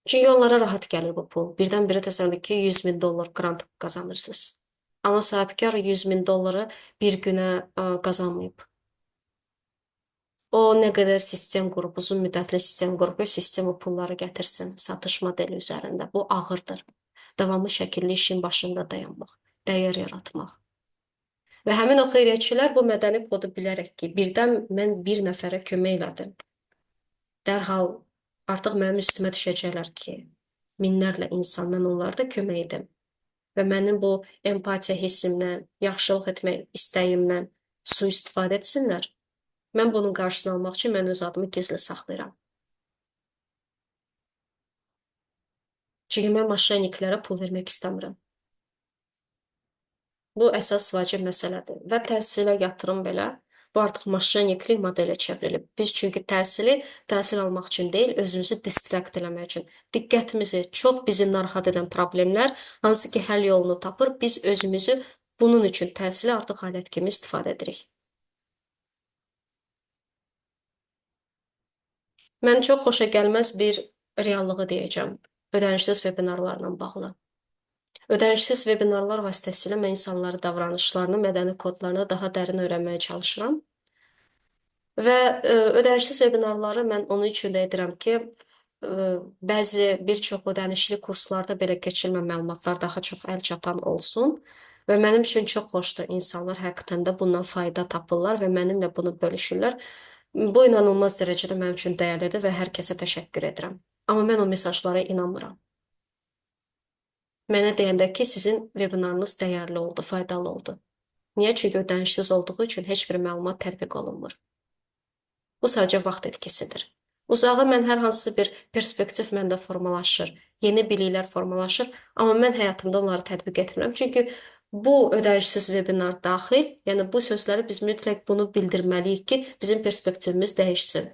Çünki onlara rahat gəlir bu pul. Birdən-birə təsəvvür ki, 100 min dollar qrant qazanırsınız. Amma sahibkar 100 min dolları bir günə qazanmayıb. O nə qədər sistem qurub, uzun müddətli sistem qurub, o sistem o pulları gətirsin satış modeli üzərində. Bu ağırdır. Davamlı şəkilli işin başında dayanmaq, dəyər yaratmaq. Və həmin o xeyriyyətçilər bu mədəni kodu bilərək ki, birdən mən bir nəfərə kömək elədim. Dərhal artıq mənim üstümə düşəcəklər ki, minlərlə insan mən onlara da kömək edim. Və mənim bu empatiya hissimdən, yaxşılıq etmək istəyimdən sui-istifadə etsinlər. Mən bunun qarşısını almaq üçün mən öz adımı gizli saxlayıram. Çünki mən moşenniklərə pul vermək istəmirəm. Bu əsas vacib məsələdir. Və təhsilə yatırım belə, bu artıq moşenniklik modelə çevrilib. Biz çünki təhsil almaq üçün deyil, özümüzü distrakt eləmək üçün. Diqqətimizi, çox bizi narahat edən problemlər, hansı ki, həll yolunu tapır, biz özümüzü bunun üçün təhsili artıq alət kimi istifadə edirik. Mən çox xoşagəlməz bir reallığı deyəcəm, ödənişsiz vebinarlarla bağlı. Ödənişsiz vebinarlar vasitəsilə mən insanların davranışlarını, mədəni kodlarını daha dərin öyrənməyə çalışıram. Və ödənişsiz vebinarları mən onun üçün də edirəm ki, bir çox ödənişli kurslarda belə keçirilmə məlumatlar daha çox əlçatan olsun. Və mənim üçün çox xoşdur, insanlar həqiqətən də bundan fayda tapırlar və mənimlə bunu bölüşürlər. Bu inanılmaz dərəcədə mənim üçün dəyərlidir və hər kəsə təşəkkür edirəm. Amma mən o mesajlara inanmıram. Mənə deyəndə ki, sizin vebinarınız dəyərli oldu, faydalı oldu. Niyə? Çünki ödənişsiz olduğu üçün heç bir məlumat tətbiq olunmur. Bu sadəcə vaxt etkisidir. Uzağa mən hər hansı bir perspektiv məndə formalaşır, yeni biliklər formalaşır, amma mən həyatımda onları tətbiq etmirəm. Çünki bu ödənişsiz webinar daxil, yəni bu sözləri biz mütləq bunu bildirməliyik ki, bizim perspektivimiz dəyişsin.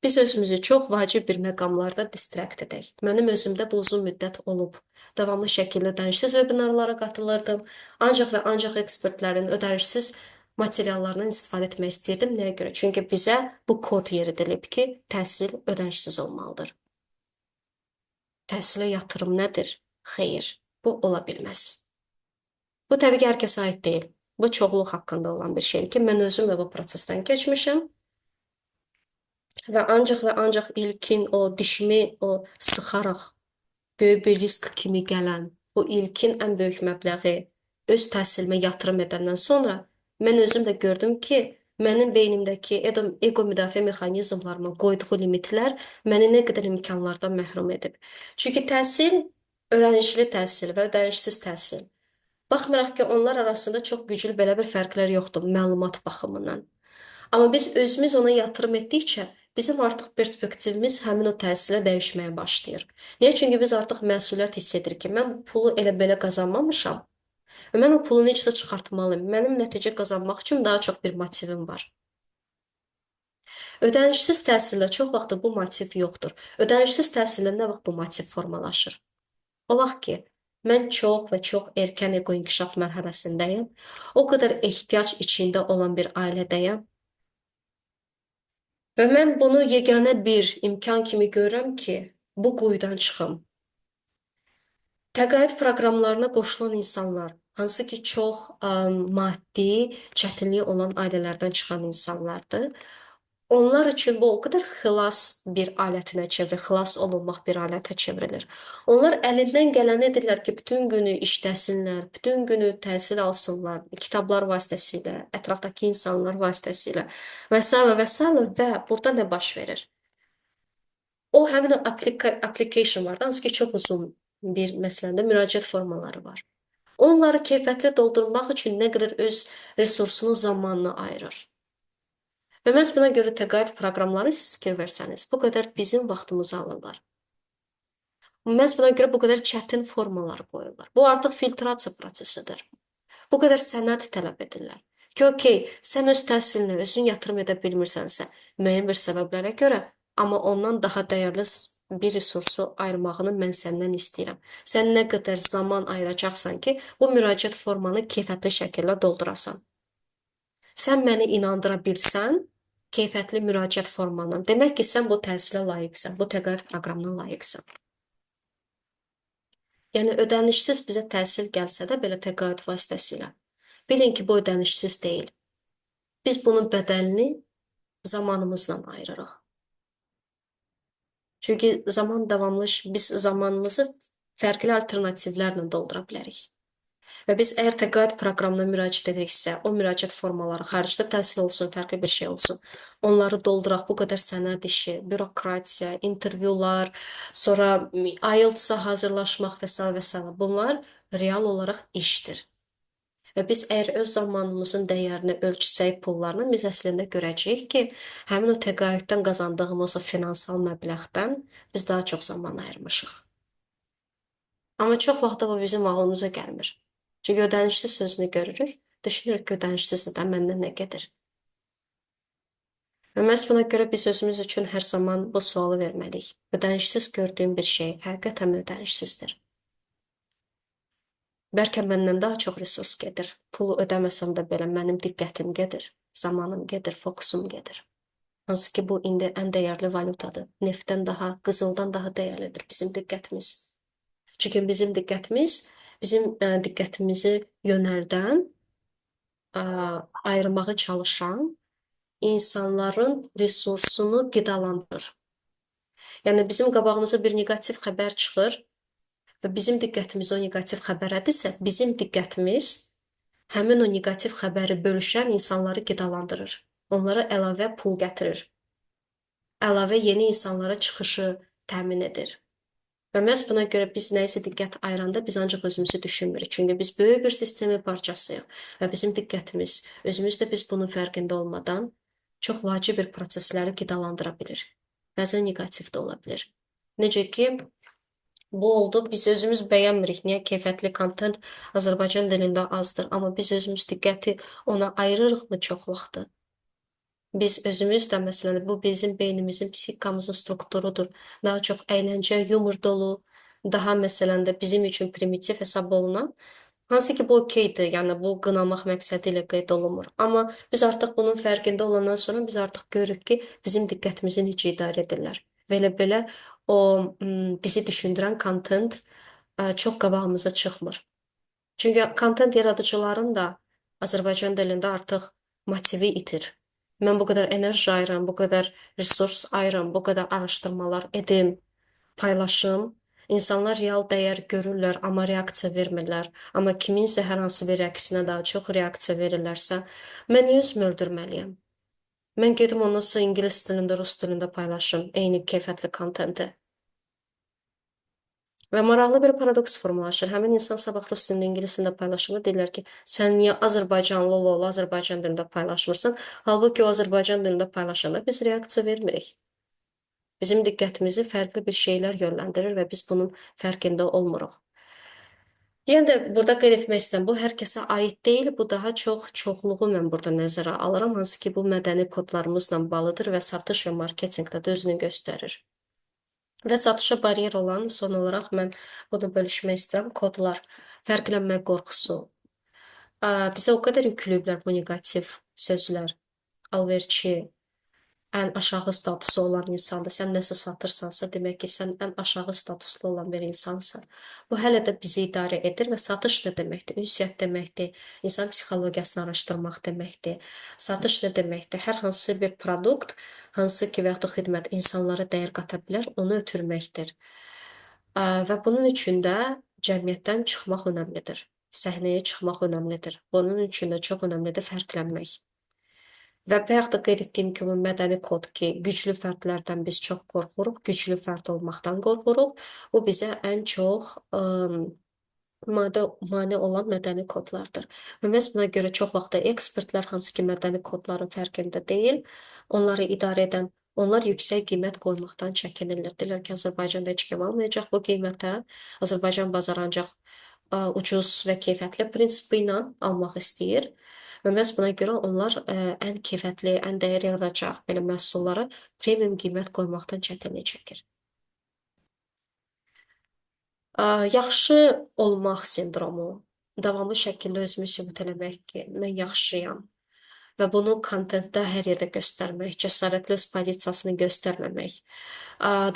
Biz özümüzü çox vacib bir məqamlarda distrakt edək. Mənim özümdə bu uzun müddət olub. Davamlı şəkildə ödənişsiz webinarlara qatılırdım. Ancaq və ancaq ekspertlərin ödənişsiz materiallarından istifadə etmək istəyirdim. Nəyə görə? Çünki bizə bu kod yeridilib ki, təhsil ödənişsiz olmalıdır. Təhsilə yatırım nədir? Xeyr, bu ola bilməz. Bu təbii ki, hər kəsə aid deyil. Bu çoxluq haqqında olan bir şeydir ki, mən özüm də bu prosesdən keçmişəm. Və ancaq ilkin o dişimi o sıxaraq böyük bir risk kimi gələn bu ilkin ən böyük məbləği öz təhsilimə yatırım edəndən sonra mən özüm də gördüm ki, mənim beynimdəki ego müdafiə mexanizmlarımın qoyduğu limitlər məni nə qədər imkanlardan məhrum edib. Çünki təhsil, ödənişli təhsil və ödənişsiz təhsil. Baxmayaraq ki, onlar arasında çox güclü belə bir fərqlər yoxdur məlumat baxımından. Amma biz özümüz ona yatırım etdikcə bizim artıq perspektivimiz həmin o təhsilə dəyişməyə başlayır. Niyə? Çünki biz artıq məsuliyyət hiss edirik ki, mən bu pulu elə belə qazanmamışam və mən o pulu necəsə çıxartmalıyım. Mənim nəticə qazanmaq üçün daha çox bir motivim var. Ödənişsiz təhsildə çox vaxt bu motiv yoxdur. Ödənişsiz təhsildə nə vaxt bu motiv formalaşır? O vaxt ki, mən çox və çox erkən ego inkişaf mərhələsindəyəm. O qədər ehtiyac içində olan bir ailədəyəm. Və mən bunu yeganə bir imkan kimi görürəm ki, bu quyudan çıxım. Təqaüd proqramlarına qoşulan insanlar, hansı ki çox maddi çətinliyi olan ailələrdən çıxan insanlardır. Onlar üçün bu o qədər xilas bir alətinə çevrilir, xilas olunmaq bir alətə çevrilir. Onlar əlindən gələni edirlər ki, bütün günü işləsinlər, bütün günü təhsil alsınlar, kitablar vasitəsilə, ətrafdakı insanlar vasitəsilə və s. və s. və burada nə baş verir? O həmin o application var, hansı ki çox uzun bir məsələndə müraciət formaları var. Onları keyfiyyətli doldurmaq üçün nə qədər öz resursunu, zamanını ayırır. Və məhz buna görə təqaüd proqramları siz fikir versəniz, bu qədər bizim vaxtımızı alırlar. Məhz buna görə bu qədər çətin formalar qoyurlar. Bu artıq filtrasiya prosesidir. Bu qədər sənəd tələb edirlər. Ki, okey, sən öz təhsilinə özün yatırım edə bilmirsənsə, müəyyən bir səbəblərə görə, amma ondan daha dəyərli bir resursu ayırmağını mən səndən istəyirəm. Sən nə qədər zaman ayıracaqsan ki, bu müraciət formanı keyfiyyətli şəkildə doldurasan. Sən məni inandıra bilsən, keyfiyyətli müraciət formandan, demək ki, sən bu təhsilə layiqsən, bu təqaüd proqramına layiqsən. Yəni, ödənişsiz bizə təhsil gəlsə də belə təqaüd vasitəsilə, bilin ki, bu ödənişsiz deyil. Biz bunun bədəlini zamanımızla ayırırıq. Çünki biz zamanımızı fərqli alternativlərlə doldura bilərik. Və biz əgər təqaüd proqramına müraciət ediriksə, o müraciət formaları xaricdə təhsil olsun, fərqli bir şey olsun. Onları dolduraq, bu qədər sənəd işi, bürokratiya, intervyular, sonra IELTS-a hazırlaşmaq və s. və s. Bunlar real olaraq işdir. Və biz əgər öz zamanımızın dəyərini ölçsək pullarla, biz əslində görəcəyik ki, həmin o təqaüddən qazandığımız o finansal məbləğdən biz daha çox zaman ayırmışıq. Amma çox vaxt bu bizim ağlımıza gəlmir. Çünki ödənişsiz sözünü görürük, düşünürük ki, ödənişsizdən məndən nə gedir? Və məhz buna görə biz özümüz üçün hər zaman bu sualı verməliyik. Ödənişsiz gördüyüm bir şey həqiqətən ödənişsizdir. Bəlkə məndən daha çox resurs gedir. Pulu ödəməsəm də belə mənim diqqətim gedir, zamanım gedir, fokusum gedir. Hansı ki, bu indi ən dəyərli valutadır. Neftdən daha, qızıldan daha dəyərlidir bizim diqqətimiz. Çünki bizim diqqətimizi yönəldən, ayırmağa çalışan insanların resursunu qidalandırır. Yəni, bizim qabağımıza bir negativ xəbər çıxır və bizim diqqətimiz o negativ xəbərədirsə, bizim diqqətimiz həmin o negativ xəbəri bölüşən insanları qidalandırır. Onlara əlavə pul gətirir. Əlavə yeni insanlara çıxışı təmin edir. Və məhz buna görə biz nəyisə diqqət ayıranda biz ancaq özümüzü düşünmürük. Çünki biz böyük bir sistemin parçasıyıq və bizim diqqətimiz, özümüz də biz bunun fərqində olmadan çox vacib bir prosesləri qidalandıra bilir. Bəzən neqativ də ola bilir. Necə ki, bu oldu, biz özümüz bəyənmirik. Niyə keyfiyyətli kontent Azərbaycan dilində azdır, amma biz özümüz diqqəti ona ayırırıqmı çox vaxtı? Biz özümüz də məsələn bu bizim beynimizin, psixikamızın strukturudur. Daha çox əyləncə, yumor dolu, daha məsələn də bizim üçün primitiv hesab olunan, hansı ki bu okeydir, yəni bu qınamaq məqsədi ilə qeyd olunmur. Amma biz artıq bunun fərqində olandan sonra biz artıq görürük ki, bizim diqqətimizi necə idarə edirlər. Və elə-belə o bizi düşündürən kontent çox qabağımıza çıxmır. Çünki kontent yaradıcıların da Azərbaycan dilində artıq motivi itir. Mən bu qədər enerji ayıram, bu qədər resurs ayıram, bu qədər araşdırmalar edim, paylaşım. İnsanlar real dəyər görürlər, amma reaksiya vermirlər. Amma kiminsə hər hansı bir rəqsinə daha çox reaksiya verirlərsə, mən niyə özümü öldürməliyəm? Mən gedim ondan sonra ingilis dilində, rus dilində paylaşım eyni keyfiyyətli kontenti. Və maraqlı bir paradoks formalaşır. Həmin insan sabah rus dilində, ingilis dilində paylaşımı deyirlər ki, sən niyə Azərbaycanlı ol, Azərbaycan dilində paylaşmırsan? Halbuki o Azərbaycan dilində paylaşanda biz reaksiya vermirik. Bizim diqqətimizi fərqli bir şeylər yönləndirir və biz bunun fərqində olmuruq. Yəni də burada qeyd etmək istəyirəm, bu hər kəsə aid deyil, bu daha çox çoxluğu mən burada nəzərə alıram, hansı ki bu mədəni kodlarımızla bağlıdır və satış və marketinqdə də özünü göstərir. Və satışa baryer olan son olaraq mən bunu bölüşmək istəyirəm. Kodlar, fərqlənmə qorxusu. Bizə o qədər yükləyiblər bu neqativ sözlər. Alverçi, ən aşağı statusu olan insandır. Sən nəsə satırsansa, demək ki, sən ən aşağı statuslu olan bir insansan. Bu hələ də bizi idarə edir və satış nə deməkdir? Ünsiyyət deməkdir, insan psixologiyasını araşdırmaq deməkdir. Satış nə deməkdir? Hər hansı bir produkt, hansı ki və yaxud da xidmət insanlara dəyər qata bilər, onu ötürməkdir. Və bunun üçün də cəmiyyətdən çıxmaq önəmlidir. Səhnəyə çıxmaq önəmlidir. Bunun üçün də çox önəmlidir fərqlənmək. Və bayaq da qeyd etdiyim kimi mədəni kod ki, güclü fərdlərdən biz çox qorxuruq, güclü fərd olmaqdan qorxuruq. Bu bizə ən çox mane olan mədəni kodlardır. Və məhz buna görə çox vaxt ekspertlər hansı ki mədəni kodların fərqində deyil, onları idarə edən, onlar yüksək qiymət qoymaqdan çəkinirlər. Deyirlər ki, Azərbaycanda heç kim almayacaq bu qiymətə, Azərbaycan bazarı ancaq ucuz və keyfiyyətli prinsipi ilə almaq istəyir. Və məhz buna görə onlar ən keyfiyyətli, ən dəyər yaradacaq belə məhsullara premium qiymət qoymaqdan çətinlik çəkir. Yaxşı olmaq sindromu, davamlı şəkildə özümü sübut eləmək ki, mən yaxşıyam və bunu kontentdə hər yerdə göstərmək, cəsarətli öz pozisiyasını göstərməmək,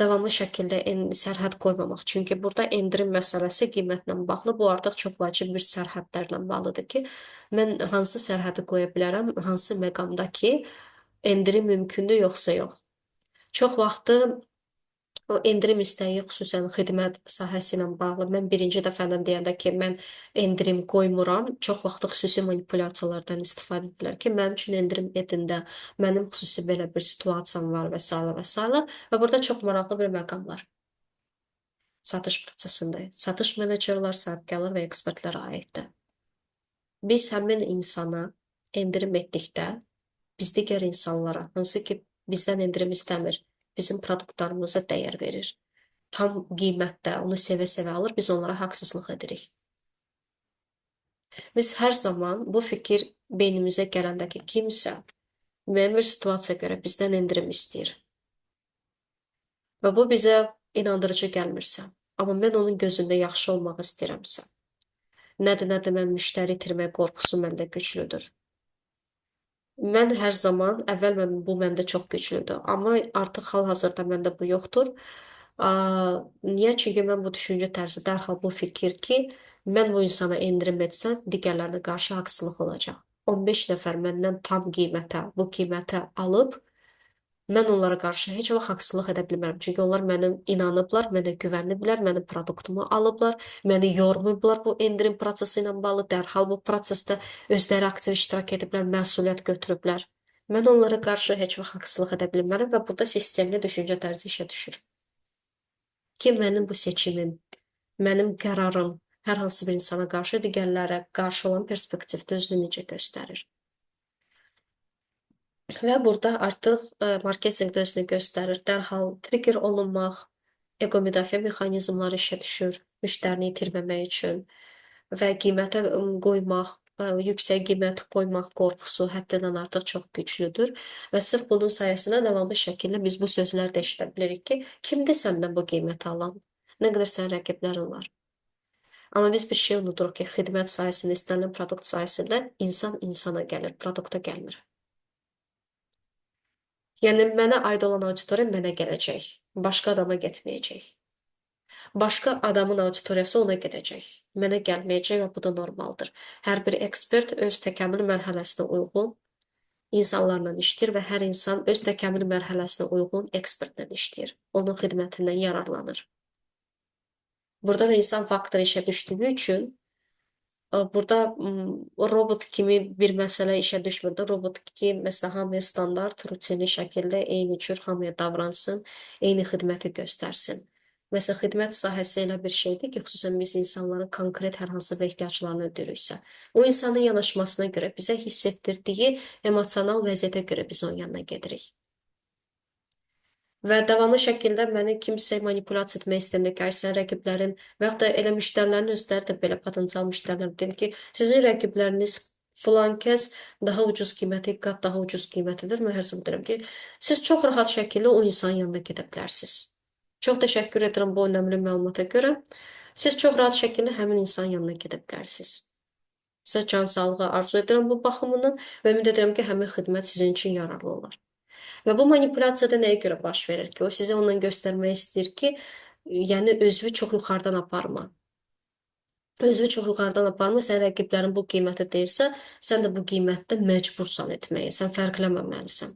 davamlı şəkildə sərhəd qoymamaq. Çünki burada endirim məsələsi qiymətlə bağlı, bu artıq çox vacib bir sərhədlərlə bağlıdır ki, mən hansı sərhədi qoya bilərəm, hansı məqamda ki, endirim mümkündür, yoxsa yox. Çox vaxtı o endirim istəyi xüsusən xidmət sahəsi ilə bağlı. Mən birinci dəfədən deyəndə ki, mən endirim qoymuram, çox vaxt xüsusi manipulyasiyalardan istifadə edirlər ki, mənim üçün endirim edin də, mənim xüsusi belə bir situasiyam var və s. və s. Və burada çox maraqlı bir məqam var. Satış prosesində. Satış menecerlər, sahibkarlar və ekspertlərə aiddir. Biz həmin insana endirim etdikdə, biz digər insanlara, hansı ki bizdən endirim istəmir, bizim produktlarımıza dəyər verir. Tam qiymətdə onu sevə-sevə alır, biz onlara haqsızlıq edirik. Biz hər zaman bu fikir beynimizə gələndə ki, kimsə müəyyən bir situasiyaya görə bizdən endirim istəyir. Və bu bizə inandırıcı gəlmirsə, amma mən onun gözündə yaxşı olmaq istəyirəmsə, nədir, mən müştəri itirmək qorxusu məndə güclüdür. Mən hər zaman, əvvəl bu məndə çox güclüdür, amma artıq hal-hazırda məndə bu yoxdur. Niyə? Çünki mən bu düşüncə tərzi dərhal bu fikir ki, mən bu insana endirim etsəm, digərlərinə qarşı haqsızlıq olacaq. 15 nəfər məndən tam qiymətə, bu qiymətə alıb, mən onlara qarşı heç vaxt haqsızlıq edə bilmərəm. Çünki onlar mənim inanıblar, mənə güvəniblər, mənim produktumu alıblar, məni yormayıblar bu endirim prosesi ilə bağlı. Dərhal bu prosesdə özləri aktiv iştirak ediblər, məsuliyyət götürüblər. Mən onlara qarşı heç vaxt haqsızlıq edə bilmərəm və burada sistemli düşüncə tərzi işə düşür. ki mənim bu seçimim, mənim qərarım hər hansı bir insana qarşı digərlərə qarşı olan perspektivdə özünü necə göstərir. Və burada artıq marketinqdə özünü göstərir. Dərhal trigger olunmaq, ego müdafiə mexanizmları işə düşür, müştərini itirməmək üçün və qiymətə qoymaq, yüksək qiymət qoymaq qorxusu həddindən artıq çox güclüdür və sırf bunun sayəsində davamlı şəkildə biz bu sözlər də eşidə bilirik ki, kimdir səndən bu qiyməti alan? Nə qədər sənin rəqiblərin var? Amma biz bir şey unuduruq ki, xidmət sayəsində, istənilən produkt sayəsində insan insana gəlir, produkta gəlmir. Yəni mənə aid olan auditoriya mənə gələcək, başqa adama getməyəcək. Başqa adamın auditoriyası ona gedəcək. Mənə gəlməyəcək və bu da normaldır. Hər bir ekspert öz təkamül mərhələsinə uyğun insanlarla işləyir və hər insan öz təkamül mərhələsinə uyğun ekspertlə işləyir. Onun xidmətindən yararlanır. Burada da insan faktoru işə düşdüyü üçün burada robot kimi bir məsələ işə düşmür də. Robot ki, məsələn, hamıya standart, rutinli şəkildə eyni cür hamıya davransın, eyni xidməti göstərsin. Məsələn, xidmət sahəsi elə bir şeydir ki, xüsusən biz insanların konkret hər hansı bir ehtiyaclarını ödəyiriksə, o insanın yanaşmasına görə, bizə hiss etdirdiyi emosional vəziyyətə görə biz onun yanına gedirik. Və davamlı şəkildə məni kimsə manipulyasiya etmək istəyəndə ki, ay sən rəqiblərin və yaxud da elə müştərilərin özləri də belə potensial müştərilər deyir ki, sizin rəqibləriniz filan kəs daha ucuz qiyməti, qat daha ucuz qiymətidir. Mən hər zaman deyirəm ki, siz çox rahat şəkildə o insanın yanına gedə bilərsiniz. Çox təşəkkür edirəm bu önəmli məlumata görə. Siz çox rahat şəkildə həmin insanın yanına gedə bilərsiniz. Sizə can sağlığı arzu edirəm bu baxımından və ümid edirəm ki, həmin xidmət sizin üçün yararlı olar. Və bu manipulyasiyada nəyə görə baş verir ki, o sizə ondan göstərmək istəyir ki, yəni özünü çox yuxarıdan aparma. Özünü çox yuxarıdan aparma, sən rəqiblərin bu qiyməti deyirsə, sən də bu qiymətdə məcbursan etməyə, sən fərqlənməməlisən.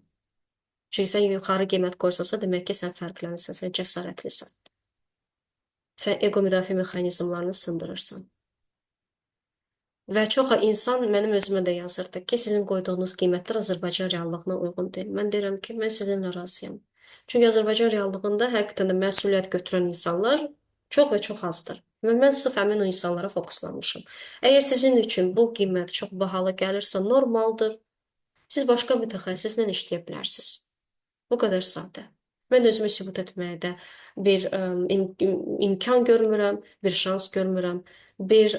Çünki sən yuxarı qiymət qoysansa, demək ki, sən fərqlənirsən, sən cəsarətlisən. Sən ego müdafiə mexanizmlarını sındırırsan. Və çox insan mənim özümə də yazırdı ki, sizin qoyduğunuz qiymətlər Azərbaycan reallığına uyğun deyil. Mən deyirəm ki, mən sizinlə razıyam. Çünki Azərbaycan reallığında həqiqətən də məsuliyyət götürən insanlar çox və çox azdır. Və mən sırf həmin o insanlara fokuslanmışam. Əgər sizin üçün bu qiymət çox bahalı gəlirsə, normaldır. Siz başqa mütəxəssislə işləyə bilərsiniz. Bu qədər sadə. Mən özümü sübut etməyə də bir imkan görmürəm, bir şans görmürəm, bir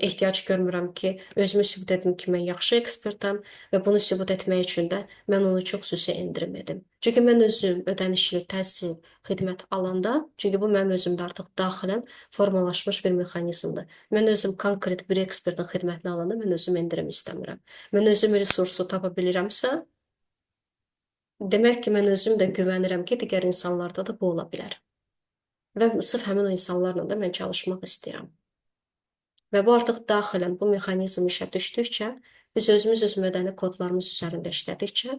ehtiyac görmürəm ki, özümü sübut edim ki, mən yaxşı ekspertəm və bunu sübut etmək üçün də mən onu çox xüsusi endirim edim. Çünki mən özüm ödənişli təhsil, xidmət alanda, çünki bu mənim özümdə artıq daxilən formalaşmış bir mexanizmdir. Mən özüm konkret bir ekspertin xidmətini alanda mən özüm endirim istəmirəm. Mən özüm resursu tapa bilirəmsə, demək ki, mən özüm də güvənirəm ki, digər insanlarda da bu ola bilər. Və sırf həmin o insanlarla da mən çalışmaq istəyirəm. Və bu artıq daxilən bu mexanizm işə düşdükcə, biz özümüz öz mədəni kodlarımız üzərində işlədikcə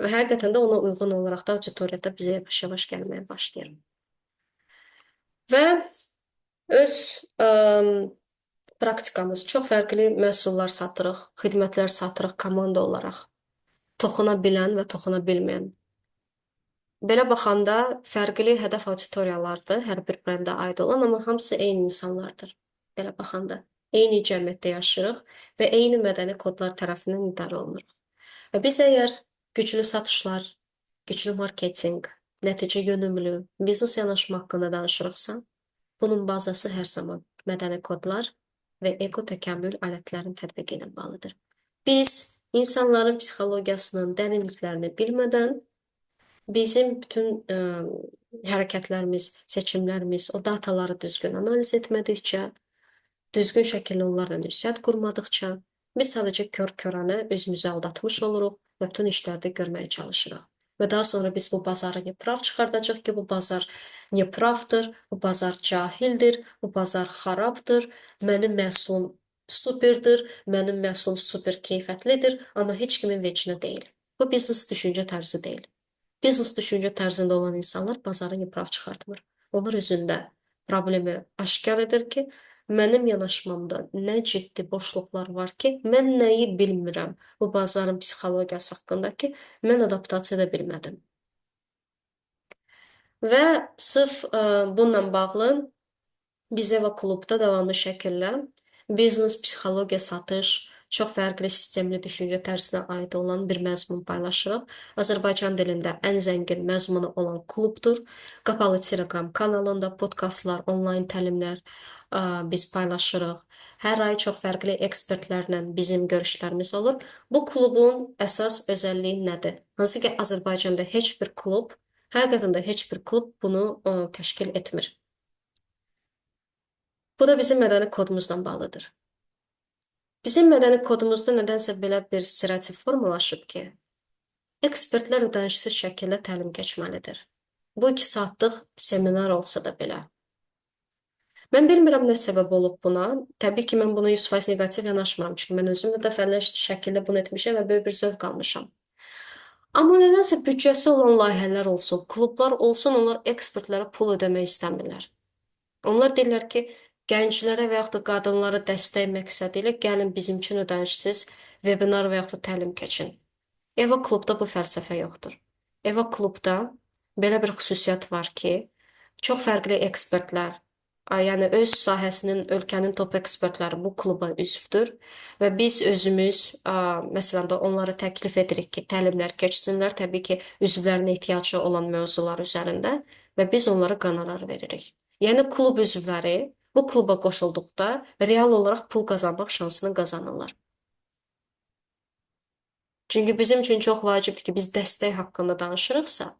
və həqiqətən də ona uyğun olaraq da auditoriyada bizə yavaş-yavaş gəlməyə başlayır. Və öz praktikamız çox fərqli məhsullar satırıq, xidmətlər satırıq komanda olaraq. Toxuna bilən və toxuna bilməyən. Belə baxanda fərqli hədəf auditoriyalardır, hər bir brendə aid olan, amma hamısı eyni insanlardır. Belə baxanda eyni cəmiyyətdə yaşayırıq və eyni mədəni kodlar tərəfindən idarə olunuruq. Və biz əgər güclü satışlar, güclü marketinq, nəticə yönümlü, biznes yanaşma haqqında danışırıqsa, bunun bazası hər zaman mədəni kodlar və ego təkamül alətlərinin tətbiqi ilə bağlıdır. Biz insanların psixologiyasının dərinliklərini bilmədən bizim bütün hərəkətlərimiz, seçimlərimiz, o dataları düzgün analiz etmədikcə, düzgün şəkildə onlarla ünsiyyət qurmadıqca, biz sadəcə kör-körənə özümüzü aldatmış oluruq və bütün işlərdə görməyə çalışırıq. Və daha sonra biz bu bazarı neprav çıxardacaq ki, bu bazar nepravdır, bu bazar cahildir, bu bazar xarabdır, mənim məhsulum superdir, mənim məhsulum super keyfətlidir, amma heç kimin vecinə deyil. Bu biznes düşüncə tərzi deyil. Biznes düşüncə tərzində olan insanlar bazarı neprav çıxartmır. Onlar özündə problemi aşkar edir ki, mənim yanaşmamda nə ciddi boşluqlar var ki, mən nəyi bilmirəm bu bazarın psixologiyası haqqında ki, mən adaptasiya edə bilmədim. Və sırf bununla bağlı biz Eva klubda davamlı şəkildə biznes, psixologiya, satış, çox fərqli sistemli düşüncə tərzinə aid olan bir məzmun paylaşırıq. Azərbaycan dilində ən zəngin məzmunu olan klubdur. Qapalı Telegram kanalında podkastlar, onlayn təlimlər biz paylaşırıq. Hər ay çox fərqli ekspertlərlə bizim görüşlərimiz olur. Bu klubun əsas özəlliyi nədir? Hansı ki, Azərbaycanda heç bir klub, həqiqətən də heç bir klub bunu təşkil etmir. Bu da bizim mədəni kodumuzla bağlıdır. Bizim mədəni kodumuzda nədənsə belə bir stereotip formalaşıb ki, ekspertlər ödənişsiz şəkildə təlim keçməlidir. Bu 2 saatlıq seminar olsa da belə. Mən bilmirəm nə səbəb olub buna. Təbii ki, mən buna 100% negativ yanaşmıram. Çünki mən özüm də dəfələrlə şəkildə bunu etmişəm və böyük bir zövq almışam. Amma nədənsə büdcəsi olan layihələr olsun, klublar olsun, onlar ekspertlərə pul ödəmək istəmirlər. Onlar deyirlər ki, gənclərə və yaxud da qadınlara dəstək məqsədi ilə gəlin bizim üçün ödənişsiz webinar və yaxud da təlim keçin. Eva klubda bu fəlsəfə yoxdur. Eva klubda belə bir xüsusiyyət var ki, çox fərqli ekspertlər, yəni öz sahəsinin, ölkənin top ekspertləri bu kluba üzvdür və biz özümüz, məsələn də onlara təklif edirik ki, təlimlər keçsinlər, təbii ki, üzvlərin ehtiyacı olan mövzular üzərində və biz onlara qonorar veririk. Yəni klub üzvləri bu kluba qoşulduqda real olaraq pul qazanmaq şansını qazanırlar. Çünki bizim üçün çox vacibdir ki, biz dəstək haqqında danışırıqsa,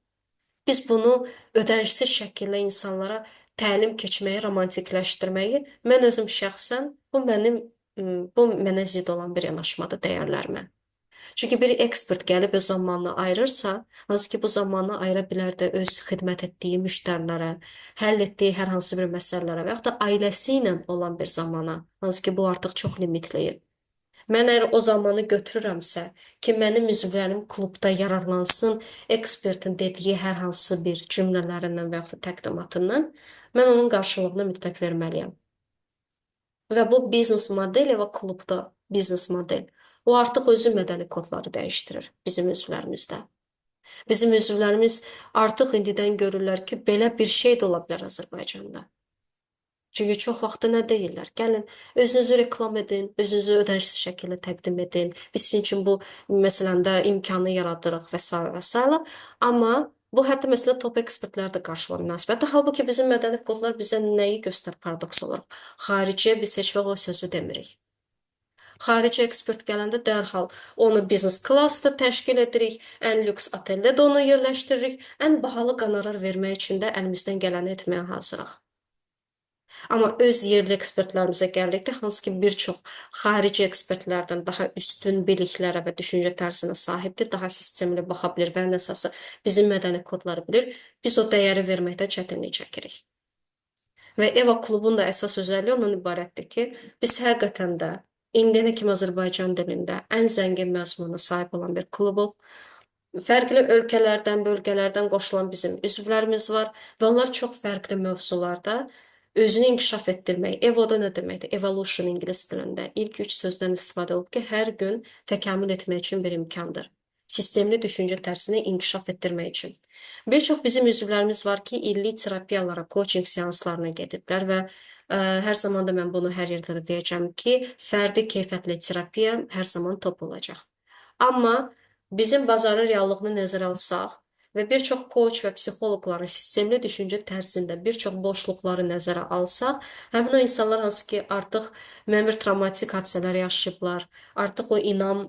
biz bunu ödənişsiz şəkildə insanlara təlim keçməyi, romantikləşdirməyi mən özüm şəxsən bu mənə zidd olan bir yanaşmadır dəyərlərimə. Çünki bir ekspert gəlib öz zamanını ayırırsa, hansı ki bu zamanını ayıra bilər də öz xidmət etdiyi müştərilərə, həll etdiyi hər hansı bir məsələlərə və yaxud da ailəsi ilə olan bir zamana, hansı ki bu artıq çox limitliyir. Mən əgər o zamanı götürürəmsə ki, mənim üzvlərim klubda yararlansın, ekspertin dediyi hər hansı bir cümlələrindən və yaxud da təqdimatından, mən onun qarşılığını mütləq verməliyəm. Və bu biznes modeli və klubda biznes model, o artıq özü mədəni kodları dəyişdirir bizim üzvlərimizdə. Bizim üzvlərimiz artıq indidən görürlər ki, belə bir şey də ola bilər Azərbaycanda. Çünki çox vaxtı nə deyirlər? Gəlin, özünüzü reklam edin, özünüzü ödənişsiz şəkildə təqdim edin. Biz sizin üçün bu məsələn də imkanı yaradırıq və s. və s. Amma bu hətta məsələ top ekspertlər də qarşılar münasibətdir. Halbuki bizim mədəni kodlar bizə nəyi göstərir paradoks olaraq? Xariciyə biz heç vaxt o sözü demirik. Xarici ekspert gələndə dərhal onu biznes klassda təşkil edirik, ən lüks oteldə də onu yerləşdiririk, ən bahalı qonorar vermək üçün də əlimizdən gələni etməyə hazırıq. Amma öz yerli ekspertlərimizə gəldikdə, hansı ki, bir çox xarici ekspertlərdən daha üstün biliklərə və düşüncə tərzinə sahibdir, daha sistemli baxa bilir və ən əsası bizim mədəni kodları bilir, biz o dəyəri verməkdə çətinlik çəkirik. Və Eva klubun da əsas özəlliyi ondan ibarətdir ki, biz həqiqətən də indiyənə kimi Azərbaycan dilində ən zəngin məzmuna sahib olan bir klubuq. Fərqli ölkələrdən, bölgələrdən qoşulan bizim üzvlərimiz var və onlar çox fərqli mövzularda özünü inkişaf etdirmək. Evoda nə deməkdir? Evolution ingilis dilində. İlk 3 sözdən istifadə olub ki, hər gün təkamül etmək üçün bir imkandır. Sistemli düşüncə tərzini inkişaf etdirmək üçün. Bir çox bizim üzvlərimiz var ki, illik terapiyalara, coaching seanslarına gediblər və hər zaman da mən bunu hər yerdə də deyəcəm ki, fərdi keyfiyyətli terapiya hər zaman top olacaq. Amma bizim bazarın reallığını nəzərə alsaq və bir çox coach və psixoloqların sistemli düşüncə tərzində bir çox boşluqları nəzərə alsaq, həmin o insanlar hansı ki, artıq müəyyən bir travmatik hadisələr yaşayıblar, artıq o inam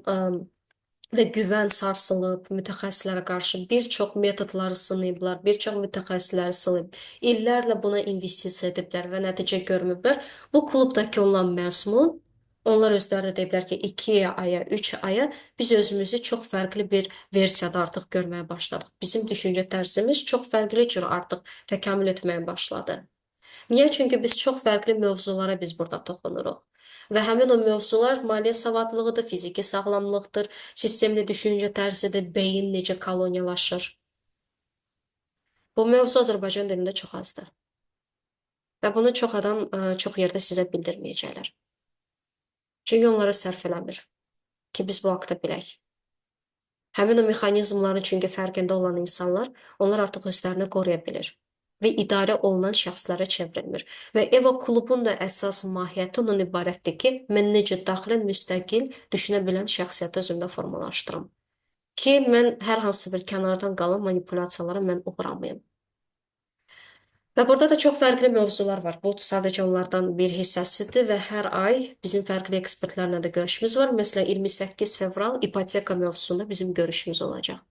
və güvən sarsılıb, mütəxəssislərə qarşı bir çox metodları sınayıblar, bir çox mütəxəssisləri sınayıb, illərlə buna investisiya ediblər və nəticə görmüblər. Bu klubdakı olan məzmun, onlar özləri də deyiblər ki, 2 aya, 3 aya biz özümüzü çox fərqli bir versiyada artıq görməyə başladıq. Bizim düşüncə tərzimiz çox fərqli cür artıq təkamül etməyə başladı. Niyə? Çünki biz çox fərqli mövzulara biz burada toxunuruq. Və həmin o mövzular maliyyə savadlığıdır, fiziki sağlamlıqdır, sistemli düşüncə tərzidir, beyin necə koloniyalaşır. Bu mövzu Azərbaycan dilində çox azdır. Və bunu çox adam çox yerdə sizə bildirməyəcəklər. Çünki onlara sərf eləmir ki, biz bu haqda bilək. Həmin o mexanizmların çünki fərqində olan insanlar, onlar artıq özlərini qoruya bilir və idarə olunan şəxslərə çevrilmir. Və Eva klubun da əsas mahiyyəti ondan ibarətdir ki, mən necə daxilən müstəqil düşünə bilən şəxsiyyəti özümdə formalaşdırım. Ki, mən hər hansı bir kənardan qalan manipulyasiyalara mən uğramayım. Və burada da çox fərqli mövzular var. Bu sadəcə onlardan bir hissəsidir və hər ay bizim fərqli ekspertlərlə də görüşümüz var. Məsələn, 28 fevral ipoteka mövzusunda bizim görüşümüz olacaq.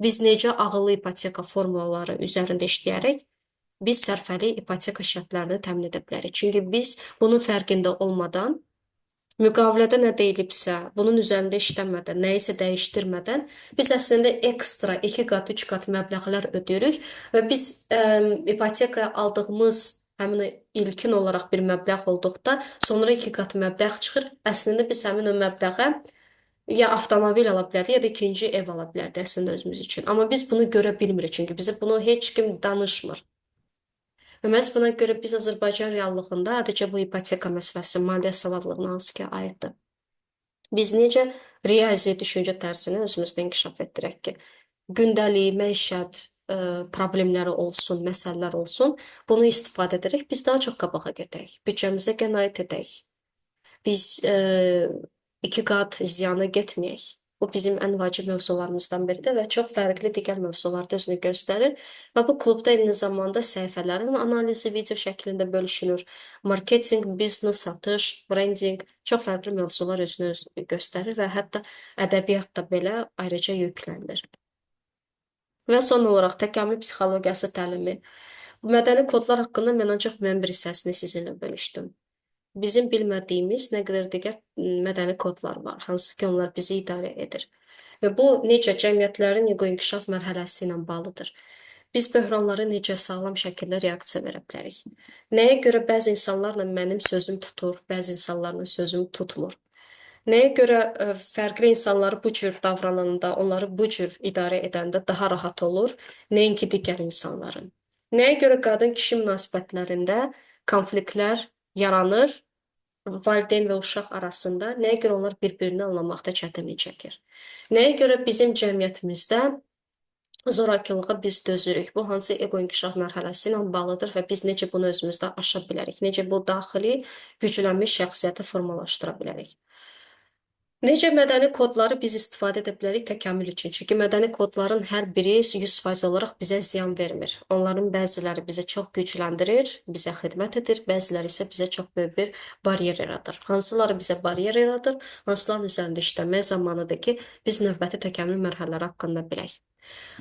Biz necə ağıllı ipoteka formulaları üzərində işləyərək biz sərfəli ipoteka şərtlərini təmin edə bilərik. Çünki biz bunun fərqində olmadan müqavilədə nə deyilibsə, bunun üzərində işləmədən, nəyisə dəyişdirmədən biz əslində ekstra 2 qat, 3 qat məbləğlər ödəyirik və biz ipotekaya aldığımız həmin o ilkin olaraq bir məbləğ olduqda, sonra 2 qat məbləğ çıxır. Əslində biz həmin o məbləğə ya avtomobil ala bilərdik, ya da ikinci ev ala bilərdik əslində özümüz üçün. Amma biz bunu görə bilmirik, çünki bizə bunu heç kim danışmır. Və məhz buna görə biz Azərbaycan reallığında adicə bu ipoteka məsələsi maliyyə savadlığına hansı ki aiddir. Biz necə riyazi düşüncə tərzini özümüzdə inkişaf etdirək ki, gündəlik məişət problemləri olsun, məsələlər olsun, bunu istifadə edərək biz daha çox qabağa gedək, büdcəmizə qənaət edək. Biz 2 qat ziyana getməyək. Bu bizim ən vacib mövzularımızdan biridir və çox fərqli digər mövzularda özünü göstərir. Və bu klubda eyni zamanda səhifələrin analizi video şəklində bölüşülür. Marketinq, biznes, satış, brendinq, çox fərqli mövzular göstərir və hətta ədəbiyyatda belə ayrıca yüklənilir. Və son olaraq təkamül psixologiyası təlimi. Mədəni kodlar haqqında mən ancaq müəyyən bir hissəsini sizinlə bölüşdüm. Bizim bilmədiyimiz nə qədər digər mədəni kodlar var, hansı ki, onlar bizi idarə edir. Və bu necə cəmiyyətlərin inkişaf mərhələsi ilə bağlıdır. Biz böhranlara necə sağlam şəkildə reaksiya verə bilərik? Nəyə görə bəzi insanlarla mənim sözüm tutur, bəzi insanlarla sözüm tutmur? Nəyə görə fərqli insanları bu cür davrananda, onları bu cür idarə edəndə daha rahat olur, nəinki digər insanların? Nəyə görə qadın-kişi münasibətlərində konfliktlər yaranır valideyn və uşaq arasında, nəyə görə onlar bir-birini anlamaqda çətinlik çəkir? Nəyə görə bizim cəmiyyətimizdə zorakılığa biz dözürük? Bu hansı ego inkişaf mərhələsi ilə bağlıdır və biz necə bunu özümüzdə aşa bilərik? Necə bu daxili güclənmiş şəxsiyyəti formalaşdıra bilərik? Necə mədəni kodları biz istifadə edə bilərik təkamül üçün? Çünki mədəni kodların hər biri 100% olaraq bizə ziyan vermir. Onların bəziləri bizə çox gücləndirir, bizə xidmət edir, bəziləri isə bizə çox böyük bir baryer yaradır. Hansıları bizə baryer yaradır, hansıların üzərində işləmək zamanıdır ki, biz növbəti təkamül mərhələləri haqqında bilək.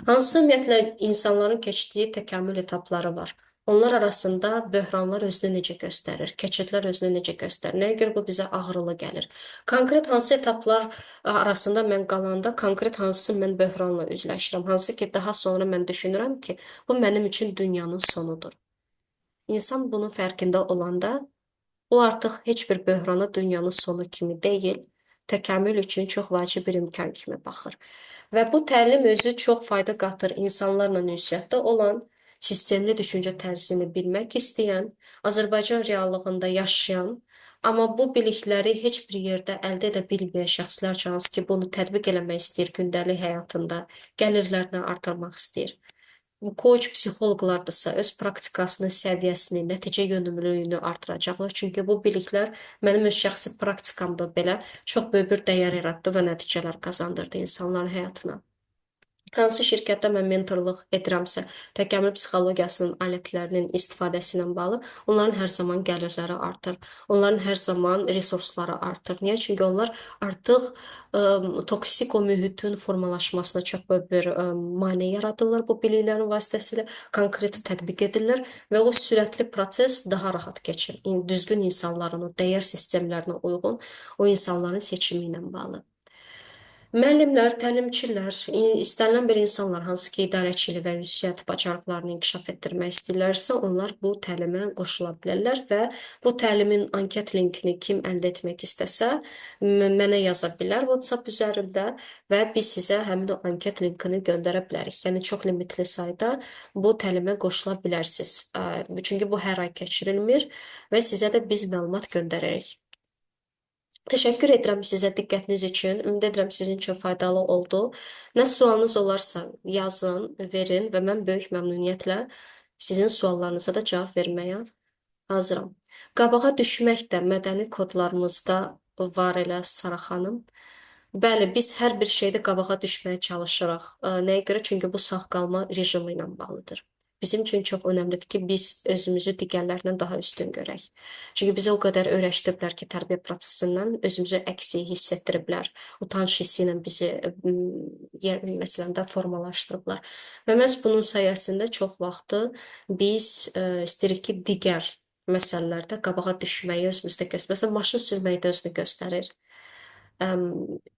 Hansı ümumiyyətlə insanların keçdiyi təkamül etapları var? Onlar arasında böhranlar özünü necə göstərir? Keçidlər özünü necə göstərir? Nəyə görə bu bizə ağrılı gəlir? Konkret hansı etaplar arasında mən qalanda, konkret hansı mən böhranla üzləşirəm? Hansı ki, daha sonra mən düşünürəm ki, bu mənim üçün dünyanın sonudur. İnsan bunun fərqində olanda, o artıq heç bir böhrana dünyanın sonu kimi deyil, təkamül üçün çox vacib bir imkan kimi baxır. Və bu təlim özü çox fayda qatır insanlarla ünsiyyətdə olan, sistemli düşüncə tərzini bilmək istəyən, Azərbaycan reallığında yaşayan, amma bu bilikləri heç bir yerdə əldə edə bilməyən şəxslər üçün, hansı ki, bunu tətbiq eləmək istəyir gündəlik həyatında, gəlirlərini artırmaq istəyir. Bu coach psixoloqlardırsa öz praktikasının səviyyəsini, nəticə yönümlülüyünü artıracaqlar. Çünki bu biliklər mənim öz şəxsi praktikamda belə çox böyük bir dəyər yaratdı və nəticələr qazandırdı insanların həyatına. Hansı şirkətdə mən mentorluq edirəmsə, təkamül psixologiyasının alətlərinin istifadəsi ilə bağlı, onların hər zaman gəlirləri artır. Onların hər zaman resursları artır. Niyə? Çünki onlar artıq toksik o mühitin formalaşmasına çox böyük bir maneə yaradırlar bu biliklərin vasitəsilə, konkret tətbiq edirlər və o sürətli proses daha rahat keçir. Düzgün insanların, o dəyər sistemlərinə uyğun o insanların seçimi ilə bağlı. Müəllimlər, təlimçilər, istənilən bir insanlar, hansı ki, idarəçilik və ünsiyyət bacarıqlarını inkişaf etdirmək istəyirlərsə, onlar bu təlimə qoşula bilərlər və bu təlimin anket linkini kim əldə etmək istəsə, mənə yaza bilər WhatsApp üzərində və biz sizə həmin o anket linkini göndərə bilərik. Yəni, çox limitli sayda bu təlimə qoşula bilərsiniz. Çünki bu hər ay keçirilmir və sizə də biz məlumat göndərərik. Təşəkkür edirəm sizə diqqətiniz üçün. Ümid edirəm sizin üçün faydalı oldu. Nə sualınız olarsa yazın, verin və mən böyük məmnuniyyətlə sizin suallarınıza da cavab verməyə hazıram. Qabağa düşmək də mədəni kodlarımızda var elə Sara xanım. Bəli, biz hər bir şeydə qabağa düşməyə çalışırıq. Nəyə görə? Çünki bu sağ qalma rejimi ilə bağlıdır. Bizim üçün çox önəmlidir ki, biz özümüzü digərlərindən daha üstün görək. Çünki bizə o qədər öyrəşdiriblər ki, tərbiyə prosesindən özümüzü əksik hiss etdiriblər. Utanc hissi ilə bizi məsələn də formalaşdırıblar. Və məhz bunun sayəsində çox vaxtı biz istəyirik ki, digər məsələlərdə qabağa düşməyi özümüzdə göstərir. Məsələn, maşın sürməkdə özünü göstərir. Əm,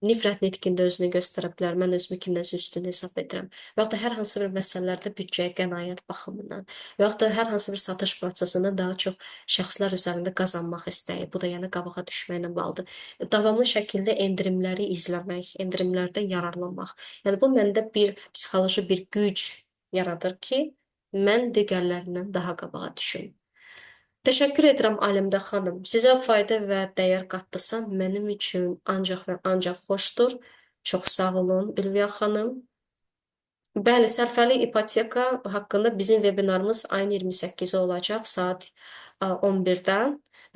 nifrət nitqində özünü göstərə bilər. Mən özümü kimdənsə üstün hesab edirəm. Və yaxud da hər hansı bir məsələlərdə büdcəyə qənaət baxımından, və yaxud da hər hansı bir satış prosesində daha çox şəxslər üzərində qazanmaq istəyi. Bu da yəni qabağa düşməklə bağlıdır. Davamlı şəkildə endirimləri izləmək, endirimlərdən yararlanmaq. Yəni bu məndə bir psixoloji bir güc yaradır ki, mən digərlərindən daha qabağa düşüm. Təşəkkür edirəm Aləmdə xanım. Sizə fayda və dəyər qatdısa, mənim üçün ancaq və ancaq xoşdur. Çox sağ olun Ülviyə xanım. Bəli, sərfəli ipoteka haqqında bizim vebinarımız ayın 28-i olacaq saat 11-də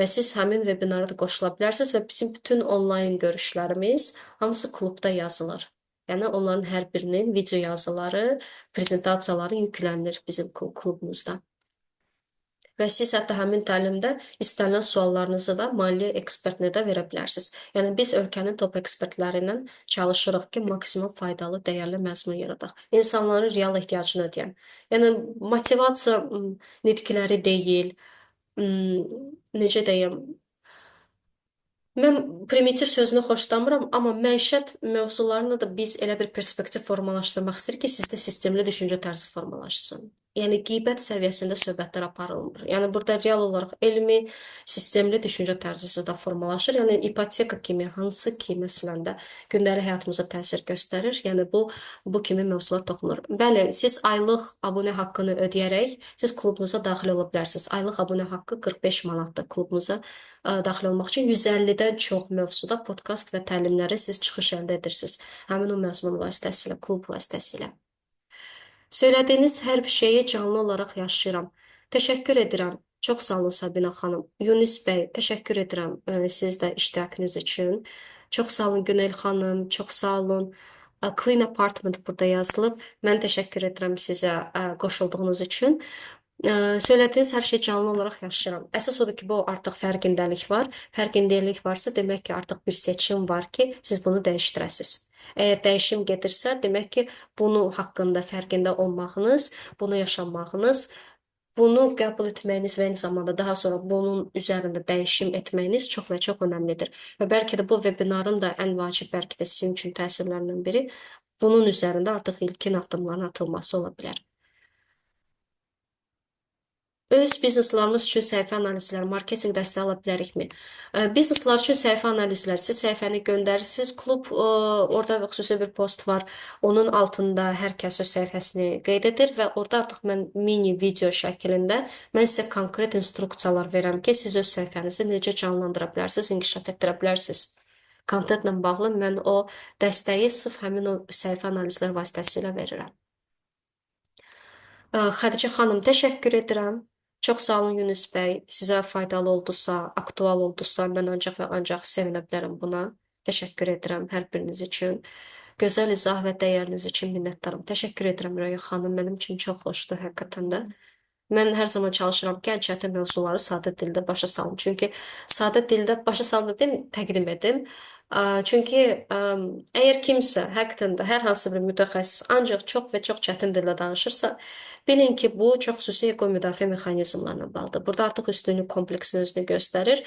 və siz həmin vebinara da qoşula bilərsiniz və bizim bütün onlayn görüşlərimiz hamısı klubda yazılır. Yəni onların hər birinin video yazıları, prezentasiyaları yüklənir bizim klubumuzda. Və siz hətta həmin təlimdə istənilən suallarınızı da maliyyə ekspertinə də verə bilərsiniz. Yəni biz ölkənin top ekspertləri ilə çalışırıq ki, maksimum faydalı, dəyərli məzmun yaradaq. İnsanların real ehtiyacını ödəyən. Yəni motivasiya nitqləri deyil, necə deyim, mən primitiv sözünü xoşlamıram, amma məişət mövzularını da biz elə bir perspektiv formalaşdırmaq istəyirik ki, sizdə sistemli düşüncə tərzi formalaşsın. Yəni qeybət səviyyəsində söhbətlər aparılmır. Yəni burada real olaraq elmi, sistemli düşüncə tərzisi də formalaşır. Yəni ipoteka kimi, hansı ki, məsələn də gündəlik həyatımıza təsir göstərir. Yəni bu kimi mövzular toxunur. Bəli, siz aylıq abunə haqqını ödəyərək siz klubumuza daxil ola bilərsiniz. Aylıq abunə haqqı 45 manatdır klubumuza daxil olmaq üçün 150-dən çox mövzuda podkast və təlimlərə siz çıxış əldə edirsiniz. Həmin o məzmun vasitəsilə, klub vasitəsilə. Söylədiyiniz hər bir şeyi canlı olaraq yaşayıram. Təşəkkür edirəm. Çox sağ olun Sabina xanım. Yunis bəy, təşəkkür edirəm siz də iştirakınız üçün. Çox sağ olun Günel xanım, çox sağ olun. Clean Apartment burada yazılıb. Mən təşəkkür edirəm sizə qoşulduğunuz üçün. Söylədiyiniz hər şey canlı olaraq yaşayıram. Əsas odur ki, bu artıq fərqindəlik var. Fərqindəlik varsa, demək ki, artıq bir seçim var ki, siz bunu dəyişdirəsiniz. Əgər dəyişim gedirsə, demək ki, bunu haqqında fərqində olmağınız, bunu yaşamağınız, bunu qəbul etməyiniz və eyni zamanda daha sonra bunun üzərində dəyişim etməyiniz çox və çox önəmlidir. Və bəlkə də bu vebinarın da ən vacib, bəlkə də sizin üçün təsirlərindən biri bunun üzərində artıq ilkin addımların atılması ola bilər. Öz bizneslarımız üçün səhifə analizləri, marketinq dəstəyi ala bilərikmi? Bizneslar üçün səhifə analizləri, siz səhifəni göndərirsiniz, klub orada xüsusi bir post var, onun altında hər kəs öz səhifəsini qeyd edir və orada artıq mən mini video şəklində mən sizə konkret instruksiyalar verirəm ki, siz öz səhifənizi necə canlandıra bilərsiniz, inkişaf etdirə bilərsiniz. Kontentlə bağlı mən o dəstəyi sırf həmin o səhifə analizləri vasitəsilə verirəm. Xədicə xanım, təşəkkür edirəm. Çox sağ olun Yunus bəy. Sizə faydalı oldusa, aktual oldusa, mən ancaq və ancaq sevinə bilərəm buna. Təşəkkür edirəm hər biriniz üçün. Gözəl izah və dəyəriniz üçün minnətdaram. Təşəkkür edirəm Röya xanım. Mənim üçün çox xoşdur həqiqətən də. Mən hər zaman çalışıram ki, ən çətin mövzuları sadə dildə başa salım. Çünki sadə dildə başa salım dedim, təqdim edim. Çünki əgər kimsə həqiqətən də hər hansı bir mütəxəssis ancaq çox və çox çətin dildə danışırsa, bilin ki, bu çox xüsusi ego müdafiə mexanizmlarına bağlıdır. Burada artıq üstünlük kompleksini özünü göstərir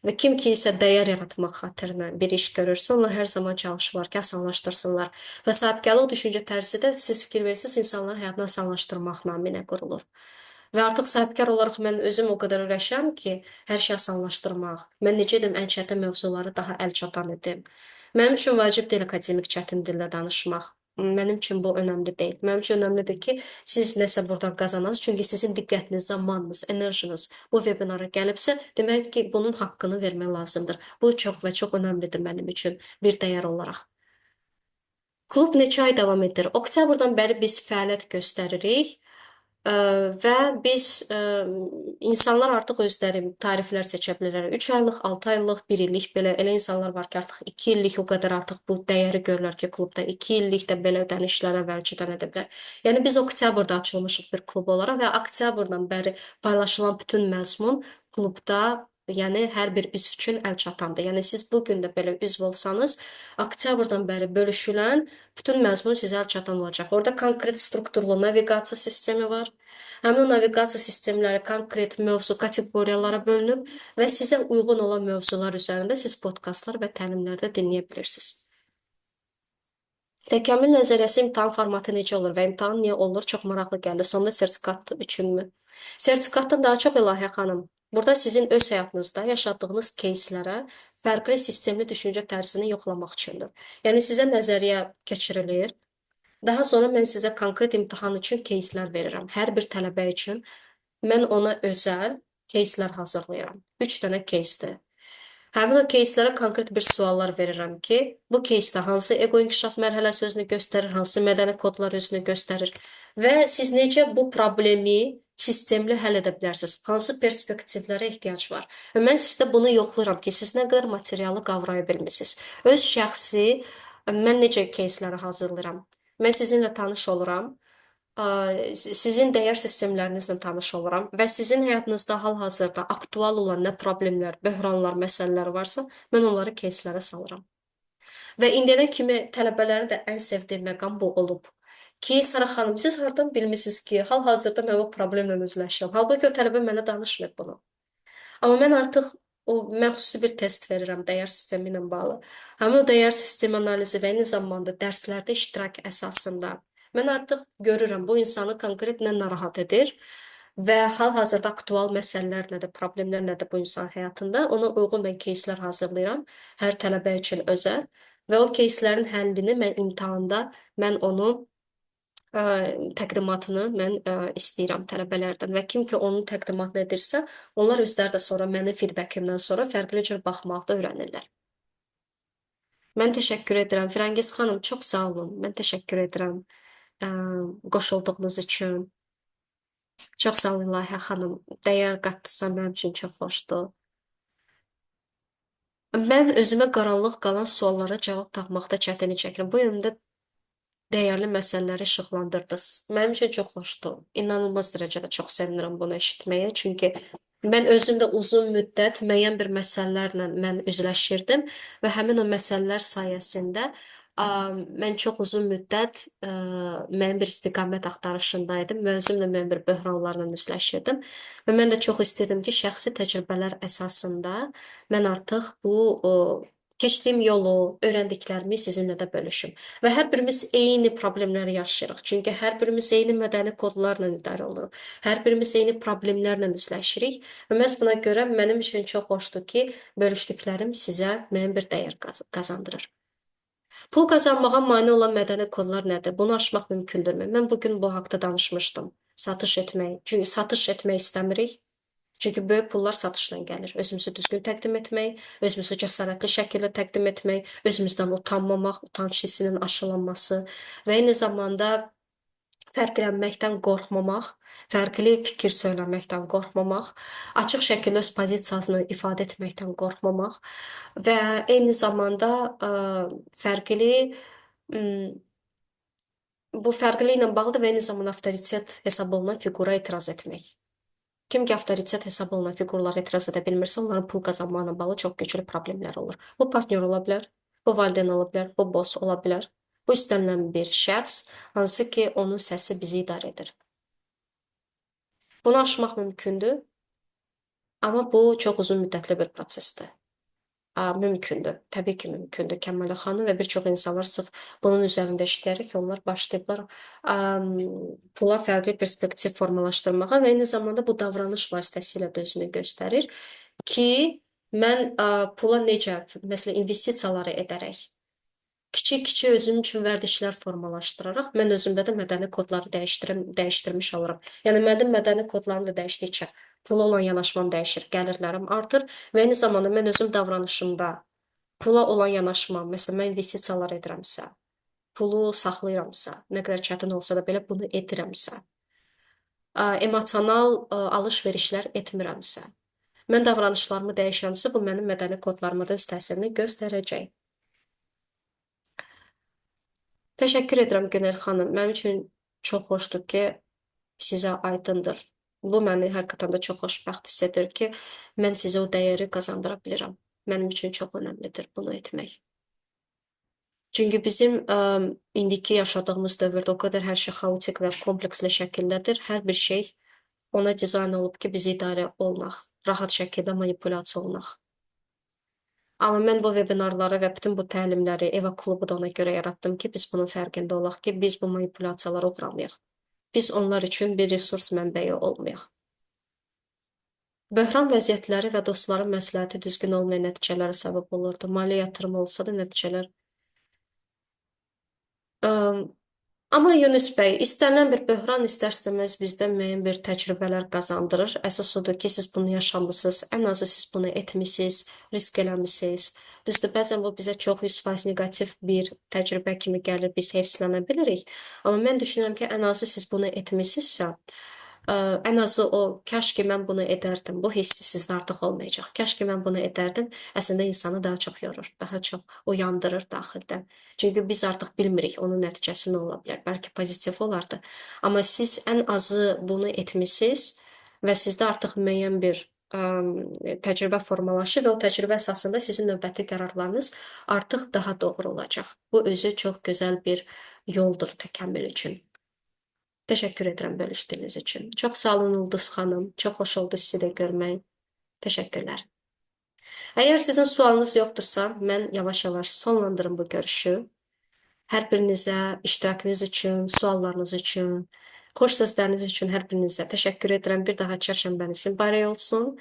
və kim ki isə dəyər yaratmaq xatirinə bir iş görürsə, onlar hər zaman çalışırlar ki, asanlaşdırsınlar. Və sahibkarlıq düşüncə tərzi də siz fikir verirsiniz, insanların həyatını asanlaşdırmaq naminə qurulur. Və artıq sahibkar olaraq mən özüm o qədər öyrəşirəm ki, hər şey asanlaşdırmaq. Mən necə edim ən çətin mövzuları daha əlçatan edim. Mənim üçün vacib deyil akademik çətin dildə danışmaq. Mənim üçün bu önəmli deyil. Mənim üçün önəmlidir ki, siz nəsə buradan qazanasınız. Çünki sizin diqqətiniz, zamanınız, enerjiniz bu webinara gəlibsə, demək ki, bunun haqqını vermək lazımdır. Bu çox və çox önəmlidir mənim üçün bir dəyər olaraq. Klub neçə ay davam edir? Oktyabrdan bəri biz fəaliyyət göstəririk. Və biz insanlar artıq özləri tariflər seçə bilərlər. 3 aylıq, 6 aylıq, 1 illik belə elə insanlar var ki, artıq 2 illik o qədər artıq bu dəyəri görürlər ki, klubda 2 illik də belə ödənişlər əvvəlcədən edə bilər. Yəni biz oktyabrda açılmışıq bir klub olaraq və oktyabrdan bəri paylaşılan bütün məzmun klubda, yəni hər bir üzv üçün əlçatandır. Yəni siz bu gün də belə üzv olsanız, oktyabrdan bəri bölüşülən bütün məzmun sizə əlçatan olacaq. Orada konkret strukturlu naviqasiya sistemi var. Həmin o naviqasiya sistemləri konkret mövzu kateqoriyalara bölünüb və sizə uyğun olan mövzular üzərində siz podkastlar və təlimlər də dinləyə bilirsiniz. Təkamül nəzəriyyəsi imtahan formatı necə olur və imtahan niyə olur? Çox maraqlı gəldi. Sonda sertifikat üçünmü? Sertifikatdan daha çox Elahiyyə xanım. Burada sizin öz həyatınızda yaşadığınız кейslərə fərqli sistemli düşüncə tərzini yoxlamaq üçündür. Yəni sizə nəzəriyyə keçirilir. Daha sonra mən sizə konkret imtahan üçün keyslər verirəm. Hər bir tələbə üçün mən ona özəl keyslər hazırlayıram. 3 dənə keysdir. Həmin o keyslərə konkret bir suallar verirəm ki, bu keysdə hansı ego inkişaf mərhələsi özünü göstərir, hansı mədəni kodlar özünü göstərir və siz necə bu problemi sistemli həll edə bilərsiniz? Hansı perspektivlərə ehtiyac var? Və mən sizdə bunu yoxlayıram ki, siz nə qədər materialı qavraya bilmisiniz. Öz şəxsi mən necə keysləri hazırlayıram? Mən sizinlə tanış oluram. Sizin dəyər sistemlərinizlə tanış oluram və sizin həyatınızda hal-hazırda aktual olan nə problemlər, böhranlar, məsələlər varsa, mən onları keyslərə salıram. Və indiyənə kimi tələbələrin də ən sevdiyi məqam bu olub. Ki, Sara xanım, siz hardan bilmisiniz ki, hal-hazırda mən o problemlə üzləşirəm. Halbuki o tələbə mənə danışmayıb bunu. Amma mən artıq mən xüsusi bir test verirəm dəyər sistemi ilə bağlı. Həmin o dəyər sistemi analizi və eyni zamanda dərslərdə iştirak əsasında mən artıq görürəm bu insanı konkret nə narahat edir və hal-hazırda aktual məsələlər nədir, problemlər nədir bu insan həyatında. Ona uyğun mən keyslər hazırlayıram hər tələbə üçün özəl və o keyslərin həllini mən imtahanda mən onu təqdimatını mən istəyirəm tələbələrdən və kim ki onun təqdimatını edirsə, onlar özləri də sonra mənim feedbackimdən sonra fərqli cür baxmağı da öyrənirlər. Mən təşəkkür edirəm. Firəngiz xanım, çox sağ olun. Mən təşəkkür edirəm qoşulduğunuz üçün. Çox sağ olun Layihə xanım. Dəyər qatdısa mənim üçün çox xoşdur. Mən özümə qaranlıq qalan suallara cavab tapmaqda çətinlik çəkirəm. Bu yöndə dəyərli məsələləri işıqlandırdınız. Mənim üçün çox xoşdur. İnanılmaz dərəcədə çox sevinirəm bunu eşitməyə. Çünki mən özüm də uzun müddət müəyyən bir məsələlərlə mən üzləşirdim və həmin o məsələlər sayəsində mən çox uzun müddət müəyyən bir istiqamət axtarışındaydım və özümlə müəyyən bir böhranlarla üzləşirdim və mən də çox istirdim ki, şəxsi təcrübələr əsasında mən artıq bu keçdiyim yolu, öyrəndiklərimi sizinlə də bölüşüm. Və hər birimiz eyni problemləri yaşayırıq. Çünki hər birimiz eyni mədəni kodlarla idarə oluruq. Hər birimiz eyni problemlərlə üzləşirik. Və məhz buna görə mənim üçün çox xoşdur ki, bölüşdüklərim sizə müəyyən bir dəyər qazandırır. Pul qazanmağa mane olan mədəni kodlar nədir? Bunu aşmaq mümkündürmü? Mən bugün bu haqda danışmışdım. Satış etmək. Çünki satış etmək istəmirik. Çünki böyük pullar satışla gəlir. Özümüzü düzgün təqdim etmək, özümüzü cəsarətli şəkildə təqdim etmək, özümüzdən utanmamaq, utanc hissinin aşılanması və eyni zamanda fərqlənməkdən qorxmamaq, fərqli fikir söyləməkdən qorxmamaq, açıq şəkildə öz pozisiyasını ifadə etməkdən qorxmamaq və eyni zamanda fərqli bu fərqliliklə bağlı və eyni zamanda avtoritet hesab olunan fiqura etiraz etmək. Kim ki avtoritet hesab olunan fiqurlara etiraz edə bilmirsə, onların pul qazanmaqla bağlı çox güclü problemlər olur. Bu partnyor ola bilər, bu valideyn ola bilər, bu boss ola bilər. Bu istənilən bir şəxs, hansı ki onun səsi bizi idarə edir. Bunu aşmaq mümkündür, amma bu çox uzun müddətli bir prosesdir. Mümkündür. Təbii ki, mümkündür Kəmalə xanım və bir çox insanlar sırf bunun üzərində işləyərək onlar başlayıblar pula fərqli perspektiv formalaşdırmağa və eyni zamanda bu davranış vasitəsilə də özünü göstərir ki, mən pula necə, məsələn, investisiyaları edərək Kiçik-kiçik özüm üçün vərdişlər formalaşdıraraq mən özümdə də mədəni kodları dəyişdirmiş oluram. Yəni mənim mədəni kodlarım da dəyişdikcə pula olan yanaşmam dəyişir, gəlirlərim artır və eyni zamanda mən özüm davranışımda pula olan yanaşmam, məsələn, mən investisiyalar edirəmsə, pulu saxlayıramsa, nə qədər çətin olsa da belə bunu edirəmsə, emosional alış-verişlər etmirəmsə, mən davranışlarımı dəyişirəmsə, bu mənim mədəni kodlarıma da öz təsirini göstərəcək. Təşəkkür edirəm Günel xanım. Mənim üçün çox xoşdur ki, sizə aydındır. Bu məni həqiqətən də çox xoşbəxt hiss edir ki, mən sizə o dəyəri qazandıra bilirəm. Mənim üçün çox önəmlidir bunu etmək. Çünki bizim indiki yaşadığımız dövrdə o qədər hər şey xaotik və kompleksli şəkildədir. Hər bir şey ona dizayn olub ki, biz idarə olunaq, rahat şəkildə manipulyasiya olunaq. Amma mən bu vebinarları və bütün bu təlimləri, Eva klubu da ona görə yaratdım ki, biz bunun fərqində olaq ki, biz bu manipulyasiyalara uğramayaq. Biz onlar üçün bir resurs mənbəyi olmayaq. Böhran vəziyyətləri və dostların məsləhəti düzgün olmayan nəticələrə səbəb olurdu. Maliyyə yatırımı olsa da nəticələr. Əm, Amma Yunus bəy, istənilən bir böhran istər-istəməz bizdə müəyyən bir təcrübələr qazandırır. Əsas odur ki, siz bunu yaşamısınız, ən azı siz bunu etmisiniz, risk eləmisiniz. Düzdür, bəzən bu bizə çox 100% negativ bir təcrübə kimi gəlir, biz heyfsilənə bilirik. Amma mən düşünürəm ki, ən azı siz bunu etmisinizsə, ən azı o, kaş ki mən bunu edərdim, bu hissi sizdə artıq olmayacaq. Kaş ki mən bunu edərdim, əslində insanı daha çox yorur, daha çox uyandırır daxildən. Çünki biz artıq bilmirik onun nəticəsi nə ola bilər. Bəlkə pozitiv olardı. Amma siz ən azı bunu etmisiniz və sizdə artıq müəyyən bir təcrübə formalaşır və o təcrübə əsasında sizin növbəti qərarlarınız artıq daha doğru olacaq. Bu özü çox gözəl bir yoldur təkəmmül üçün. Təşəkkür edirəm bölüşdüyünüz üçün. Çox sağ olun Ulduz xanım. Çox xoş oldu sizi də görmək. Təşəkkürlər. Əgər sizin sualınız yoxdursa, mən yavaş-yavaş sonlandırım bu görüşü. Hər birinizə iştirakınız üçün, suallarınız üçün, xoş sözləriniz üçün hər birinizə təşəkkür edirəm. Bir daha çərşənbəniz mübarək olsun.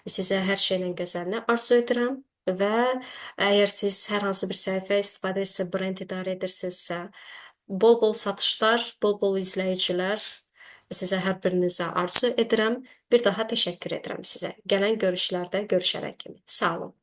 Sizə hər şeylə gözəlini arzu edirəm və əgər siz hər hansı bir səhifə istifadə etsə, brend idarə edirsinizsə, bol-bol satışlar, bol-bol izləyicilər sizə hər birinizə arzu edirəm. Bir daha təşəkkür edirəm sizə. Gələn görüşlərdə görüşərək kimi. Sağ olun.